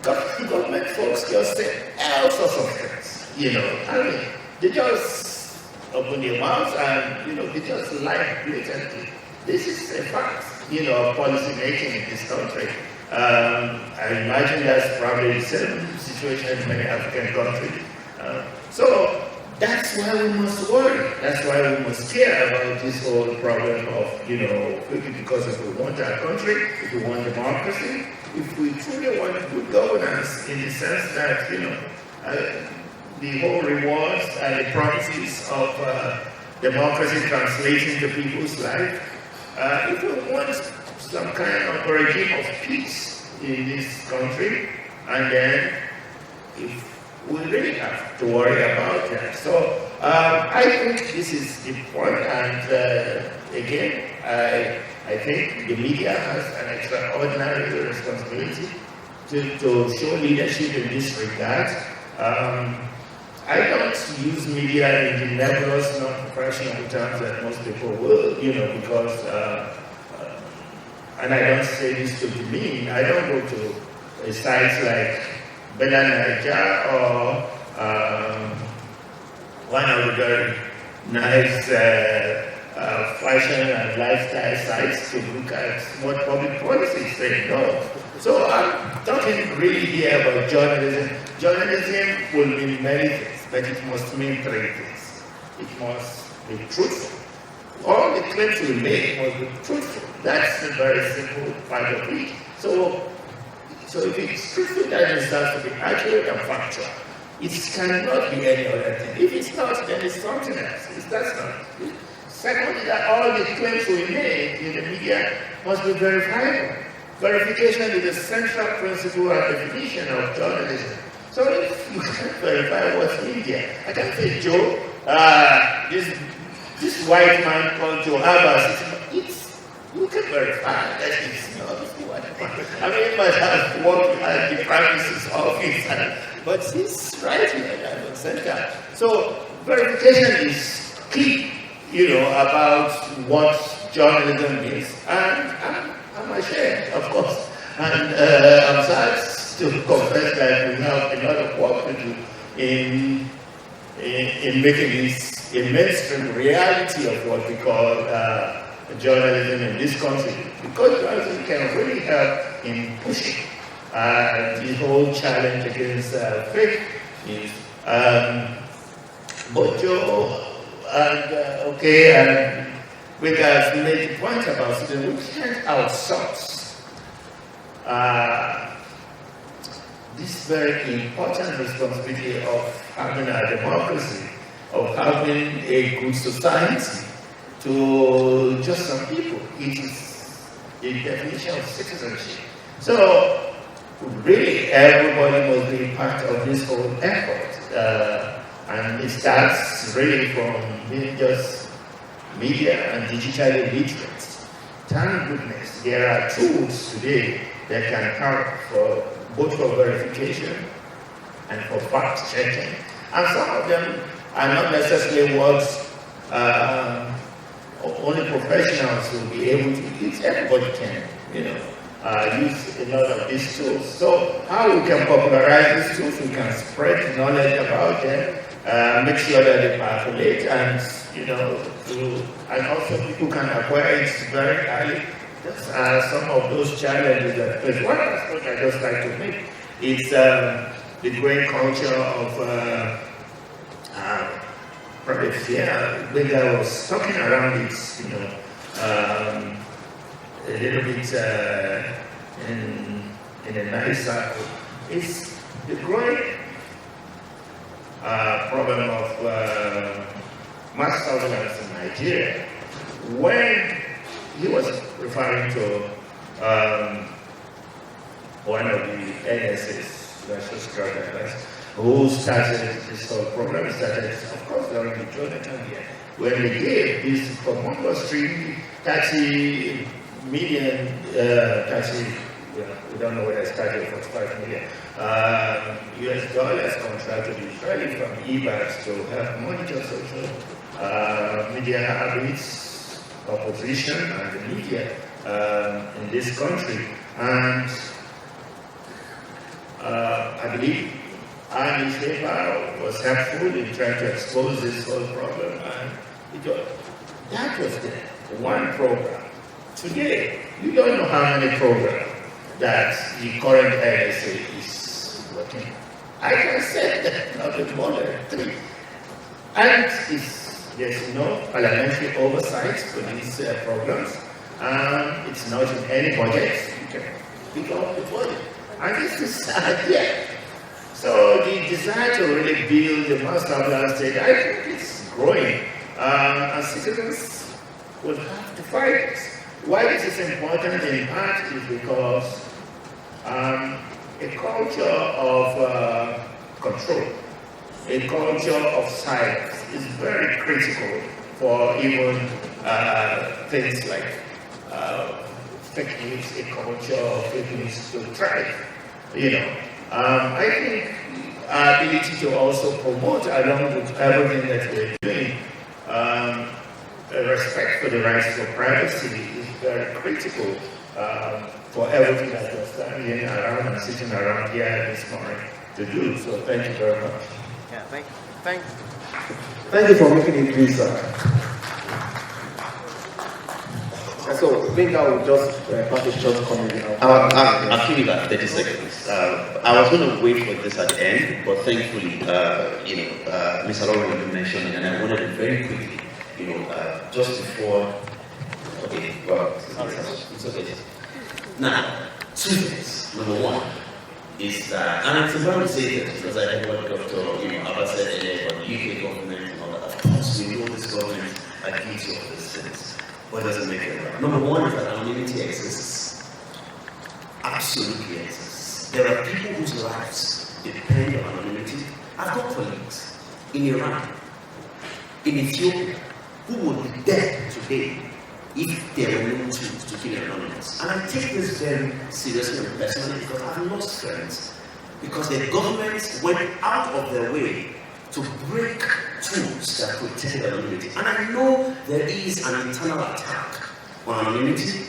S11: government folks just say all sorts of things, they just open their mouths and, they just lie blatantly. This is a fact, policy making in this country. I imagine that's probably the same situation in many African countries. So that's why we must worry. That's why we must care about this whole problem of, because if we want our country, if we want democracy, if we truly want good governance in the sense that, the whole rewards and the promises of democracy translating to people's life, if we want some kind of a regime of peace in this country, and then if we really have to worry about that. So I think this is the point, and again, I think the media has an extraordinary responsibility to show leadership in this regard. I don't use media in the nebulous, non-professional terms that most people will, because, and I don't say this to be mean, I don't go to sites like Bella Naija or one of the very nice fashion and lifestyle sites to look at what public policy is saying. No. So I'm talking really here about journalism. Journalism will mean many things, but it must mean three things. it must be truthful. All the claims we make must be truthful. That's the very simple part of it. So if it's truthful, that means it has to be accurate and factual. It cannot be any other thing. If it's not, then it's something else. That's not. Secondly, that all the claims we make in the media must be verifiable. Verification is the central principle and definition of journalism. So if you can't verify what's media, I can say, Joe, this white man called Joe Abbas, you can verify that it's not the white man. I mean, he must have worked at the premises office, but he's right here at the center. So verification is key, about what journalism is. And I'm ashamed, of course. And I'm sad to confess that we have a lot of work to do in making this a mainstream reality of what we call journalism in this country. Because journalism can really help in pushing the whole challenge against fake news. But Joe, and Wiggers made the point about it, we can't outsource this very important responsibility of having a democracy, of having a good society to just some people. It is the definition of citizenship. So really everybody must be part of this whole effort. And it starts really from being just media and digitally literate. Thank goodness there are tools today that can help for both for verification and for fact checking. And some of them are not necessarily what only professionals will be able to use. Everybody can, use a lot of these tools. So how we can popularize these tools, we can spread knowledge about them, make sure that they percolate, and and also people can acquire it very early. Some of those challenges that face. One aspect I just like to make is the growing culture of private fear. When I was talking around it, a little bit in a nice circle, is the growing problem of mass surveillance in Nigeria. When he was referring to one of the NSS, National Guards, who started this whole program, of course, during the Jonathan year, when they gave this humongous 30 million, we don't know whether it started 45 million, US dollars contract to the Israeli from EBAS to help monitor social media habits, opposition and the media in this country. And I believe our newspaper was helpful in trying to expose this whole problem, and that was the one program. Today, you don't know how many programs that the current NSA is working. I can say that not more than 3. And there's no parliamentary oversight for these programs. It's not in any budget. You can pick up the budget. And this is idea. So the desire to really build the mass surveillance state, I think it's growing. And citizens will have to fight this. Why this is important in part is because a culture of control, a culture of silence is very critical for even things like fake news, a culture of fake news to thrive. I think our ability to also promote, along with everything that we're doing, respect for the rights of privacy is very critical for everything that we're standing around and sitting around here this morning to do. So thank you very much.
S1: Yeah, thank you.
S10: Thank you for making it clear, sir.
S14: So I think I will just pass a short comment.
S13: I'll give you about 30 seconds. I was going to wait for this at the end, but thankfully, Mr. Lauren mentioned it, and I wanted it very quickly. Just before. Okay, well, it's okay. Now, two things. Number one is that, and it's important to say this because I think what Dr. Abba said earlier about the UK government and all that. Of course, we know this government are guilty of these things, but it doesn't make it right. Number one is that anonymity exists. Absolutely exists. There are people whose lives depend on anonymity. I've got colleagues in Iran, in Ethiopia, who would be dead today if there were no tools to keep anonymous. And I take this very seriously and personally because I've lost friends. Because the governments went out of their way to break tools that protect anonymity. And I know there is an internal attack on anonymity,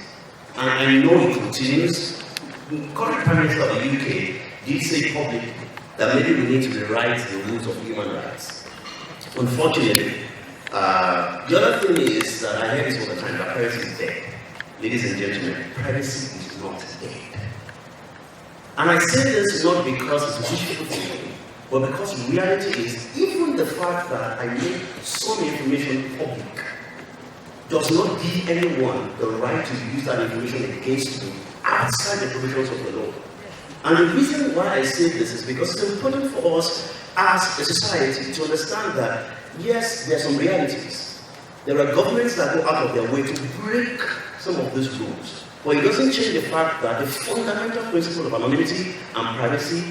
S13: and I know it continues. The current Prime Minister of the UK did say publicly that maybe we need to rewrite the rules of human rights. Unfortunately, the other thing is that I hear this all the time, that privacy is dead. Ladies and gentlemen, privacy is not dead. And I say this not because it's wishful thinking, but because reality is, even the fact that I make some information public does not give anyone the right to use that information against me outside the provisions of the law. And the reason why I say this is because it's important for us as a society to understand that yes, there are some realities. There are governments that go out of their way to break some of these rules. But it doesn't change the fact that the fundamental principle of anonymity and privacy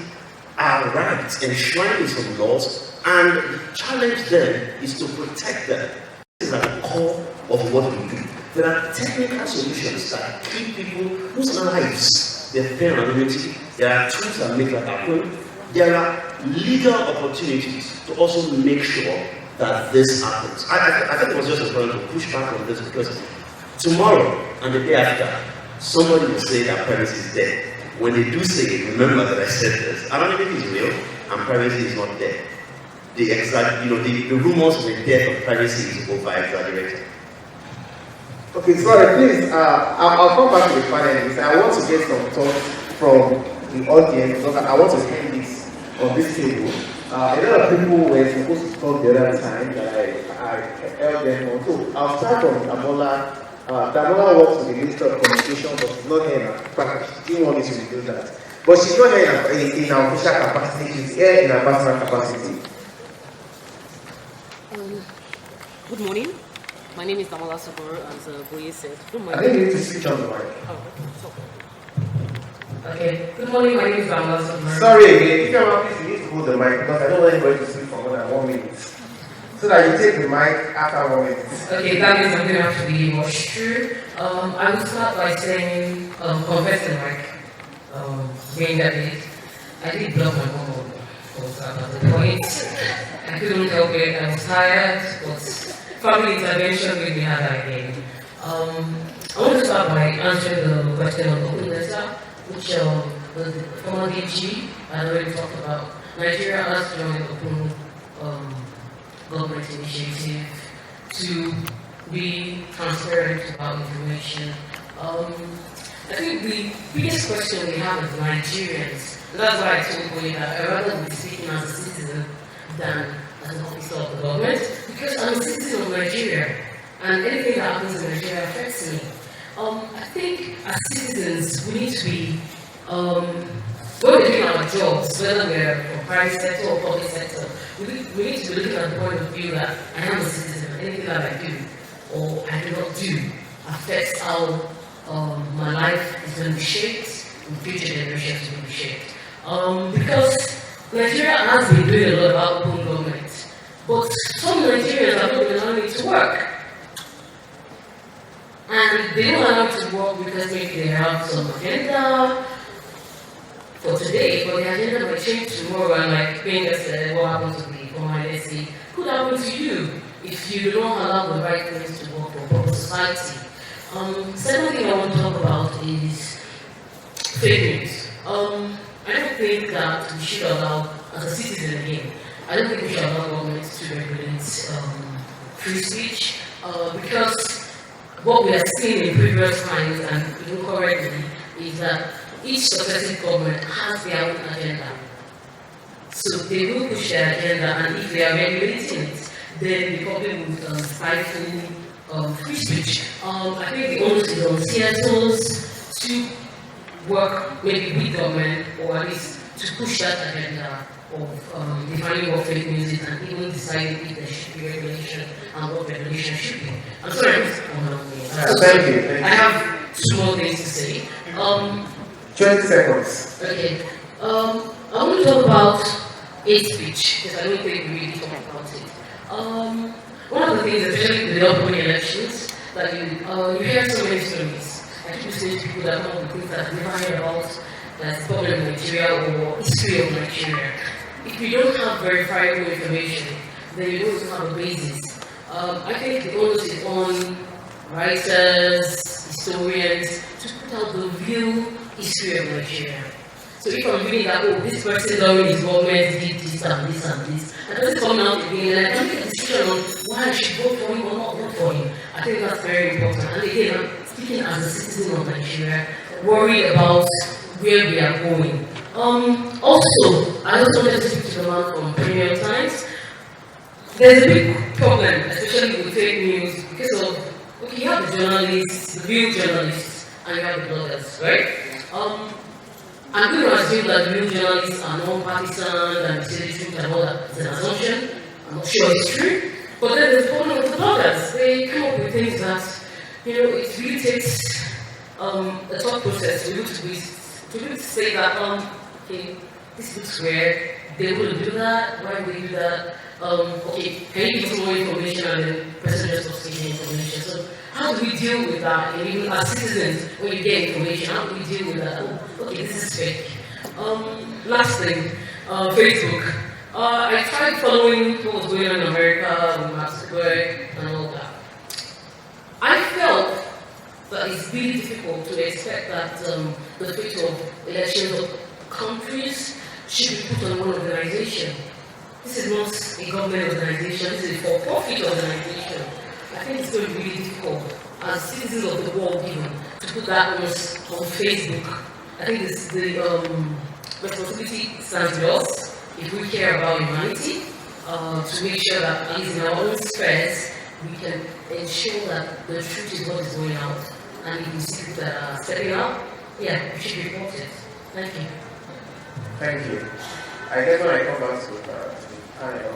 S13: are rights enshrined in some laws, and the challenge then is to protect them. This is at the core of what we do. There are technical solutions that keep people whose lives they depend on anonymity. There are tools that make that happen. There are legal opportunities to also make sure that this happens. I think it was just important to push back on this because tomorrow and the day after, somebody will say that privacy is dead. When they do say it, remember that I said this. Anonymity is real and privacy is not dead. The rumors of the death of privacy is over-exaggerated.
S14: Okay, sorry, please, I'll come back to the panelists. I want to get some thoughts from the audience because I want to end this on this table. A lot of people were supposed to talk the other time that I held them on. So I'll start from Damola. Damola works with the Ministry of Communication, but she's not here now. She didn't want me to reveal that. But she's not here in her official capacity, she's here in her personal capacity.
S15: Good morning. My name is Damola Soboro, as Boye said. Good morning.
S14: I think you need to switch on the mic.
S15: Okay. Good morning, my name is Damola Soboro.
S14: Sorry again, if you're around, please you need to hold the mic because I don't want anybody to speak for more than 1 minute. So that you take the mic after 1 minute.
S15: Okay, that means I'm going to have to be more true. I will start by saying, confessing being that I did block my mom at the point. I couldn't help it, I was tired, but family intervention made me have that again. I want to start by answering the question on the open letter, which the former DG had already talked about. Nigeria has joined the open government initiative to be transparent about information. I think the biggest question we have as Nigerians, and that's why I told you that I'd rather be speaking as a citizen than as an officer of the government, because I'm a citizen of Nigeria, and anything that happens in Nigeria affects me. I think as citizens, we need to be, when we're doing our jobs, whether we're from private sector or public sector, we need to be looking at the point of view that I am a citizen, and anything that I do or I do not do affects how my life is going to be shaped, and future generations will be shaped. Because Nigeria has been doing a lot about open government, but some Nigerians have not been allowing it to work. And they don't allow it to work because maybe they have some agenda for today, but the agenda might change tomorrow, and like Benga said, what happened to me, for my SC, could happen to you if you don't allow the right things to work for proper society. Second thing I want to talk about is fake news. I don't think that we should allow, as a citizen again, I don't think we should allow government to regulate free speech because what we have seen in previous times and even currently is that each successive government has their own agenda. So they will push their agenda, and if they are regulating it, then the public will stifle free speech. I think the onus is on CSOs to work maybe with government, or at least to push that agenda of defining what fake news is and even deciding if there should be regulation and what regulation should be. I'm sorry,
S14: thank you.
S15: I have two more things to say.
S14: 20 seconds.
S15: Okay. I want to talk about hate speech, because I don't think we really talk about it. One of the things, especially in the upcoming elections, that you hear so many stories. I keep listening to people that come up with things that I've never heard about, that's problem in Nigeria or history of Nigeria. If you don't have verifiable information, then you don't have a basis. I think the onus is on writers, historians, to put out the real history of Nigeria. So if I'm reading that, oh, this person during his government did this and this and this, and then it's coming out again, and I can make a decision on why I should vote for him or not vote for him. I think that's very important. And again, I'm speaking as a citizen of Nigeria, worried about where we are going. Also, I also wanted to speak to the man from Premium Times. There's a big problem, especially with fake news, because of, okay, you have the journalists, the real journalists, and you have the bloggers, right? I'm going to assume that real journalists are non-partisan and say the truth and all that. It's an assumption. I'm not sure it's true. But then there's the problem with the bloggers. They come up with things that, it really takes a thought process to really say that, okay, this looks weird. They wouldn't do that. Why would they do that? Okay, can you give us more information, and then the person just stops giving information. So how do we deal with that? And even as citizens, when you get information, how do we deal with that? Oh, okay, this is fake. Last thing, Facebook. I tried following what was going on in America, with Mexico, and all that. I felt that it's really difficult to expect that the fate of elections of countries should be put on one organization. This is not a government organization, this is a for-profit organization. I think it's going to be really difficult as citizens of the world even to put that on Facebook. I think the responsibility stands with us if we care about humanity to make sure that at least in our own spheres we can ensure that the truth is what is going out. And if we see people that are stepping out, yeah, we should report it. Thank you.
S14: Thank you. I guess when I come back to the panel,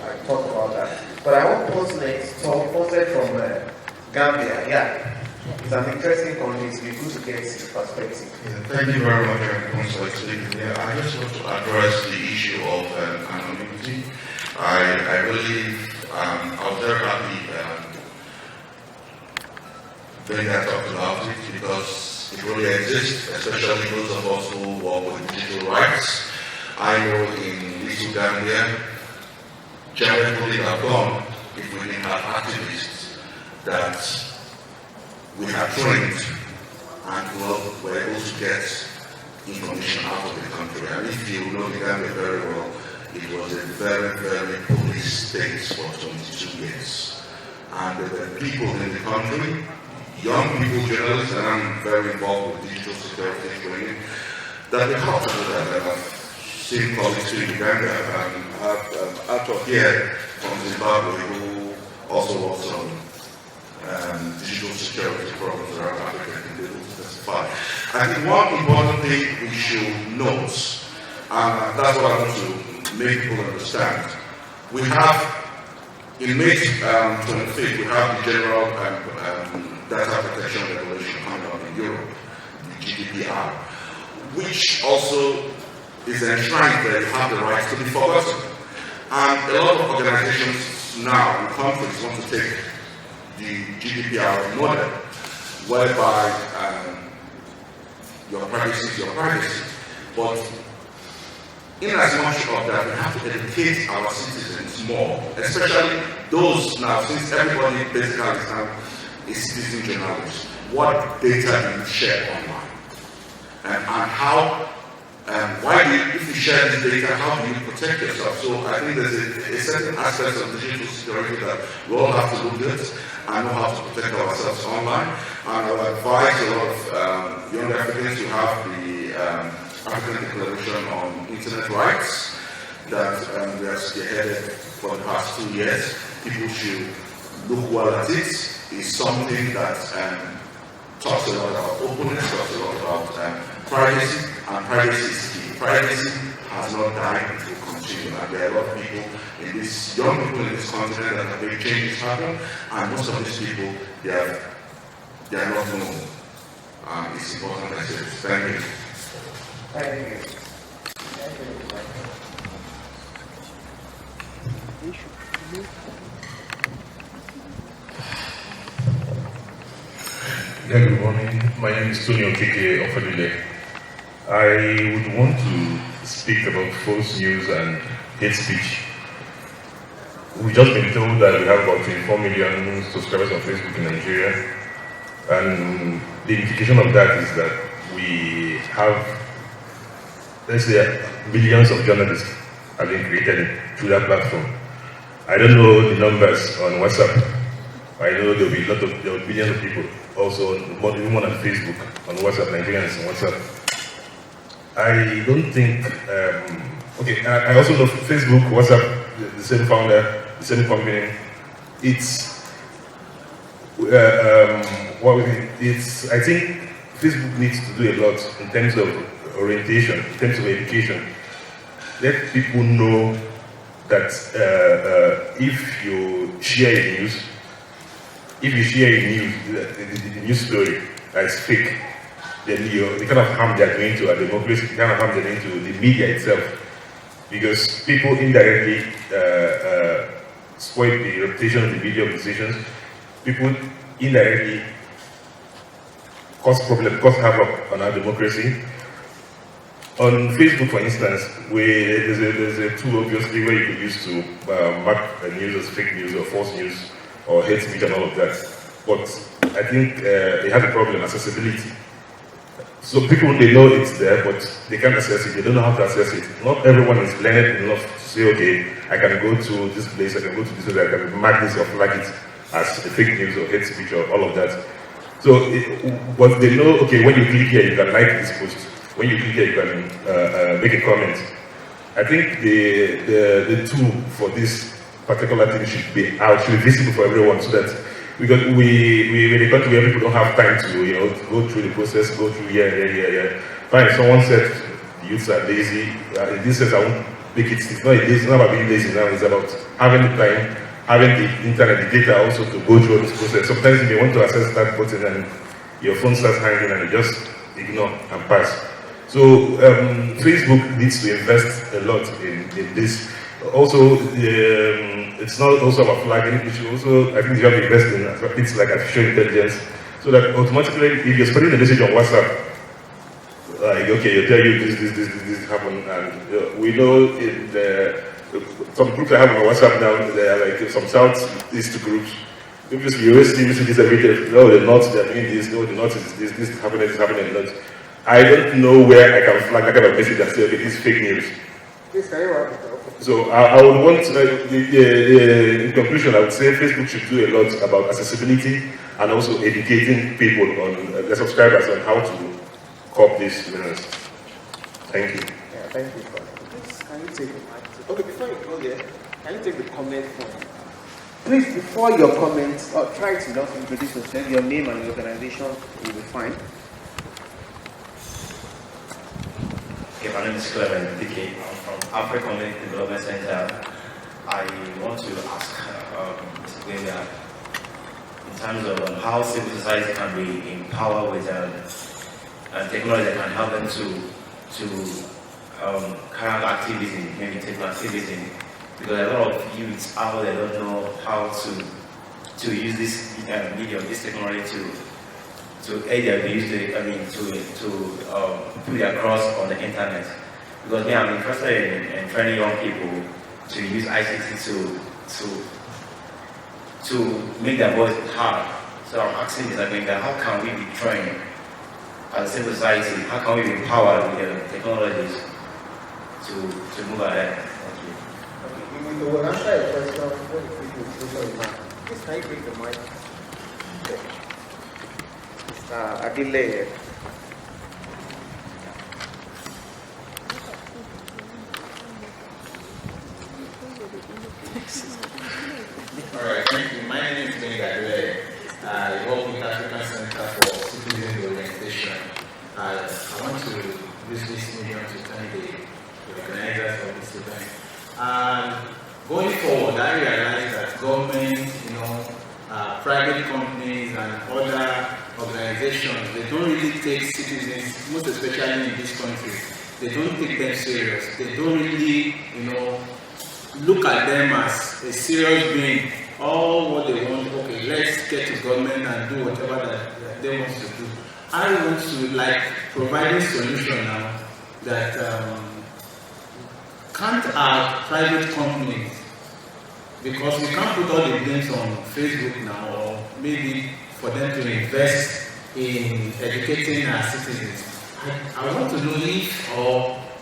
S14: I talk about that. But I want post next talk posted from Gambia. Yeah. It's an interesting country. It's good to get his perspective.
S16: Yeah, thank you very much, Councillor, for speaking here. I just want to address the issue of anonymity. I believe I was very happy when I talked about it because it really exists, especially those of us who work with digital rights. I know in Little Gambia, generally have gone if we didn't have activists that we have trained and were able to get information out of the country. And if you know the Gambia very well, it was a very, very police state for 22 years. And there were people in the country, young people, journalists, and I'm very involved with digital security training, that they have to do that. I've seen colleagues in Uganda and out of here from Zimbabwe who also works on digital security programs around Africa and be able to testify. I think one important thing we should note, and that's what I want to make people understand, we have, in May 25th, we have the General Data Protection Regulation coming up in Europe, the GDPR, which also is enshrined that you have the right to be forgotten. And a lot of organizations now, in countries, want to take the GDPR model, whereby your privacy is your privacy. But in as much of that, we have to educate our citizens more, especially those now, since everybody basically is now a citizen journalist. What data do you share online? And how if you share this data, how do you protect yourself? So I think there's a certain aspect of digital security that we all have to look at and know how to protect ourselves online. And I would advise a lot of young Africans to have the African Declaration on Internet Rights that we have spearheaded for the past 2 years. People should look well at it. It's something that talks a lot about openness, talks a lot about privacy, and privacy is key. Privacy has not died, it will continue. And there are a lot of people young people in this continent that have made changes happen, and most of these people, they are not known. It's important that I say this. Thank you.
S14: Thank you.
S17: Yeah, good morning. My name is Tony Okeke Ofadile. I would want to speak about false news and hate speech. We've just been told that we have about 24 million subscribers on Facebook in Nigeria, and the implication of that is that we have, let's say, millions of journalists have been created through that platform. I don't know the numbers on WhatsApp. I know there will be billions of people also, even more than Facebook, on WhatsApp, Nigerians on WhatsApp. I don't think, I also know Facebook, WhatsApp, the same founder, the same company. I think Facebook needs to do a lot in terms of orientation, in terms of education. Let people know that if you share a news, the news story that is fake, then the kind of harm they're doing to our democracy, the kind of harm they're doing to the media itself, because people indirectly spoil the reputation of the media organizations. People indirectly cause havoc on our democracy. On Facebook, for instance, there's a tool obviously where you could use to mark news as fake news or false news or hate speech and all of that. But I think it has a problem, accessibility. So people, they know it's there, but they can't access it. They don't know how to access it. Not everyone is learned enough to say, okay, I can go to this place, I can go to this place, I can mark this or flag it as a fake news or hate speech or all of that. So, but they know, okay, when you click here, you can like this post. When you click here, you can make a comment. I think the tool for this particular thing should be visible for everyone, so that, because we're in a country where people don't have time to, go through the process, go through here. Fine, someone said the youths are lazy. In this sense, I won't make it. It's not about being lazy now. It's about having the time, having the internet, the data also to go through this process. Sometimes you may want to access that button and your phone starts hanging and you just ignore and pass. So Facebook needs to invest a lot in this. Also, it's not also about flagging. You should also, I think, you have to invest in things like artificial intelligence, so that automatically, if you're spreading the message on WhatsApp, like, okay, you tell you this happened, and we know in some groups I have on WhatsApp now, there are like some Southeast groups. Obviously, you always see messages every day. No, the North, they're doing this. No, the North is this is happening. Not. I don't know where I can flag that kind of message and say, okay, this is fake news. So I would want, in conclusion, I would say Facebook should do a lot about accessibility and also educating people on their subscribers on how to cop this menace. Thank you.
S14: Yeah, thank you. Can you take the mic? Okay, before you go there, can you take the comment from? Please, before your comments, try to just introduce yourself, your name and your organization will be fine.
S18: Okay, my name is Clement Dike. I'm from African Community Development Center. I want to ask Mr. Gwenda, in terms of how civil society can be empowered with technology that can help them to carry out activism, maybe techno activism, because a lot of youths out there don't know how to use this medium, this technology to aid their views, to put their cross on the internet. Because me, I'm interested in training young people to use ICT to make their voice heard. So I'm asking this, how can we be trained as a civil society, how can we empower the technologies to move ahead? Thank you.
S14: Okay, we will answer a question when the people please can you take the mic? Adile.
S19: All right, thank you. My name is Benny Adile. I work with African Center for Citizen Orientation. I want to use this medium to thank the organizers of this event. Going forward, I realize that government, private companies and other organizations, they don't really take citizens, most especially in this country, they don't take them serious. They don't really, look at them as a serious being. All what they want, okay, let's get to government and do whatever that they want to do. I want to provide a solution now that can't our private companies, because we can't put all the things on Facebook now, or maybe for them to invest in educating our citizens. I want to know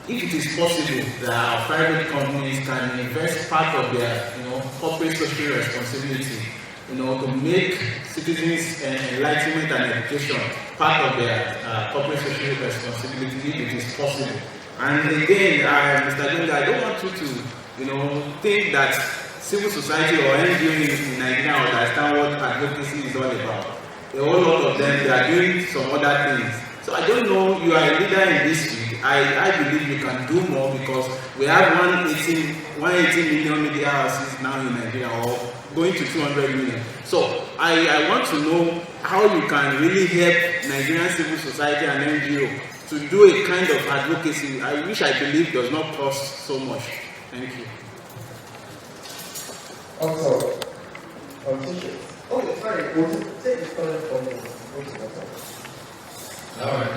S19: if it is possible that our private companies can invest part of their corporate social responsibility to make citizens enlightenment and education part of their corporate social responsibility, if it is possible. And again, Mr. Jonga, I don't want you to think that civil society or NGO in Nigeria understand what advocacy is all about. A whole lot of them, they are doing some other things. So I don't know, you are a leader in this field. I believe you can do more, because we have 180 million media houses now in Nigeria, or going to 200 million. So I want to know how you can really help Nigerian civil society and NGO to do a kind of advocacy, I believe does not cost so much. Thank you.
S14: Also, teachers. Okay, sorry, we'll take the question from the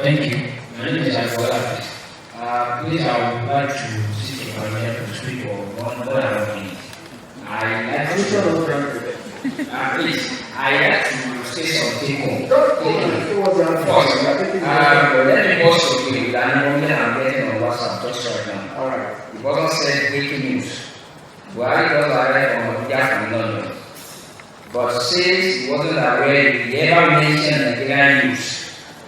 S20: thank you. My name is Alfola. Please, I would like to seek a permission to speak for 1 minute. Please, I like to say something more. First, let me post okay with an email I'm getting on WhatsApp just right now. Alright. The button says breaking news. Buhari does arrive on media from London, but says he wasn't aware he ever mentioned Nigerian news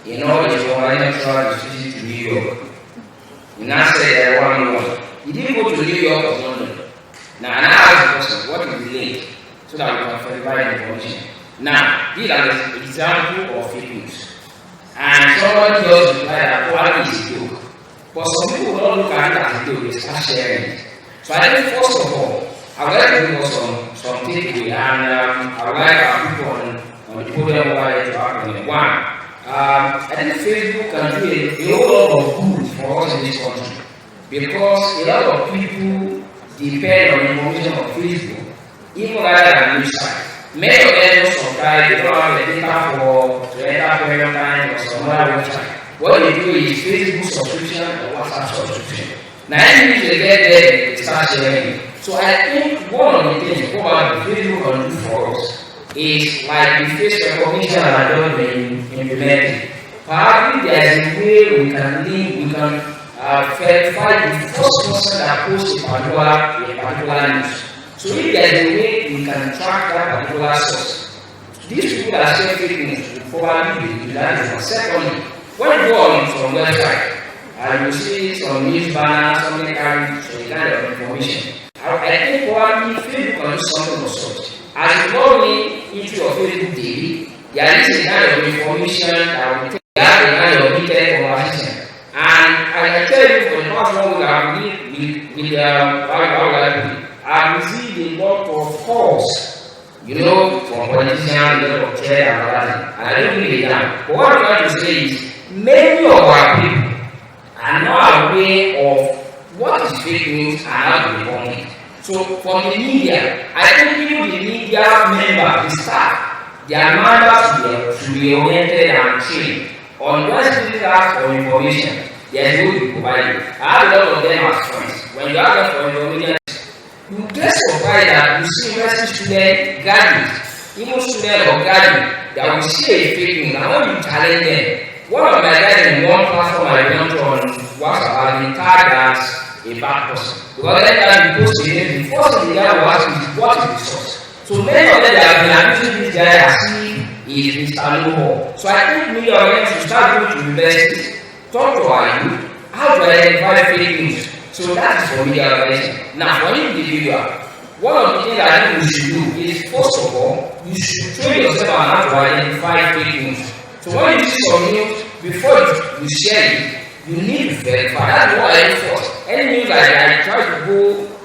S20: in all his international visits to New York. He now said that he didn't go to New York or London. Now, I ask the person, what is the link? So that we can verify the information. Now, this is an example of fake news. And somebody just replied that Buhari is a joke. But some people don't look at it as a joke, they start sharing it. So I think first of all, I would like to give us some takeaway, and I would like our people on the podium over here to act on it. One, I think Facebook can do a whole lot of good for us in this country, because a lot of people depend on information on Facebook, even rather than news site. Many of them don't subscribe, they don't have the data to enter Premium Time or some other website. What they do is Facebook subscription or WhatsApp subscription. Now, any news they get there, they start sharing. So I think one of the things probably Facebook can do for us is like the face recognition that has been implemented. Perhaps there is a way we can link, we can verify the first person that posts a particular news. So if there is a way we can track that particular source, these people that share fake news will probably be utilized. Secondly, when you go on some website, you see some news banner, something carrying some kind of information. I think probably Facebook can do something of such. As you log into your Facebook daily, there is a kind of information that will take a kind of detailed conversation. And I can tell you for the past 1 week, I've received a lot of calls, from politicians, a lot of threat and all that. And I don't really down. But what I'm trying to say is, many of our people are not aware of what is fake news and how to report it. So from the media, I think even the media members, the staff, their members should be oriented and trained on when students ask for information. There is no to provide it. I have a lot of them as friends. When you ask them for information, you get surprised that you see university students, graduates, even students or graduates that will see a fake news, and when you challenge them, one of my guys in one platform I went on WhatsApp has been tagged as a bad person. Because anytime you post a name, the first thing the guy will ask is what is the source? So many of them have been accusing this guy as if he is Mr. Loho. So I think media organizations should start going to universities, talk to our youth, how to identify fake news. So that is for media organizations. Now for individual, one of the things I think we should do is, first of all, you should train yourself on how to identify fake news. So when you see some news, before you share it, you need to verify. That's what I do first. Any news I try to go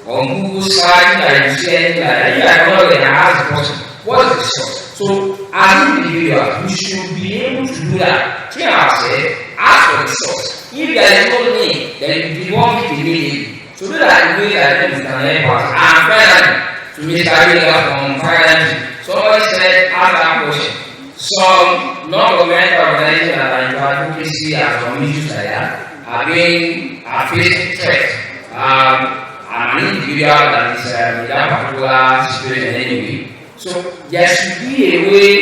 S20: on Google search, I see anything like that, I don't know, then I ask the person, what is the source? So as individuals, we should be able to do that. Train ourselves, ask for the source. If there is no name, then you debunk it immediately. So those are the ways I think we can help us. And finally, to Mr. Wheeler from Finance, somebody said, ask that question. Some non-governmental organizations that are into advocacy and some issues like that are facing threats. I'm an individual that is in that particular situation anyway. So there should be a way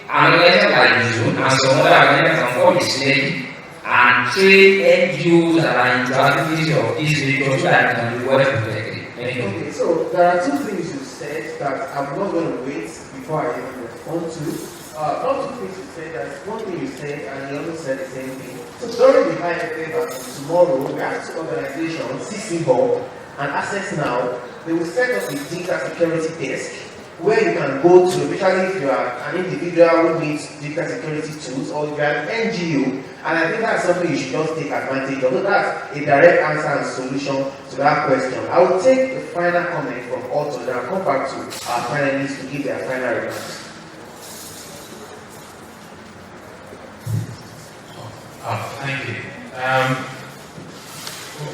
S20: an organization like this one and some other organizations can form a synergy and train NGOs that are into advocacy of this nature so that it can be well protected. Thank you.
S14: Okay, so there are two things you said that I'm not going to wait before I even respond to. Not two things you said, there's one thing you said and you also said the same thing. So during the IFF tomorrow, we have two organizations, CCBOL and Access Now, they will set up a data security desk where you can go to, especially if you are an individual who needs data security tools, or if you are an NGO, and I think that's something you should just take advantage of. So that's a direct answer and solution to that question. I will take the final comment from Otto, then I'll come back to our panelists to give their final remarks.
S21: Thank you.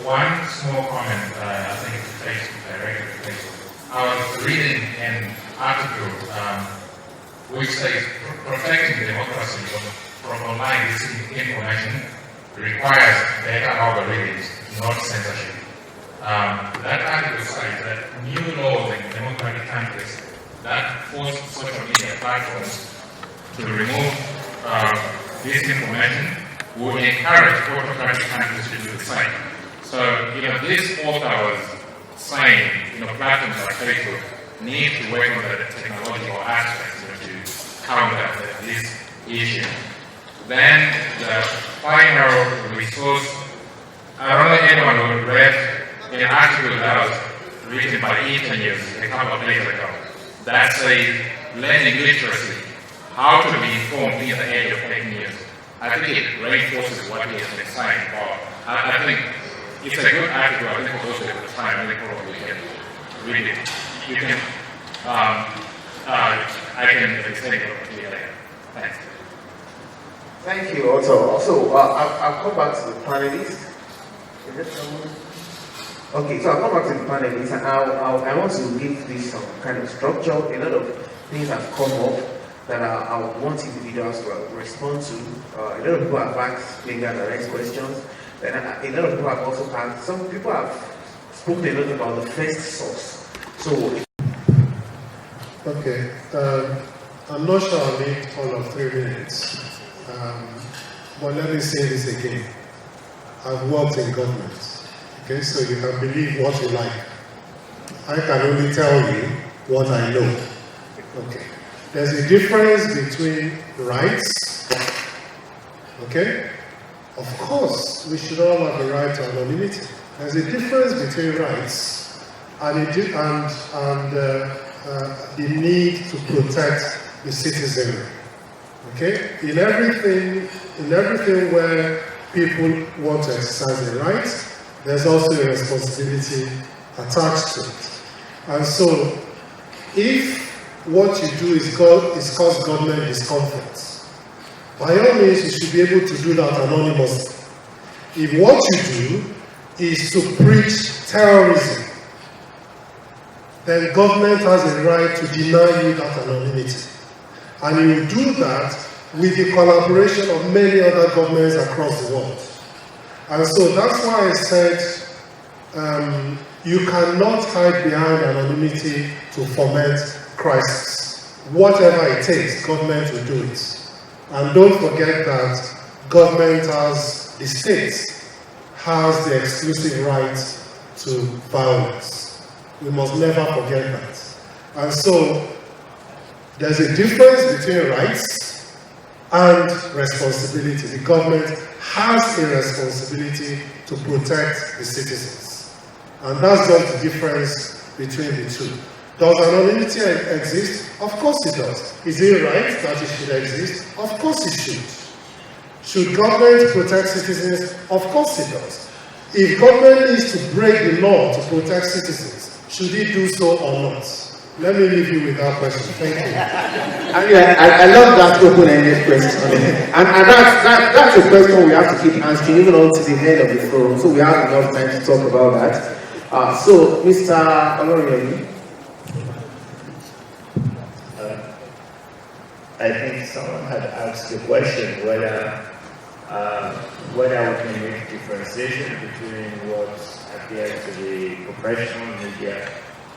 S21: One small comment I think takes directly to Facebook. I was reading an article which says protecting democracy from online disinformation requires better algorithms, not censorship. That article says that new laws in democratic countries that force social media platforms to remove disinformation would encourage autocratic countries to do the same. So, this author was saying, platforms like Facebook need to work on the technological aspects to counter this issue. Then the final resource, I don't know anyone who read an article that was written by engineers a couple of days ago that says learning literacy, how to be informed in the age of fake news. I think it reinforces what he has been saying. I think it's a good article. I think for those who have the time, they probably can read it. You can, I can explain it to you later. Thanks.
S14: Thank you, Otto. So I'll come back to the panelists. Is there someone? Okay, so I'll come back to the panelists, and I want to give this some kind of structure. A lot of things have come up that I want individuals to respond to. A lot of people have asked direct questions. Then a lot of people have also asked, some people have spoken a lot about the first source. So,
S5: okay, I'm not sure I'll need all of 3 minutes, but let me say this again. I've worked in government, okay, so you can believe what you like. I can only tell you what I know, okay. There's a difference between rights, okay? Of course, we should all have the right to anonymity. There's a difference between rights and the need to protect the citizenry, okay? In everything where people want to exercise their rights, there's also a responsibility attached to it. And so, if what you do is cause government discomfort, by all means, you should be able to do that anonymously. If what you do is to preach terrorism, then government has a right to deny you that anonymity. And you will do that with the collaboration of many other governments across the world. And so that's why I said you cannot hide behind anonymity to foment crisis. Whatever it takes, government will do it. And don't forget that government as the state has the exclusive right to violence. We must never forget that. And so, there's a difference between rights and responsibility. The government has a responsibility to protect the citizens. And that's just the difference between the two. Does anonymity exist? Of course it does. Is it right that it should exist? Of course it should. Should government protect citizens? Of course it does. If government needs to break the law to protect citizens, should it do so or not? Let me leave you with that question. Thank you.
S14: I love that open-ended question. And that's a question we have to keep answering even on to the end of the forum. So we have enough time to talk about that. So, Mr. Oloriyomi.
S11: I think someone had asked the question whether we can make differentiation between what appears to be professional media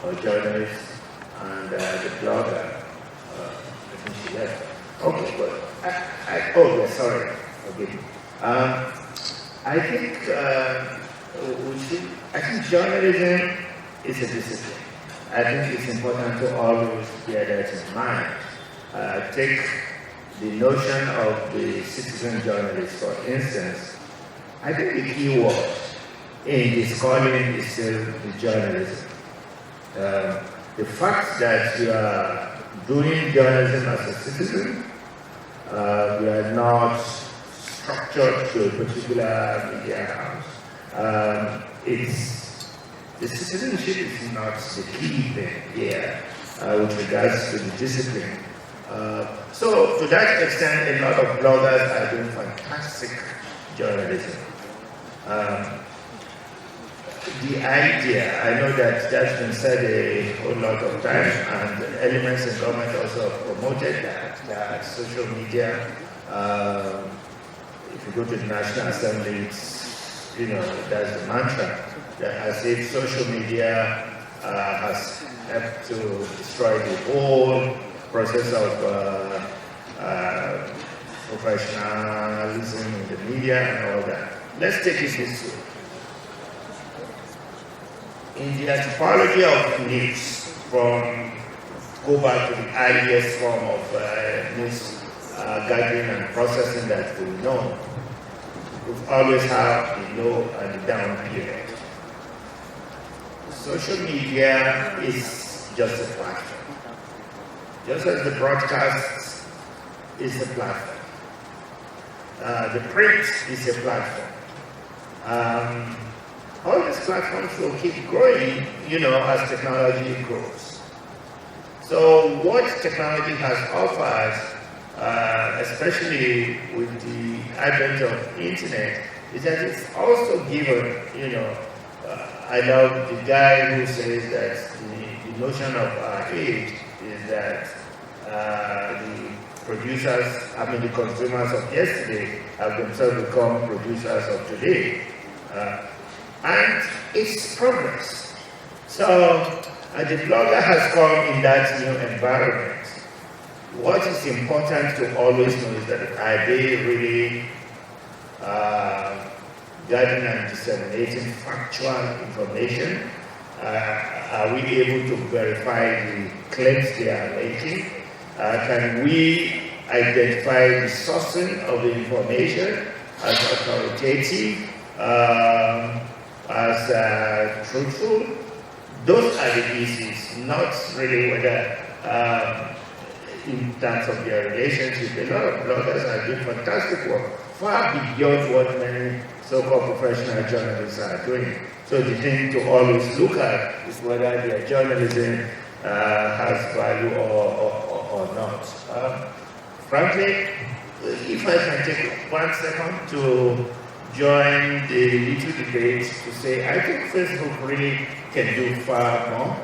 S11: or journalists and the blogger. I think she left. Okay, but sorry. Forgive me. I think journalism is a discipline. I think it's important to always bear that in mind. Take the notion of the citizen journalist, for instance. I think the key word in this calling is still the journalism. The fact that you are doing journalism as a citizen, you are not structured to a particular media house. The citizenship is not the key thing here with regards to the discipline. So to that extent, a lot of bloggers are doing fantastic journalism. The idea, I know that that's been said a whole lot of times, and elements in government also promoted that social media, if you go to the National Assembly, that's the mantra, that as if social media has helped to destroy the whole process of professionalism in the media and all that. Let's take it this way. In the anthropology of news, go back to the earliest form of news gathering and processing that we know, we've always had the low and the down period. Social media is just a platform. Just as the broadcast is a platform, the print is a platform. All these platforms will keep growing, as technology grows. So what technology has offered, especially with the advent of internet, is that it's also given, I love the guy who says that the notion of our age is that the consumers of yesterday have themselves become producers of today. And it's progress. So the blogger has come in that new environment. What is important to always know is that are they really gathering and disseminating factual information? Are we able to verify the claims they are making? Can we identify the sourcing of the information as authoritative, as truthful? Those are the issues, not really whether in terms of their relationship. A lot of bloggers are doing fantastic work, far beyond what many so-called professional journalists are doing. So the thing to always look at is whether their journalism has value or not. Frankly, if I can take 1 second to join the little debate to say, I think Facebook really can do far more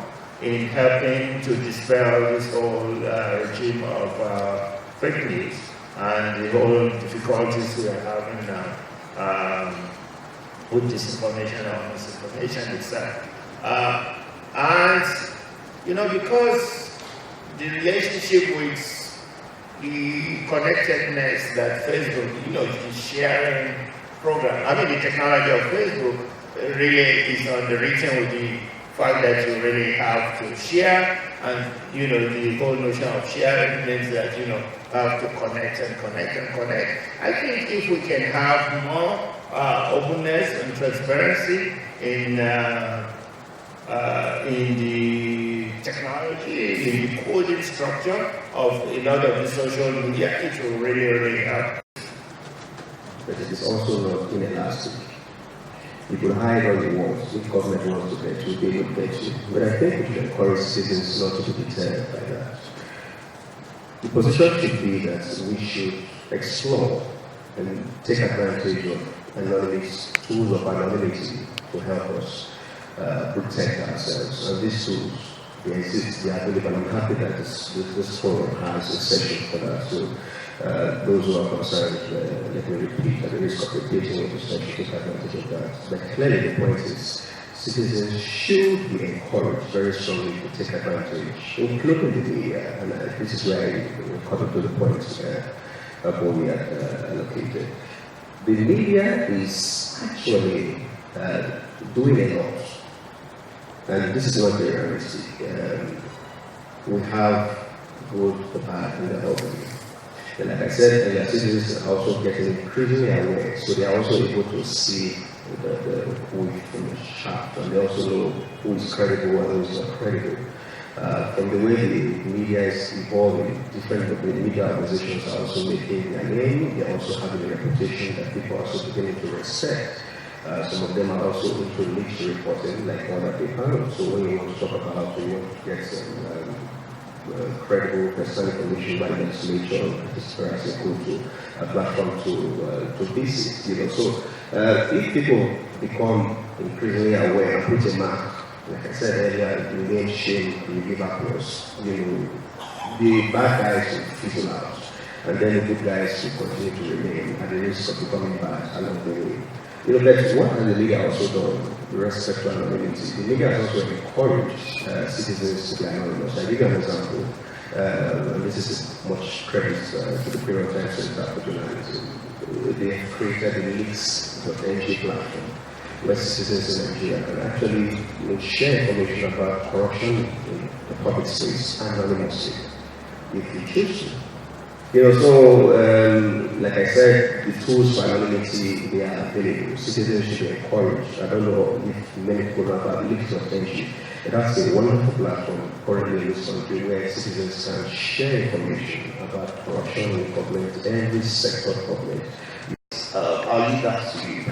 S11: in helping to dispel this whole regime of fake news and the whole difficulties we are having now with disinformation or misinformation itself. And, because the relationship with the connectedness that Facebook, the sharing program, the technology of Facebook really is underwritten with the fact that you really have to share, and the whole notion of sharing means that have to connect and connect and connect. I think if we can have more openness and transparency in the technology, in the coding structure of a lot of the social media, it will really, really help.
S3: But it is also not inelastic. You could hide all you want. If government wants to get you, they will get you. But I think we should encourage citizens not to be deterred by that. The position should be that we should explore and take advantage of anonymous tools of anonymity to help us protect ourselves. And these tools, they exist, they are available. I'm happy that this forum has a session for that. So those who are concerned, let me repeat, at the risk of repeating what you said, take advantage of that. But clearly the point is, citizens should be encouraged very strongly to take advantage, including the media, and this is where we come to the point of what we have allocated. The media is actually doing a lot, and this is not very realistic. We have both the bad and the ugly. And like I said earlier, citizens are also getting increasingly aware, so they are also able to see the who is from the shaft, and they also know who is credible and who is not credible. From the way the media is evolving, different media organizations are also making their name, they are also having a reputation that people are also beginning to respect. Some of them are also into leaks reporting, like other people. So when you want to talk about you want to get some credible personal information by legislation, it's perhaps go to a platform to visit. So if people become increasingly aware and put a mark, like I said earlier, you name shame, you give applause, the bad guys will fizzle out, and then the good guys will continue to remain at the risk of becoming bad along the way. But what has the media also done with respect to anonymity? The media has also encouraged citizens to be anonymous. I'll give you an example. This is much credit to the Premium Times Center for Journalism. They have created the Leaks.ng platform where citizens in Nigeria can actually share information about corruption in the public space anonymously, if you choose to. Like I said, the tools for anonymity, they are available. Citizens should be encouraged. I don't know if many people know about Leaks.ng. That's a wonderful platform currently in this country where citizens can share information about corruption in government, every sector of government.
S13: I'll leave that to you.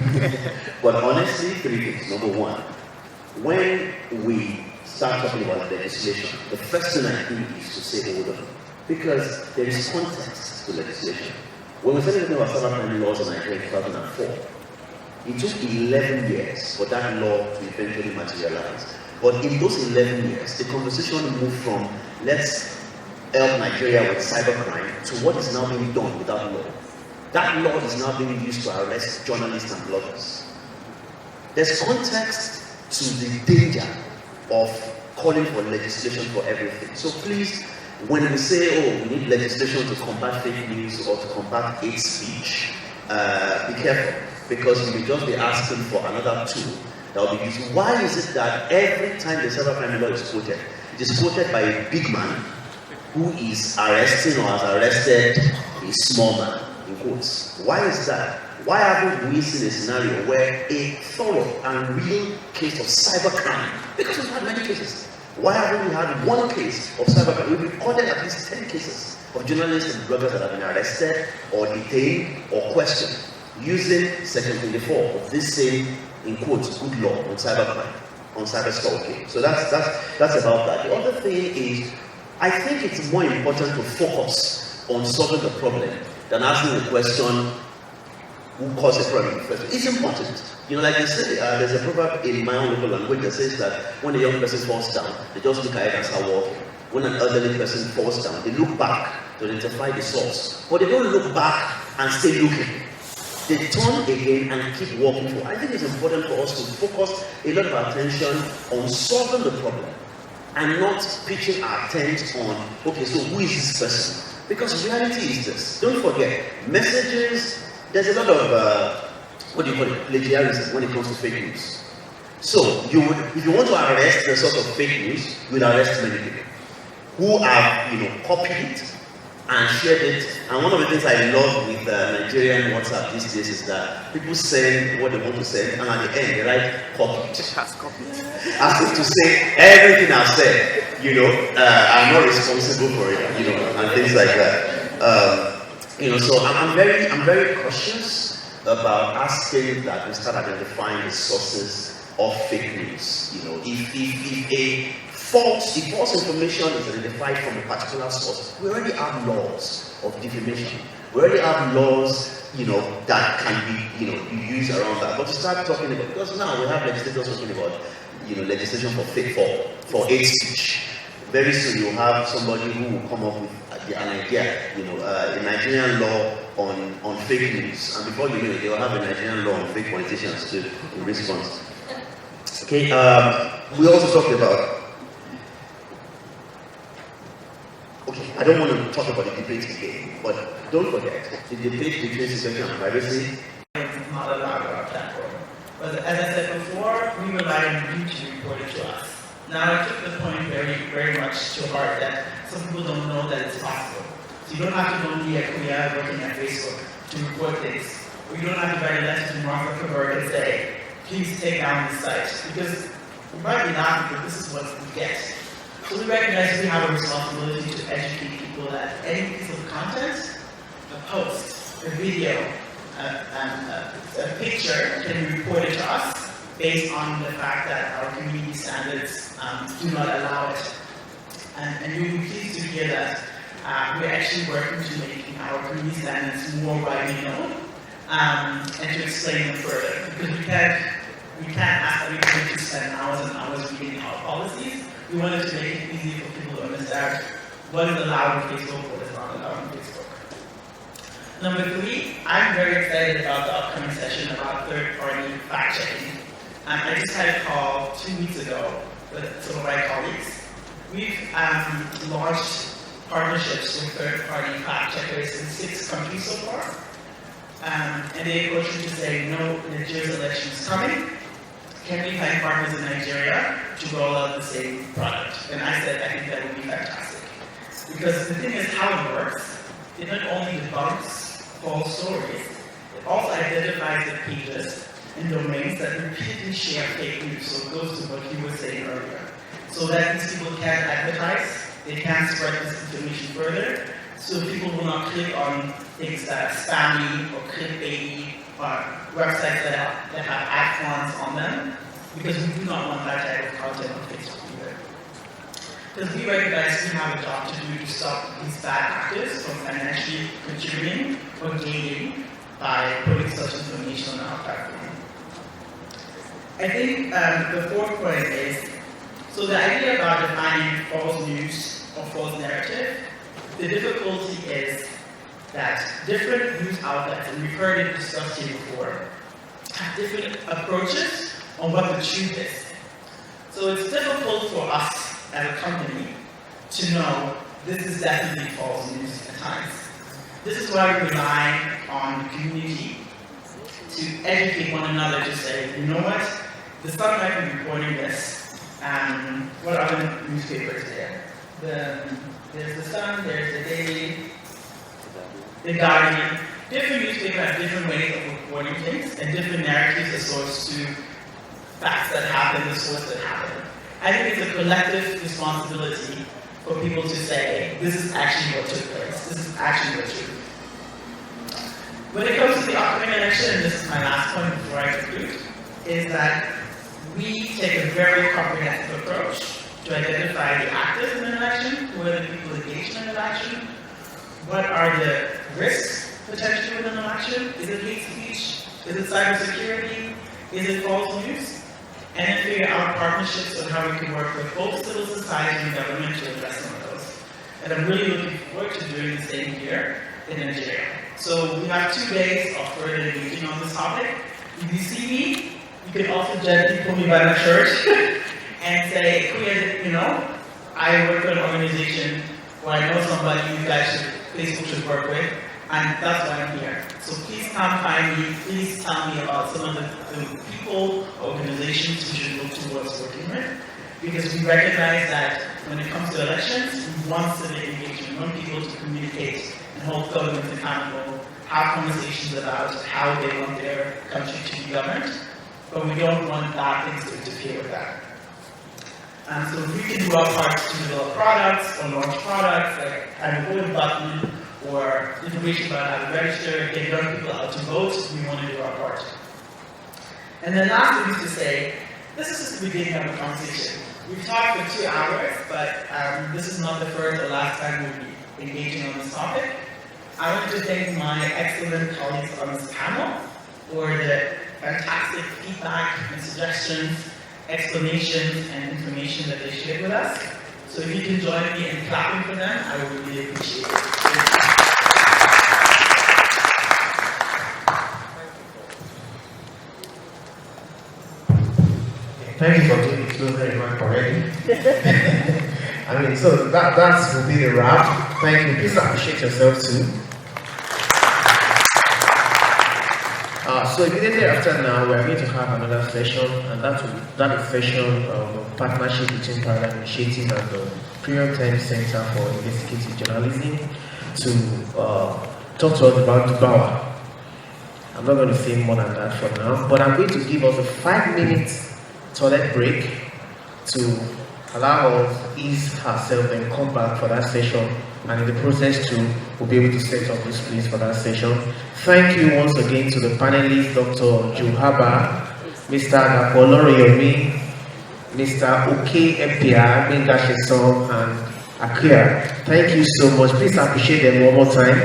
S13: But honestly, three things. Number one, when we start talking about legislation, the first thing I think is to say, hold on, because there is context to legislation. When we started talking about cybercrime laws in Nigeria in 2004, it took 11 years for that law to eventually materialize. But in those 11 years, the conversation moved from let's help Nigeria with cybercrime to what is now being done with that law. That law is now being used to arrest journalists and bloggers. There's context to the danger of calling for legislation for everything. So please, when we say, we need legislation to combat fake news or to combat hate speech, be careful, because you may just be asking for another tool that will be used. Why is it that every time the cybercrime law is quoted, it is quoted by a big man who is arresting or has arrested a small man, in quotes? Why is that? Why haven't we seen a scenario where a thorough and real case of cybercrime, because we've had many cases, why haven't we had one case of cybercrime? We've recorded at least 10 cases of journalists and bloggers that have been arrested or detained or questioned using Section 24 of this same, in quotes, good law on cybercrime, on cyberstalking. So that's about that. The other thing is, I think it's more important to focus on solving the problem than asking the question, who caused the problem in the first place. It's important. Like they say, there's a proverb in my own local language that says that when a young person falls down, they just look at it and start walking. When an elderly person falls down, they look back to identify the source. But they don't look back and stay looking. They turn again and keep walking forward. I think it's important for us to focus a lot of attention on solving the problem and not pitching our tent on, okay, so who is this person? Because reality is this. Don't forget, messages, there's a lot of, plagiarism when it comes to fake news. So, if you want to arrest the sort of fake news, you will arrest many people who have, copied it and shared it. And one of the things I love with Nigerian WhatsApp these days is that people send what they want to send, and at the end they write copied. As if to say everything I've said, I'm not responsible for it, and things like that. So I'm very cautious about asking that we start identifying the sources of fake news. If a false information is identified from a particular source, we already have laws of defamation. We already have laws, that can be, used around that. But to start talking about, because now we have legislators talking about, legislation for hate speech. Very soon you'll have somebody who will come up with an idea, a Nigerian law on fake news, and before you know it, they'll have a Nigerian law on fake politicians too in response. Okay, we also talked about. Okay, I don't want to talk about the debate again, but don't forget the debate between security and privacy.
S2: It's not allowed on our platform. But as I said before, we rely on you to report it to us. Now, I took the point very, very much to heart that some people don't know that it's possible. So you don't have to go be a queer working at Facebook to report things. Or you don't have to write a letter to Martha Zuckerberg and say, please take down this site. Because we might be laughing, but this is what we get. So we recognize we have a responsibility to educate people that any piece of content, a post, a video, a picture can be reported to us based on the fact that our community standards do not allow it. And you'll be pleased to hear that we're actually working to make our community standards more widely known and to explain them further. Because we can't ask everybody to spend hours and hours reading our policies. We wanted to make it easy for people to understand what is allowed on Facebook, what is not allowed on Facebook. Number 3, I'm very excited about the upcoming session about third-party fact-checking. I just had a call 2 weeks ago with some of my colleagues. We've launched partnerships with third-party fact-checkers in 6 countries so far. And they approached me to say, Nigeria's election is coming. Can we find partners in Nigeria to roll out the same product? And I said, I think that would be fantastic. Because the thing is how it works, it not only debunks false stories, it also identifies the pages and domains that repeatedly share fake news. So it goes to what you were saying earlier. So that these people can't advertise, they can't spread this information further, so people will not click on things that are spammy or clickbaity or websites that have ad forms on them, because we do not want that type of content on Facebook either. Because we recognize we have a job to do to stop these bad actors from financially contributing or gaining by putting such information on our platform. I think the 4th point is, so the idea about defining false news or false narrative, the difficulty is that different news outlets, and we've heard it discussed here before, have different approaches on what the truth is. So it's difficult for us as a company to know this is definitely false news at times. This is why we rely on the community to educate one another to say, you know what, the Sun might be reporting this. What other newspapers there? There's the Sun, there's the Daily, the Guardian. Different newspapers have different ways of reporting things and different narratives as opposed to facts that happen, the source that happen. I think it's a collective responsibility for people to say, this is actually what took place. This is actually what's true. When it comes to the upcoming election, and this is my last point before I conclude, is that we take a very comprehensive approach to identify the actors in an election, who are the people engaged in an election, what are the risks potentially with an election, is it hate speech, is it cybersecurity, is it false news, and then figure out partnerships on how we can work with both civil society and government to address some of those. And I'm really looking forward to doing the same here in Nigeria. So we have 2 days of further engaging on this topic. If you see me, you can also gently pull me by the shirt and say, I work for an organization where I know somebody you guys should, Facebook should work with, and that's why I'm here. So please come find me, please tell me about some of the people, organizations we should look towards working with, because we recognize that when it comes to elections, we want civic engagement, we want people to communicate and hold governments accountable, have conversations about how they want their country to be governed, but we don't want bad things to interfere with that. And so if we can do our part to develop products or launch products, like a voting button or information about how to register, get young people out to vote, we want to do our part. And then last thing is to say, this is just the beginning of the conversation. We've talked for 2 hours, but this is not the first or last time we'll be engaging on this topic. I want to thank my excellent colleagues on this panel for the fantastic feedback and suggestions, explanations, and information that they shared with us. So if you can join me in clapping for them, I would really appreciate it.
S14: Thank you for doing it so very much already. I mean, so that will be the wrap. Thank you. Please appreciate yourself too. So immediately after now, we are going to have another session, and that is session of partnership between Paradigm Initiative and the Premium Time Center for Investigative Journalism to talk to us about Dubawa. I'm not going to say more than that for now, but I'm going to give us a 5-minute toilet break to allow us ease ourselves and come back for that session, and in the process too, we'll be able to set up this place for that session. Thank you once again to the panelists, Dr. Juhaba, Mr. Agapoloriyomi, Mr. Oke Epia, Bengasheson, and Akia. Thank you so much. Please appreciate them one more time.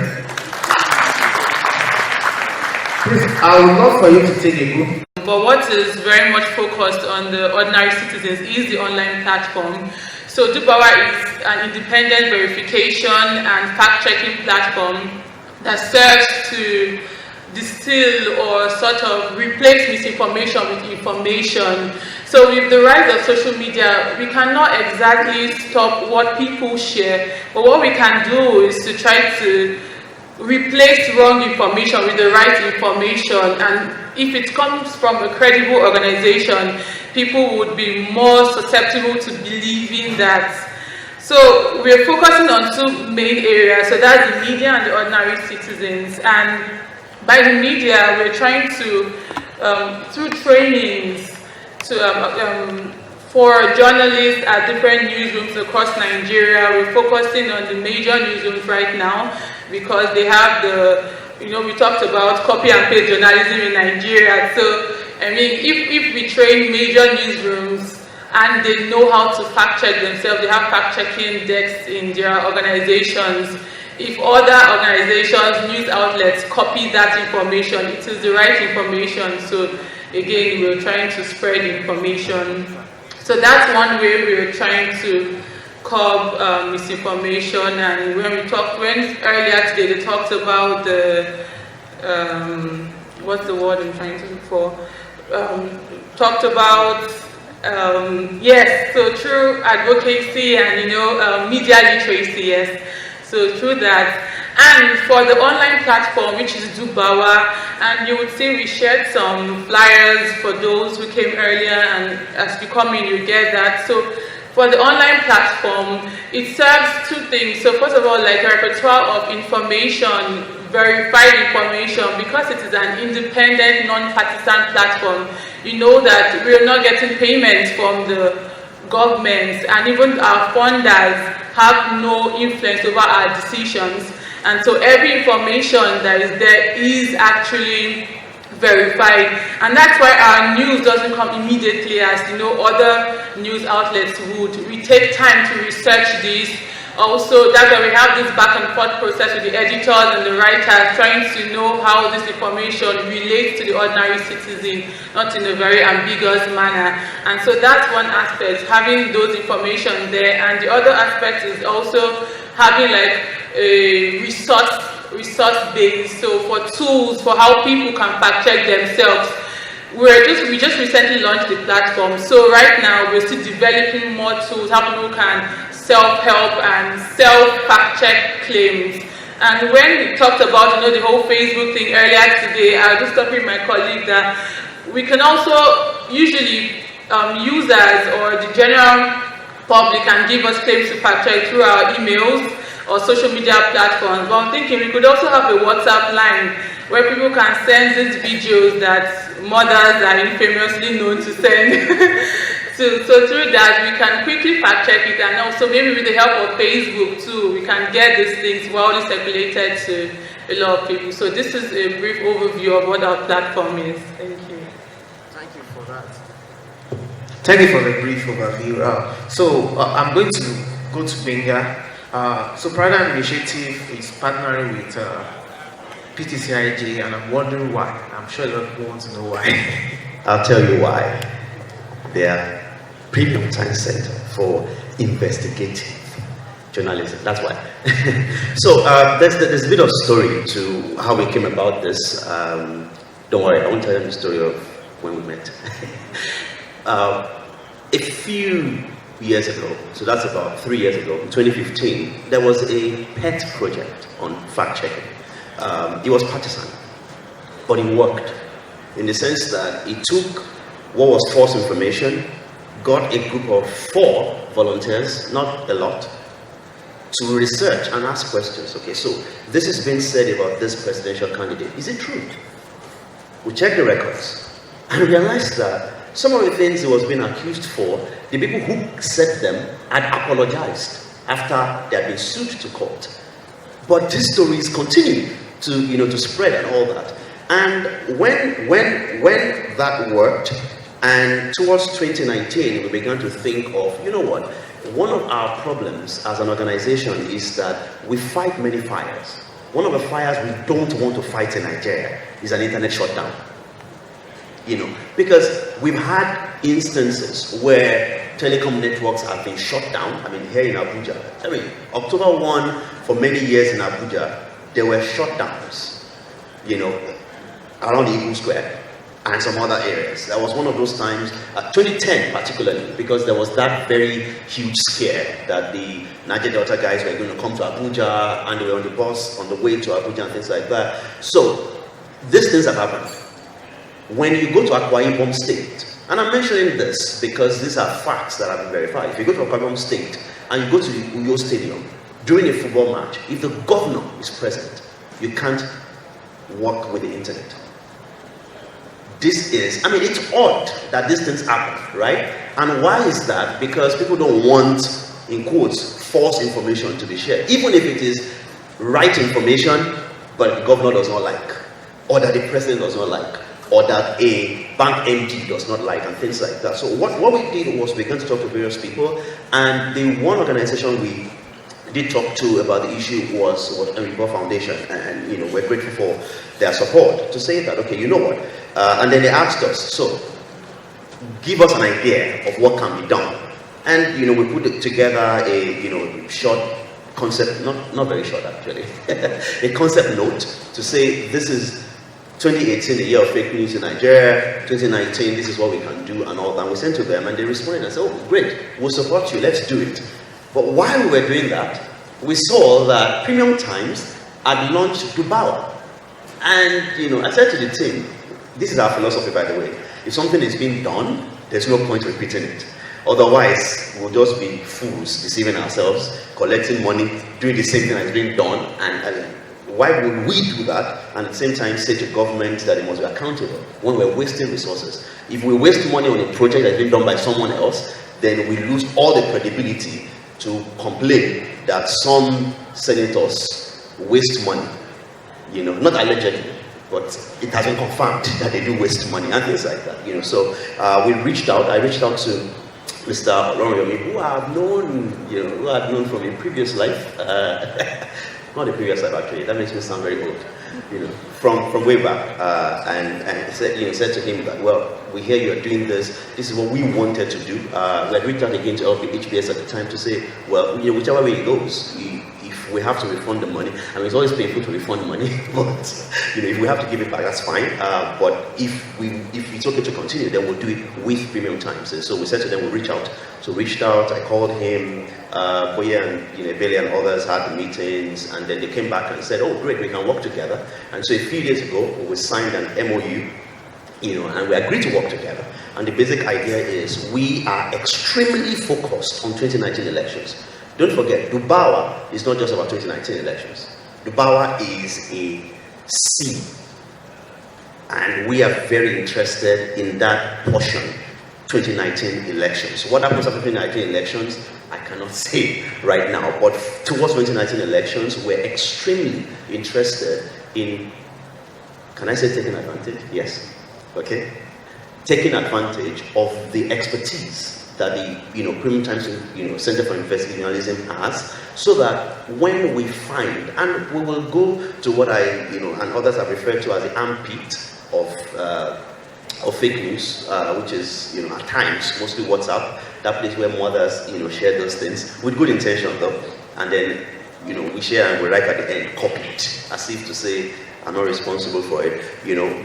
S14: Please, I would love for you to take a group.
S4: But what is very much focused on the ordinary citizens is the online platform. So Dubawa is an independent verification and fact-checking platform that serves to distill or sort of replace misinformation with information. So with the rise of social media, we cannot exactly stop what people share, but what we can do is to try to replace wrong information with the right information, and if it comes from a credible organization, people would be more susceptible to believing that. So we're focusing on 2 main areas, so that's the media and the ordinary citizens. And by the media, we're trying to, through trainings, for journalists at different newsrooms across Nigeria. We're focusing on the major newsrooms right now because they have the, we talked about copy and paste journalism in Nigeria. So, I mean, if we train major newsrooms and they know how to fact check themselves, they have fact checking desks in their organizations. If other organizations, news outlets copy that information, it is the right information. So again, we're trying to spread information. So that's one way we're trying to curb misinformation. And when earlier today they talked about the, what's the word I'm trying to look for? Talked about, yes, so through advocacy and media literacy, yes. So through that, and for the online platform, which is Dubawa, and you would see we shared some flyers for those who came earlier, and as you come in, you get that. So for the online platform, it serves 2 things. So first of all, like a repertoire of information, verified information, because it is an independent, non-partisan platform. You know that we're not getting payments from the governments, and even our funders have no influence over our decisions. And so every information that is there is actually verified. And that's why our news doesn't come immediately as other news outlets would. We take time to research this. Also, that's why we have this back and forth process with the editors and the writers, trying to know how this information relates to the ordinary citizen, not in a very ambiguous manner. And so that's one aspect, having those information there. And the other aspect is also having like a resource base, so for tools for how people can fact check themselves. We just recently launched the platform, so right now we're still developing more tools, how people can self-help and self-fact-check claims. And when we talked about, the whole Facebook thing earlier today, I was just talking to my colleague that we can also usually users or the general public can give us claims to fact-check through our emails or social media platforms. But I'm thinking we could also have a WhatsApp line where people can send these videos that mothers are infamously known to send. So through that, we can quickly fact check it, and also maybe with the help of Facebook too, we can get these things widely circulated to a lot of people. So this is a brief overview of what our platform is. Thank you.
S14: Thank you for that. Thank you for the brief overview. I'm going to go to Benga. So Prada Initiative is partnering with PTCIJ, and I'm wondering why. I'm sure a lot of people want to know why.
S7: I'll tell you why. They are premium time center for investigative journalism. That's why. So there's a bit of story to how we came about this. Don't worry, I won't tell you the story of when we met. A few years ago, so that's about 3 years ago, in 2015, there was a pet project on fact-checking. It was partisan, but it worked in the sense that it took what was false information, got a group of 4 volunteers, not a lot, to research and ask questions. Okay, so this has been said about this presidential candidate. Is it true? We checked the records and realized that some of the things he was being accused for, the people who said them had apologized after they had been sued to court. But these stories continue to spread and all that. And when that worked, and towards 2019, we began to think of, one of our problems as an organization is that we fight many fires. One of the fires we don't want to fight in Nigeria is an internet shutdown. Because we've had instances where telecom networks have been shut down. I mean, here in Abuja, October 1, for many years in Abuja, there were shutdowns, around the Eagle Square and some other areas. That was one of those times, 2010 particularly, because there was that very huge scare that the Niger Delta guys were going to come to Abuja, and they were on the bus on the way to Abuja and things like that. So, these things have happened. When you go to Akwa Ibom State, and I'm mentioning this because these are facts that have been verified. If you go to Akwa Ibom State and you go to the Uyo Stadium during a football match, if the governor is present, you can't work with the internet. It's odd that these things happen, right? And why is that? Because people don't want, in quotes, false information to be shared. Even if it is right information, but the governor does not like, or that the president does not like, or that a bank MD does not like, and things like that. So what we did was we began to talk to various people, and the one organization we did talk to about the issue was Enrico Foundation, and we're grateful for their support to say that, okay, you know what? And then they asked us, so give us an idea of what can be done. And we put together a short concept, not very short actually, a concept note to say this is 2018, the year of fake news in Nigeria, 2019, this is what we can do and all that. And we sent to them and they responded and said, oh, great, we'll support you, let's do it. But while we were doing that, we saw that Premium Times had launched Dubawa. And, I said to the team, this is our philosophy, by the way. If something is being done, there's no point repeating it. Otherwise, we'll just be fools, deceiving ourselves, collecting money, doing the same thing that's being done, and why would we do that and at the same time say to government that it must be accountable when we're wasting resources? If we waste money on a project that's been done by someone else, then we lose all the credibility to complain that some senators waste money. Not allegedly, but it has been confirmed that they do waste money and things like that. So I reached out to Mr. Oloriyomi, who I've known from a previous life. Not a previous life actually, that makes me sound very old, from way back, and said to him that, well, we hear you're doing this is what we wanted to do. We had reached out again to HBS at the time to say, well, whichever way it goes, if we have to refund the money, I mean, it's always painful to refund money, but if we have to give it back, that's fine. But if it's okay to continue, then we'll do it with Premium Times. And so we said to them, we'll reach out. So reached out, I called him, Boye and Bailey and others had the meetings, and then they came back and said, oh great, we can work together. And so a few days ago, we signed an MOU, and we agreed to work together. And the basic idea is we are extremely focused on 2019 elections. Don't forget, Dubawa is not just about 2019 elections. Dubawa is a sea. And we are very interested in that portion, 2019 elections. What happens after 2019 elections, I cannot say right now. But towards 2019 elections, we're extremely interested in, can I say taking advantage? Yes. Okay. Taking advantage of the expertise that the Premium Times Center for Investigative Journalism has, so that when we find, and we will go to what I and others have referred to as the armpit of fake news, which is at times mostly WhatsApp, that place where mothers share those things with good intention though, and then we share and we write at the end copied, as if to say I'm not responsible for it.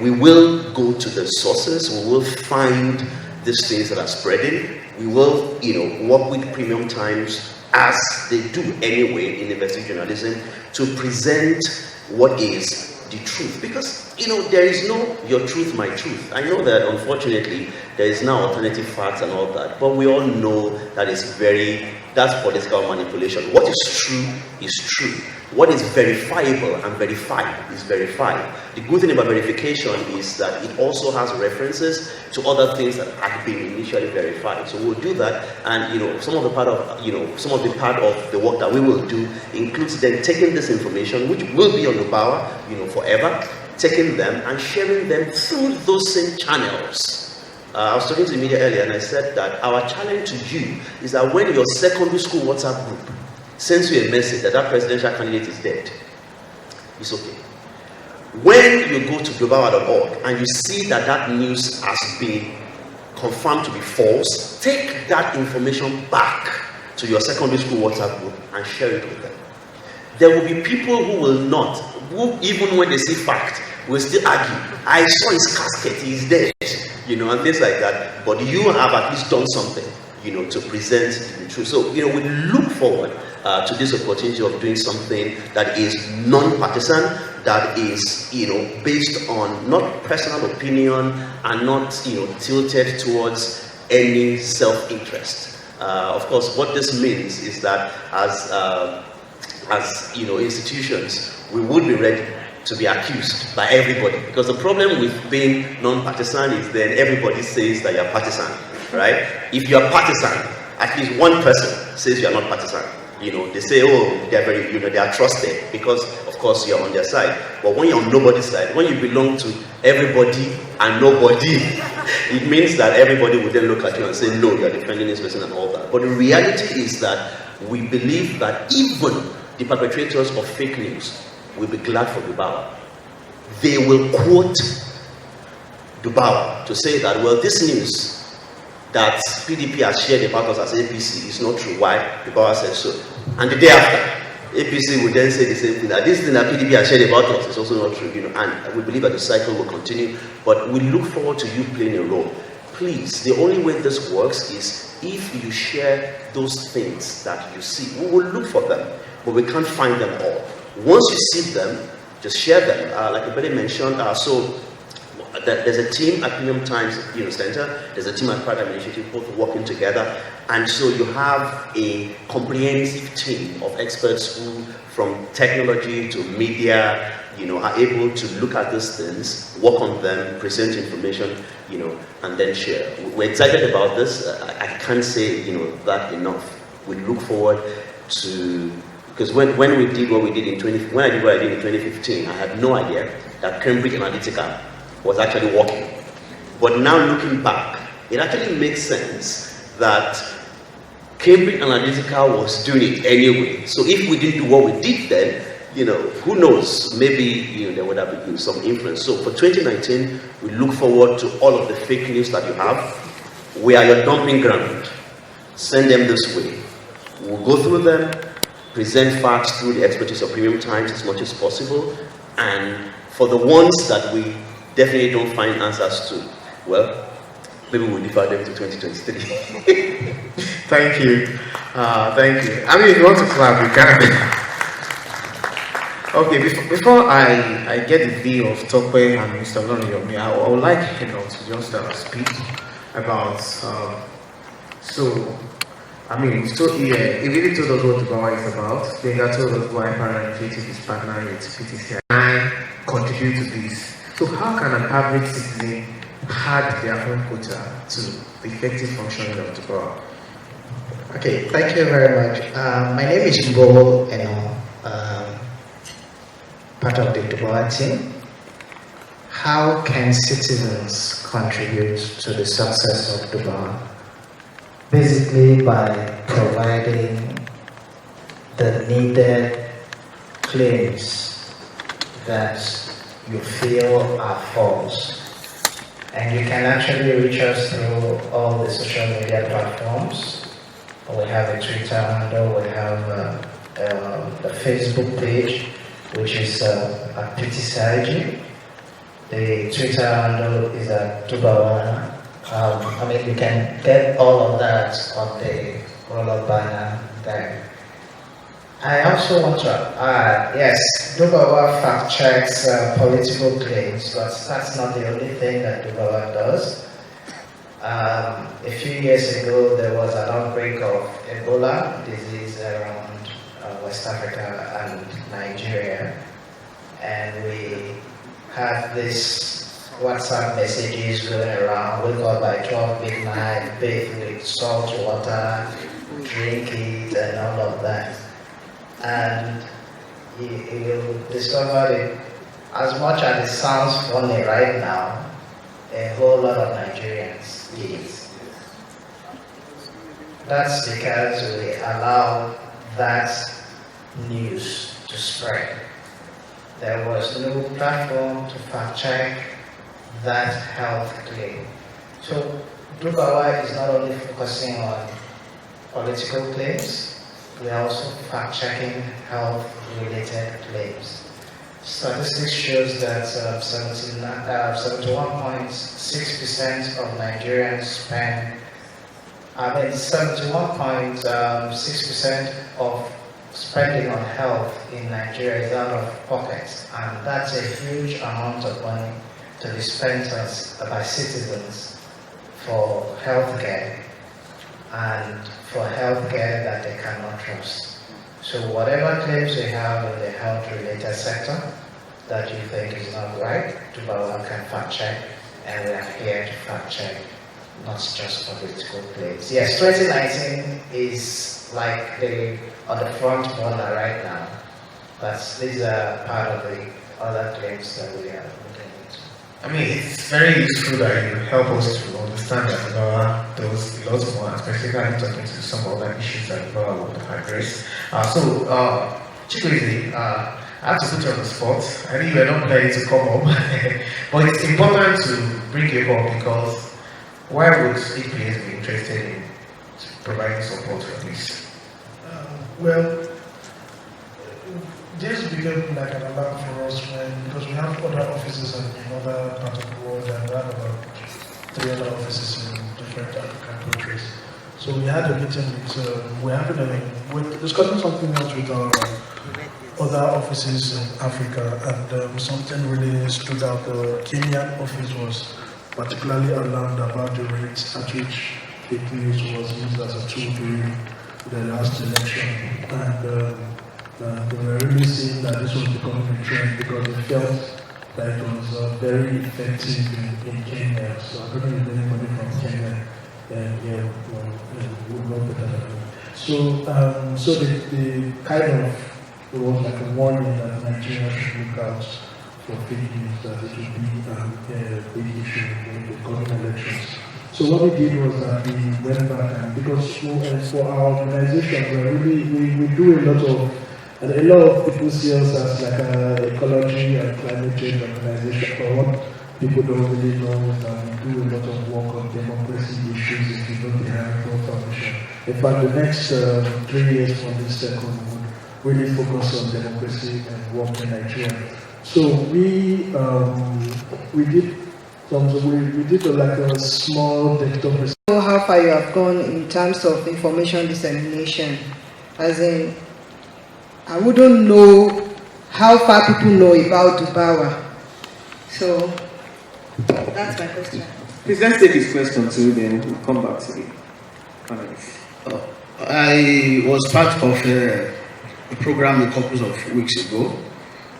S7: We will go to the sources, we will find these things that are spreading. We will, work with Premium Times as they do anyway in investigative journalism to present what is the truth. Because, there is no your truth, my truth. I know that unfortunately there is now alternative facts and all that, but we all know that that's political manipulation. What is true is true. What is verifiable and verified is verified. The good thing about verification is that it also has references to other things that had been initially verified. So we'll do that, and some of the part of the work that we will do includes then taking this information, which will be on the power, forever, taking them and sharing them through those same channels. I was talking to the media earlier, and I said that our challenge to you is that when your secondary school WhatsApp group sends you a message that presidential candidate is dead, it's okay. When you go to globawa.org and you see that news has been confirmed to be false, take that information back to your secondary school WhatsApp group and share it with them. There will be people who even when they see fact, will still argue, I saw his casket, he's dead, and things like that. But you have at least done something, to present the truth. So, we look forward to this opportunity of doing something that is non-partisan, that is, based on not personal opinion and not, tilted towards any self-interest. Of course, what this means is that as institutions, we would be ready to be accused by everybody, because the problem with being non-partisan is then everybody says that you're partisan, right? If you're partisan, at least one person says you're not partisan. They say, oh, they're very, they are trusted because, of course, you're on their side. But when you're on nobody's side, when you belong to everybody and nobody, it means that everybody will then look at you and say, no, you're defending this person and all that. But the reality is that we believe that even the perpetrators of fake news will be glad for Dubawa. They will quote Dubawa to say that, well, this news that PDP has shared about us as APC is not true. Why? Dubawa said so. And the day after, APC will then say the same thing, that this thing that PDP has shared about us is also not true. And we believe that the cycle will continue. But we look forward to you playing a role. Please, the only way this works is if you share those things that you see. We will look for them, but we can't find them all. Once you see them, just share them. Like Ebele mentioned, so there's a team at Premium Times Center, there's a team at Pride Initiative, both working together, and so you have a comprehensive team of experts who, from technology to media, are able to look at these things, work on them, present information, and then share. We're excited about this. I can't say that enough. We look forward to. Because when we did what we did in 2015, I had no idea that Cambridge Analytica was actually working. But now looking back, it actually makes sense that Cambridge Analytica was doing it anyway. So if we didn't do what we did then, who knows? Maybe there would have been some influence. So for 2019, we look forward to all of the fake news that you have. We are your dumping ground. Send them this way. We'll go through them. present facts through the expertise of Premium Times as much as possible. And for the ones that we definitely don't find answers to, well, maybe we'll defer them to 2023.
S14: Thank you. Thank you. I mean, if you want to clap, you can. Okay, before I get the view of Tope and Mr. Oloriyomi, I would like to just speak about, he really told us what Dubawa is about. Benga told us why Parainitiative is partnering with PTC. I contribute to this. So how can an average citizen add their own quota to the effective functioning of Dubawa?
S8: Okay, thank you very much. My name is Mbo, part of the Dubawa team. How can citizens contribute to the success of Dubawa? Basically by providing the needed claims that you feel are false. And you can actually reach us through all the social media platforms. We have a Twitter handle, we have a Facebook page, which is at PTCIG. The Twitter handle is at Dubawa. You can get all of that on the roll-up banner there. I also want to add, yes, Dubawa fact checks political claims, but that's not the only thing that Dubawa does. A few years ago, there was an outbreak of Ebola disease around West Africa and Nigeria, and we had this WhatsApp messages going around, wake up by 12 midnight, bathe with salt water, drink it, and all of that. And you discover it, as much as it sounds funny right now, a whole lot of Nigerians did it. That's because we allow that news to spread. There was no platform to fact check that health claim. So Dubawa is not only focusing on political claims, we are also fact checking health related claims. Statistics shows that 71.6% of Nigerians spend, 71.6% of spending on health in Nigeria is out of pocket, and that's a huge amount of money to be spent by citizens for healthcare, and for healthcare that they cannot trust. So whatever claims we have in the health-related sector that you think is not right, Dubawa can fact check, and we are here to fact check, not just political claims. Yes, 2019 is like on the front burner right now, but these are part of the other claims that we are looking into.
S14: I mean, it's very useful that you help us to understand that Dubawa does a lot more, especially talking to some other issues that Dubawa would address. Chikwueze, I have to put you on the spot. I think you were not ready to come up, but it's important to bring you up because why would EPS be interested in providing support for this?
S12: Well, this became like an alarm for us because we have other offices in other parts of the world, and we have about 3 other offices in different African countries. So we had a meeting we're discussing something else with our other offices in Africa, and something really stood out. The Kenyan office was particularly alarmed about the rate at which fake news was used as a tool during the last election, and they were really seeing that this was becoming a trend because they felt that it was very effective in Kenya. So I don't know if anybody from Kenya would know better. So the kind of, it was like a warning that Nigeria should look out for fake news, that it would be a big issue in the coming elections. So what we did was that we went back, and because for our organization, we do a lot of people see us as like an ecology and climate change organization, but what people don't really know is that we do a lot of work on democracy issues if you don't have information. In fact, the next 3 years from this second, we would really focus on democracy and work in Nigeria. So we did like a small desktop.
S9: How far you have gone in terms of information dissemination, as in, I wouldn't know how far people know about Dubawa. So that's my question.
S14: Please let's take this question too, then we'll come back to the panelists.
S10: I was part of a program a couple of weeks ago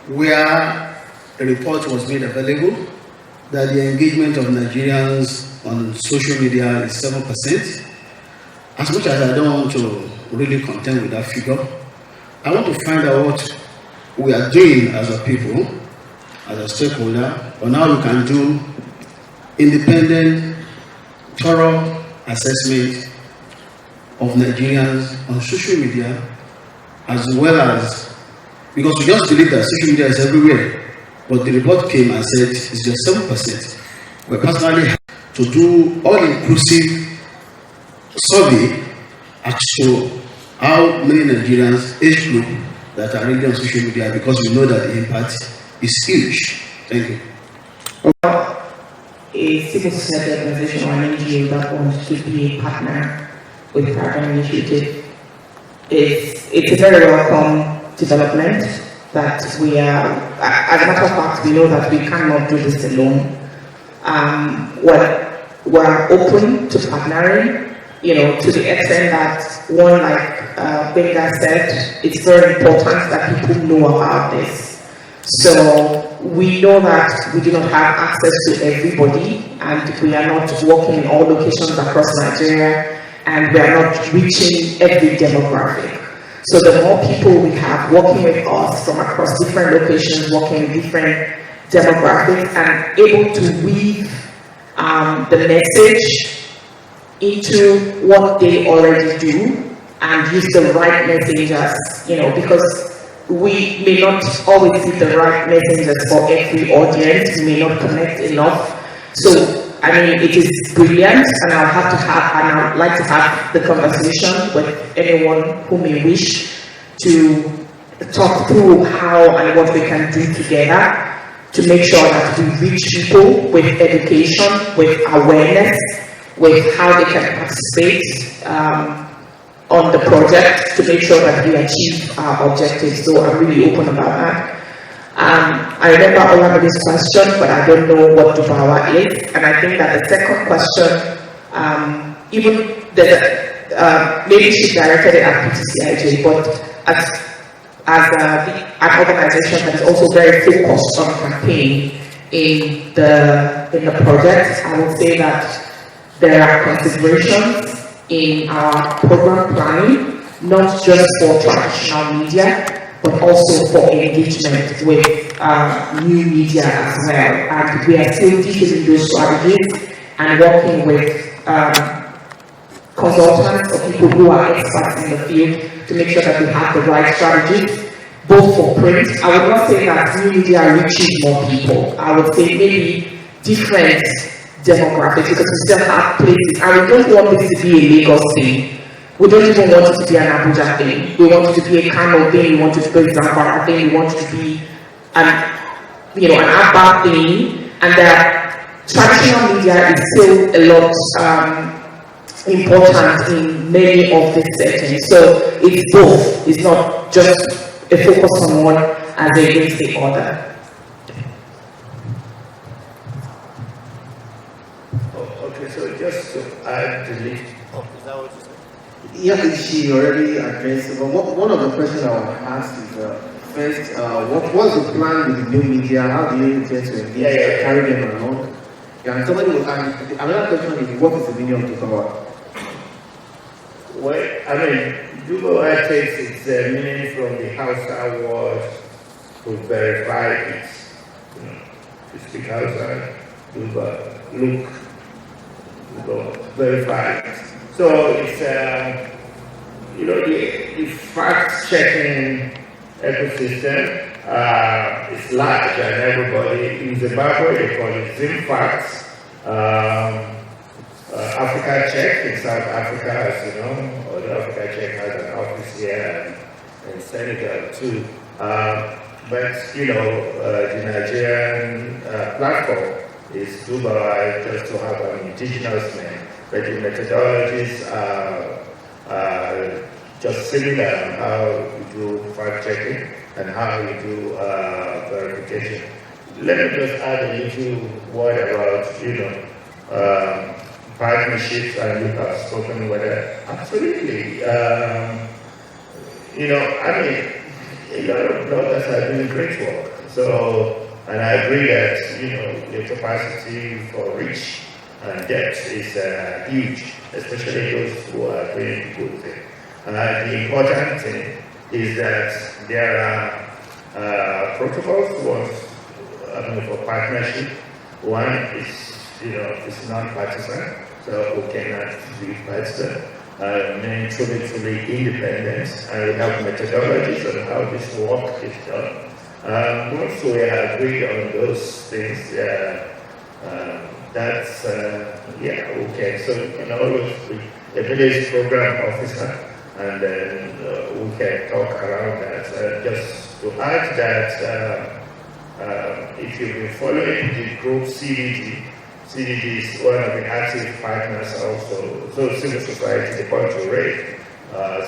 S10: where a report was made available that the engagement of Nigerians on social media is 7%. As much as I don't want to really contend with that figure, I want to find out what we are doing as a people, as a stakeholder, on how we can do independent, thorough assessment of Nigerians on social media, as well as, because we just believe that social media is everywhere, but the report came and said it's just 7%. We personally have to do all-inclusive survey as to how many Nigerians, age group, that are really on social media, because we know that the impact is huge. Thank you.
S22: A civil society organization or an NGO that wants to be a partner with the program initiative, it's a very welcome development that we are, as a matter of fact, we know that we cannot do this alone. We're open to partnering, to the extent that one, like Benga said, it's very important that people know about this. So we know that we do not have access to everybody, and we are not working in all locations across Nigeria, and we are not reaching every demographic. So the more people we have working with us from across different locations, working with different demographics, and able to weave the message into what they already do and use the right messengers, because we may not always see the right messengers for every audience, we may not connect enough. So it is brilliant, and I'd like to have the conversation with anyone who may wish to talk through how and what we can do together to make sure that we reach people with education, with awareness, with how they can participate on the project to make sure that we achieve our objectives. So I'm really open about that. I remember Olamide's question, but I don't know what Dubawa is. And I think that the second question, maybe she directed it at PTCIJ, but as an organization that is also very focused on campaign in the project, I would say that there are considerations in our program planning, not just for traditional media, but also for engagement with new media as well. And we are still detailing those strategies and working with consultants or people who are experts in the field to make sure that we have the right strategies, both for print. I would not say that new media reaches more people. I would say maybe different demographics, because we still have places, and we don't want this to be a Lagos thing. We don't even want it to be an Abuja thing. We want it to be a Kano thing. We want it to be a Zamfara thing. We want it to be an Abba thing. And that traditional media is still a lot important in many of these settings. So it's both. It's not just a focus on one as against the other.
S11: Okay, so just to add to this.
S14: Is that what you said? Yeah, she already addressed it, but one of the questions I want to ask is first, what's the plan with the new media? How do you get to engage, carry them along? Yeah, and somebody will ask, another question is, what is the meaning of Dubawa?
S11: Well, Dubawa takes its meaning from the Hausa word to verify it. To speak Hausa, look, verify it. So it's, the fact-checking ecosystem is large, and everybody in Zimbabwe, they call it ZimFacts. Africa Check in South Africa, as you know, or the Africa Check has an office here, in Senegal too. But you know, the Nigerian platform is Dubai just to have an indigenous name, but the methodologies are just similar on how you do fact checking and how you do verification. Let me just add a little word about, you know, partnerships, and you have spoken with it. Absolutely. You know, I mean, a lot of bloggers are doing great work. So, and I agree that, you know, the capacity for reach and depth is huge, especially those who are doing good things. The important thing is that there are protocols for partnership. One is, you know, it's non-partisan, so we cannot be partisan. Truly independent, and we have methodologies on how this work is done. Once we agree on those things, that's, yeah, okay. So we can always be a village program officer, and then we can talk around that. Just to add that, if you've been following the group CDD is one of the active partners also. So civil society, the point to raise,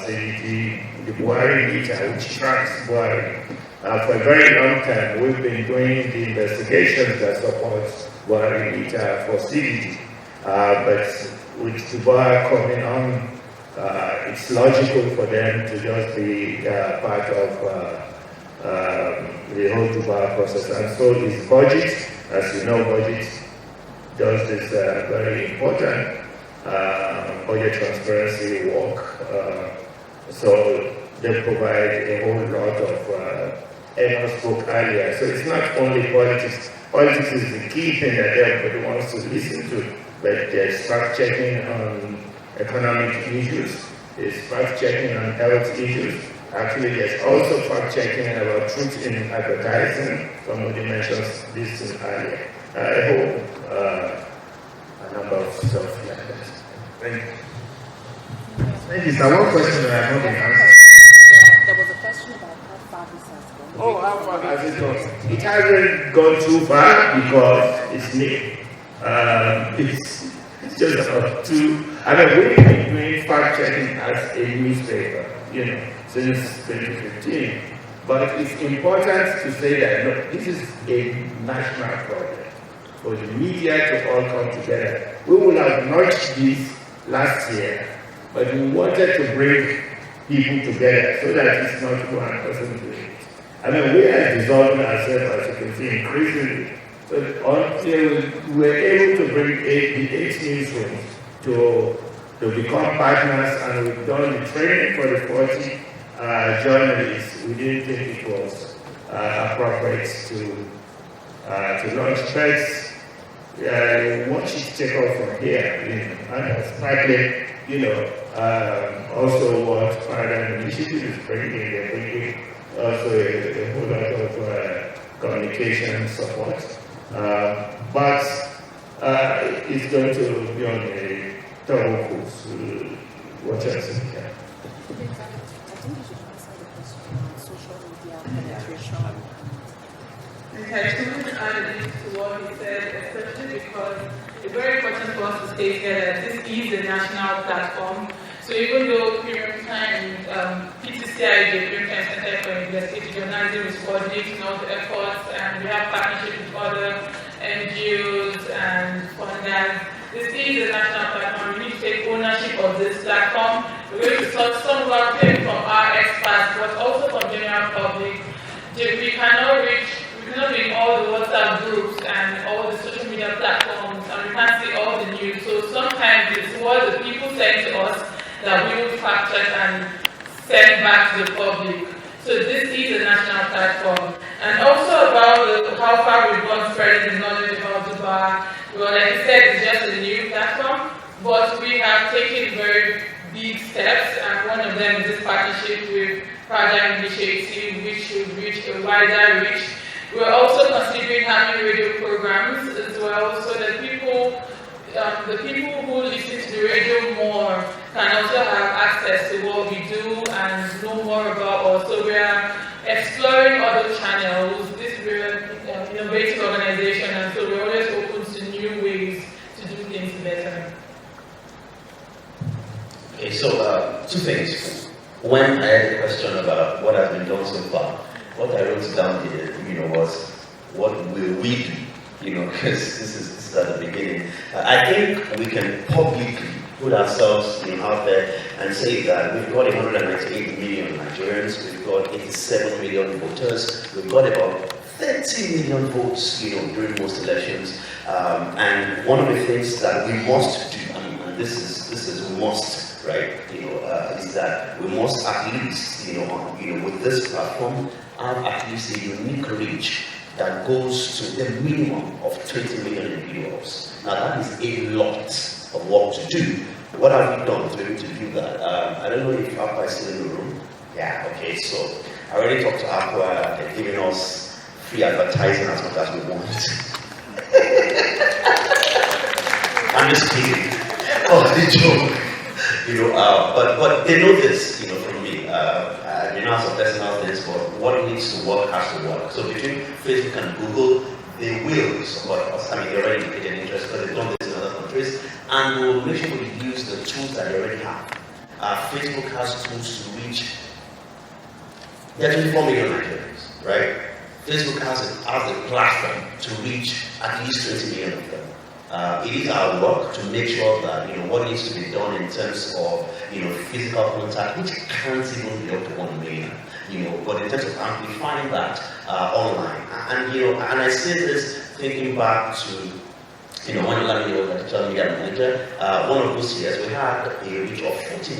S11: CDD, the Buhari meter, which tracks Buhari. For a very long time, we've been doing the investigations that support Buhari meter for CDD. But with Dubai coming on, it's logical for them to just be part of the whole Dubai process. And so this budget, as you know, budget does this very important budget transparency work. So they provide a whole lot of, Emma spoke earlier, so it's not only politics. Politics is the key thing that everybody wants to listen to, but there's fact-checking on economic issues, there's fact-checking on health issues. Actually, there's also fact-checking about truth in advertising. Somebody mentioned this earlier. I hope a number of stuff like that. Thank you.
S10: Thank you, sir. One question that I know the answer.
S1: There was a question about how far this has gone.
S11: Oh, how far has it gone? It hasn't gone too far because it's new. It's just about two. I mean, we've been doing fact-checking as a newspaper, you know, since 2015. But it's important to say that, look, this is a national problem. For the media to all come together. We would have launched this last year, but we wanted to bring people together so that it's not one person doing it. I mean, we are dissolving ourselves, as you can see, increasingly. So until we were able to bring the 8 newsrooms to become partners, and we've done the training for the 40 journalists, we didn't think it was appropriate to launch. But once you take off from here, you know, and partly, you know, also what Paradigm Initiative is bringing, they're bringing also a whole lot of communication support. But it's going to be on a thorough course. Watch us in here.
S1: I think you should answer the question on social media penetration.
S4: Okay, so let's add a bit to what he said, especially because it's very important for us to state here that this is a national platform. So even though Premium Time and PTCI, the Premium Time Center for Investigative Journalism, is coordinating all the efforts, and we have partnerships with other NGOs and funders, this is a national platform. We need to take ownership of this platform. We're going to start some of our claims from our experts, but also from general public. We cannot be in all the WhatsApp groups and all the social media platforms, and we can't see all the news. So sometimes it's what the people send to us that we will fact check and send back to the public. So this is a national platform. And also about how far we've gone spreading the knowledge about Dubai. Well, like I said, it's just a new platform, but we have taken very big steps, and one of them is this partnership with Paradigm Initiative, which should reach a wider reach. We're also considering having radio programs as well, so that people, the people who listen to the radio more can also have access to what we do and know more about us. So we are exploring other channels. This is an innovative organization, and so we're always open to new ways to do things better.
S7: Okay, so two things. When I had a question about what has been done so far, what I wrote down here, was what will we do? Because this is at the beginning. I think we can publicly put ourselves out there and say that we've got 198 million Nigerians, we've got 87 million voters, we've got about 30 million votes, during most elections. And one of the things that we must do, and this is must, right? Is that we must at least, with this platform, have at least a unique reach that goes to the minimum of 20 million individuals. Now that is a lot of work to do. What have we done to be able to do that? I don't know if Aqua is still in the room. Yeah, okay, so I already talked to Aqua, they're giving us free advertising as much as we want. I'm just kidding. Oh, the joke. But they know this, from me. I know some personal things, but what needs to work has to work. So between Facebook and Google, they will support us. I mean, they already indicated interest because they've done this in other countries, and we'll make sure we use the tools that they already have. Facebook has tools to reach. There are 24 million Nigerians, right? Facebook has a platform to reach at least 20 million of them. It is our work to make sure that what needs to be done in terms of physical contact, which can't even be up to 1 million, but in terms of amplifying that online. And I say this thinking back to when I was a digital media manager. One of those years we had a reach of 40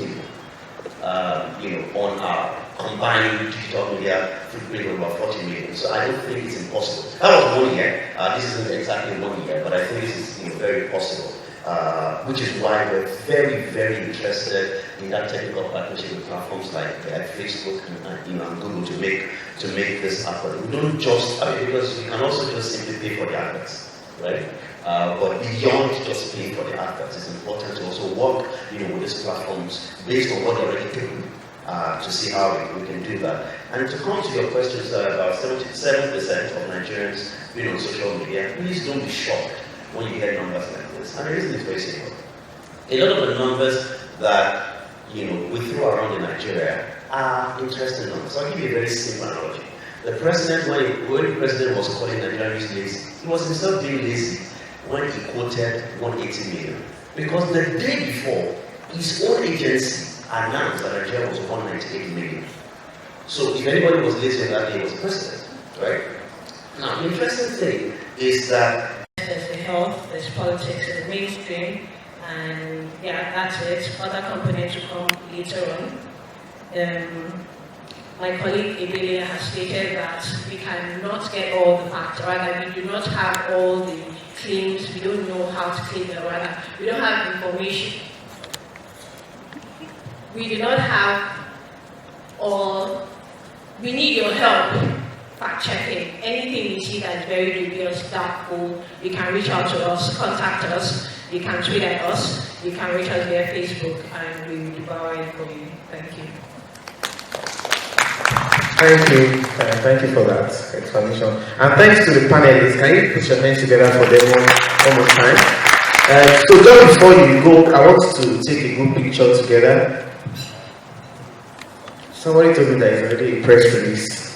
S7: million, on our combined digital media footprint of about 40 million. So I don't think it's impossible. That was 1 year. This isn't exactly 1 year, but I think this is very possible. Which is why we're very, very interested in that technical partnership with platforms like Facebook and Google to make this happen. We don't just, because we can also just simply pay for the adverts, right? But beyond just paying for the adverts, it's important to also work, with these platforms based on what they're already doing, to see how we can do that. And to come to your questions, about 77% of Nigerians being on social media, please don't be shocked when you hear numbers like this. And the reason is very simple. A lot of the numbers that we throw around in Nigeria are interesting numbers. So I'll give you a very simple analogy. The president, when the president was calling Nigerians lazy, he was himself being lazy when he quoted 180 million. Because the day before, his own agency announced that Nigeria was 198 million. So if anybody was lazy on that day, he was the president, right? Now, the interesting thing is that
S6: there's the health, there's politics in the mainstream, and yeah, that's it. Other components will come later on. My colleague Emilia has stated that we cannot get all the facts, rather we do not have all the claims, we don't know how to claim them, rather we don't have information. We do not have all, we need your help. Fact checking. Anything we see that is very dubious, doubtful, you can reach out to us, contact us, you can tweet at us, you can reach us via Facebook, and we will devour it for you. Thank you.
S8: Thank you for that explanation. And thanks to the panelists. Can you put your hands together for them one more time? So just before you go, I want to take a group picture together. Somebody told me that it's already a press release.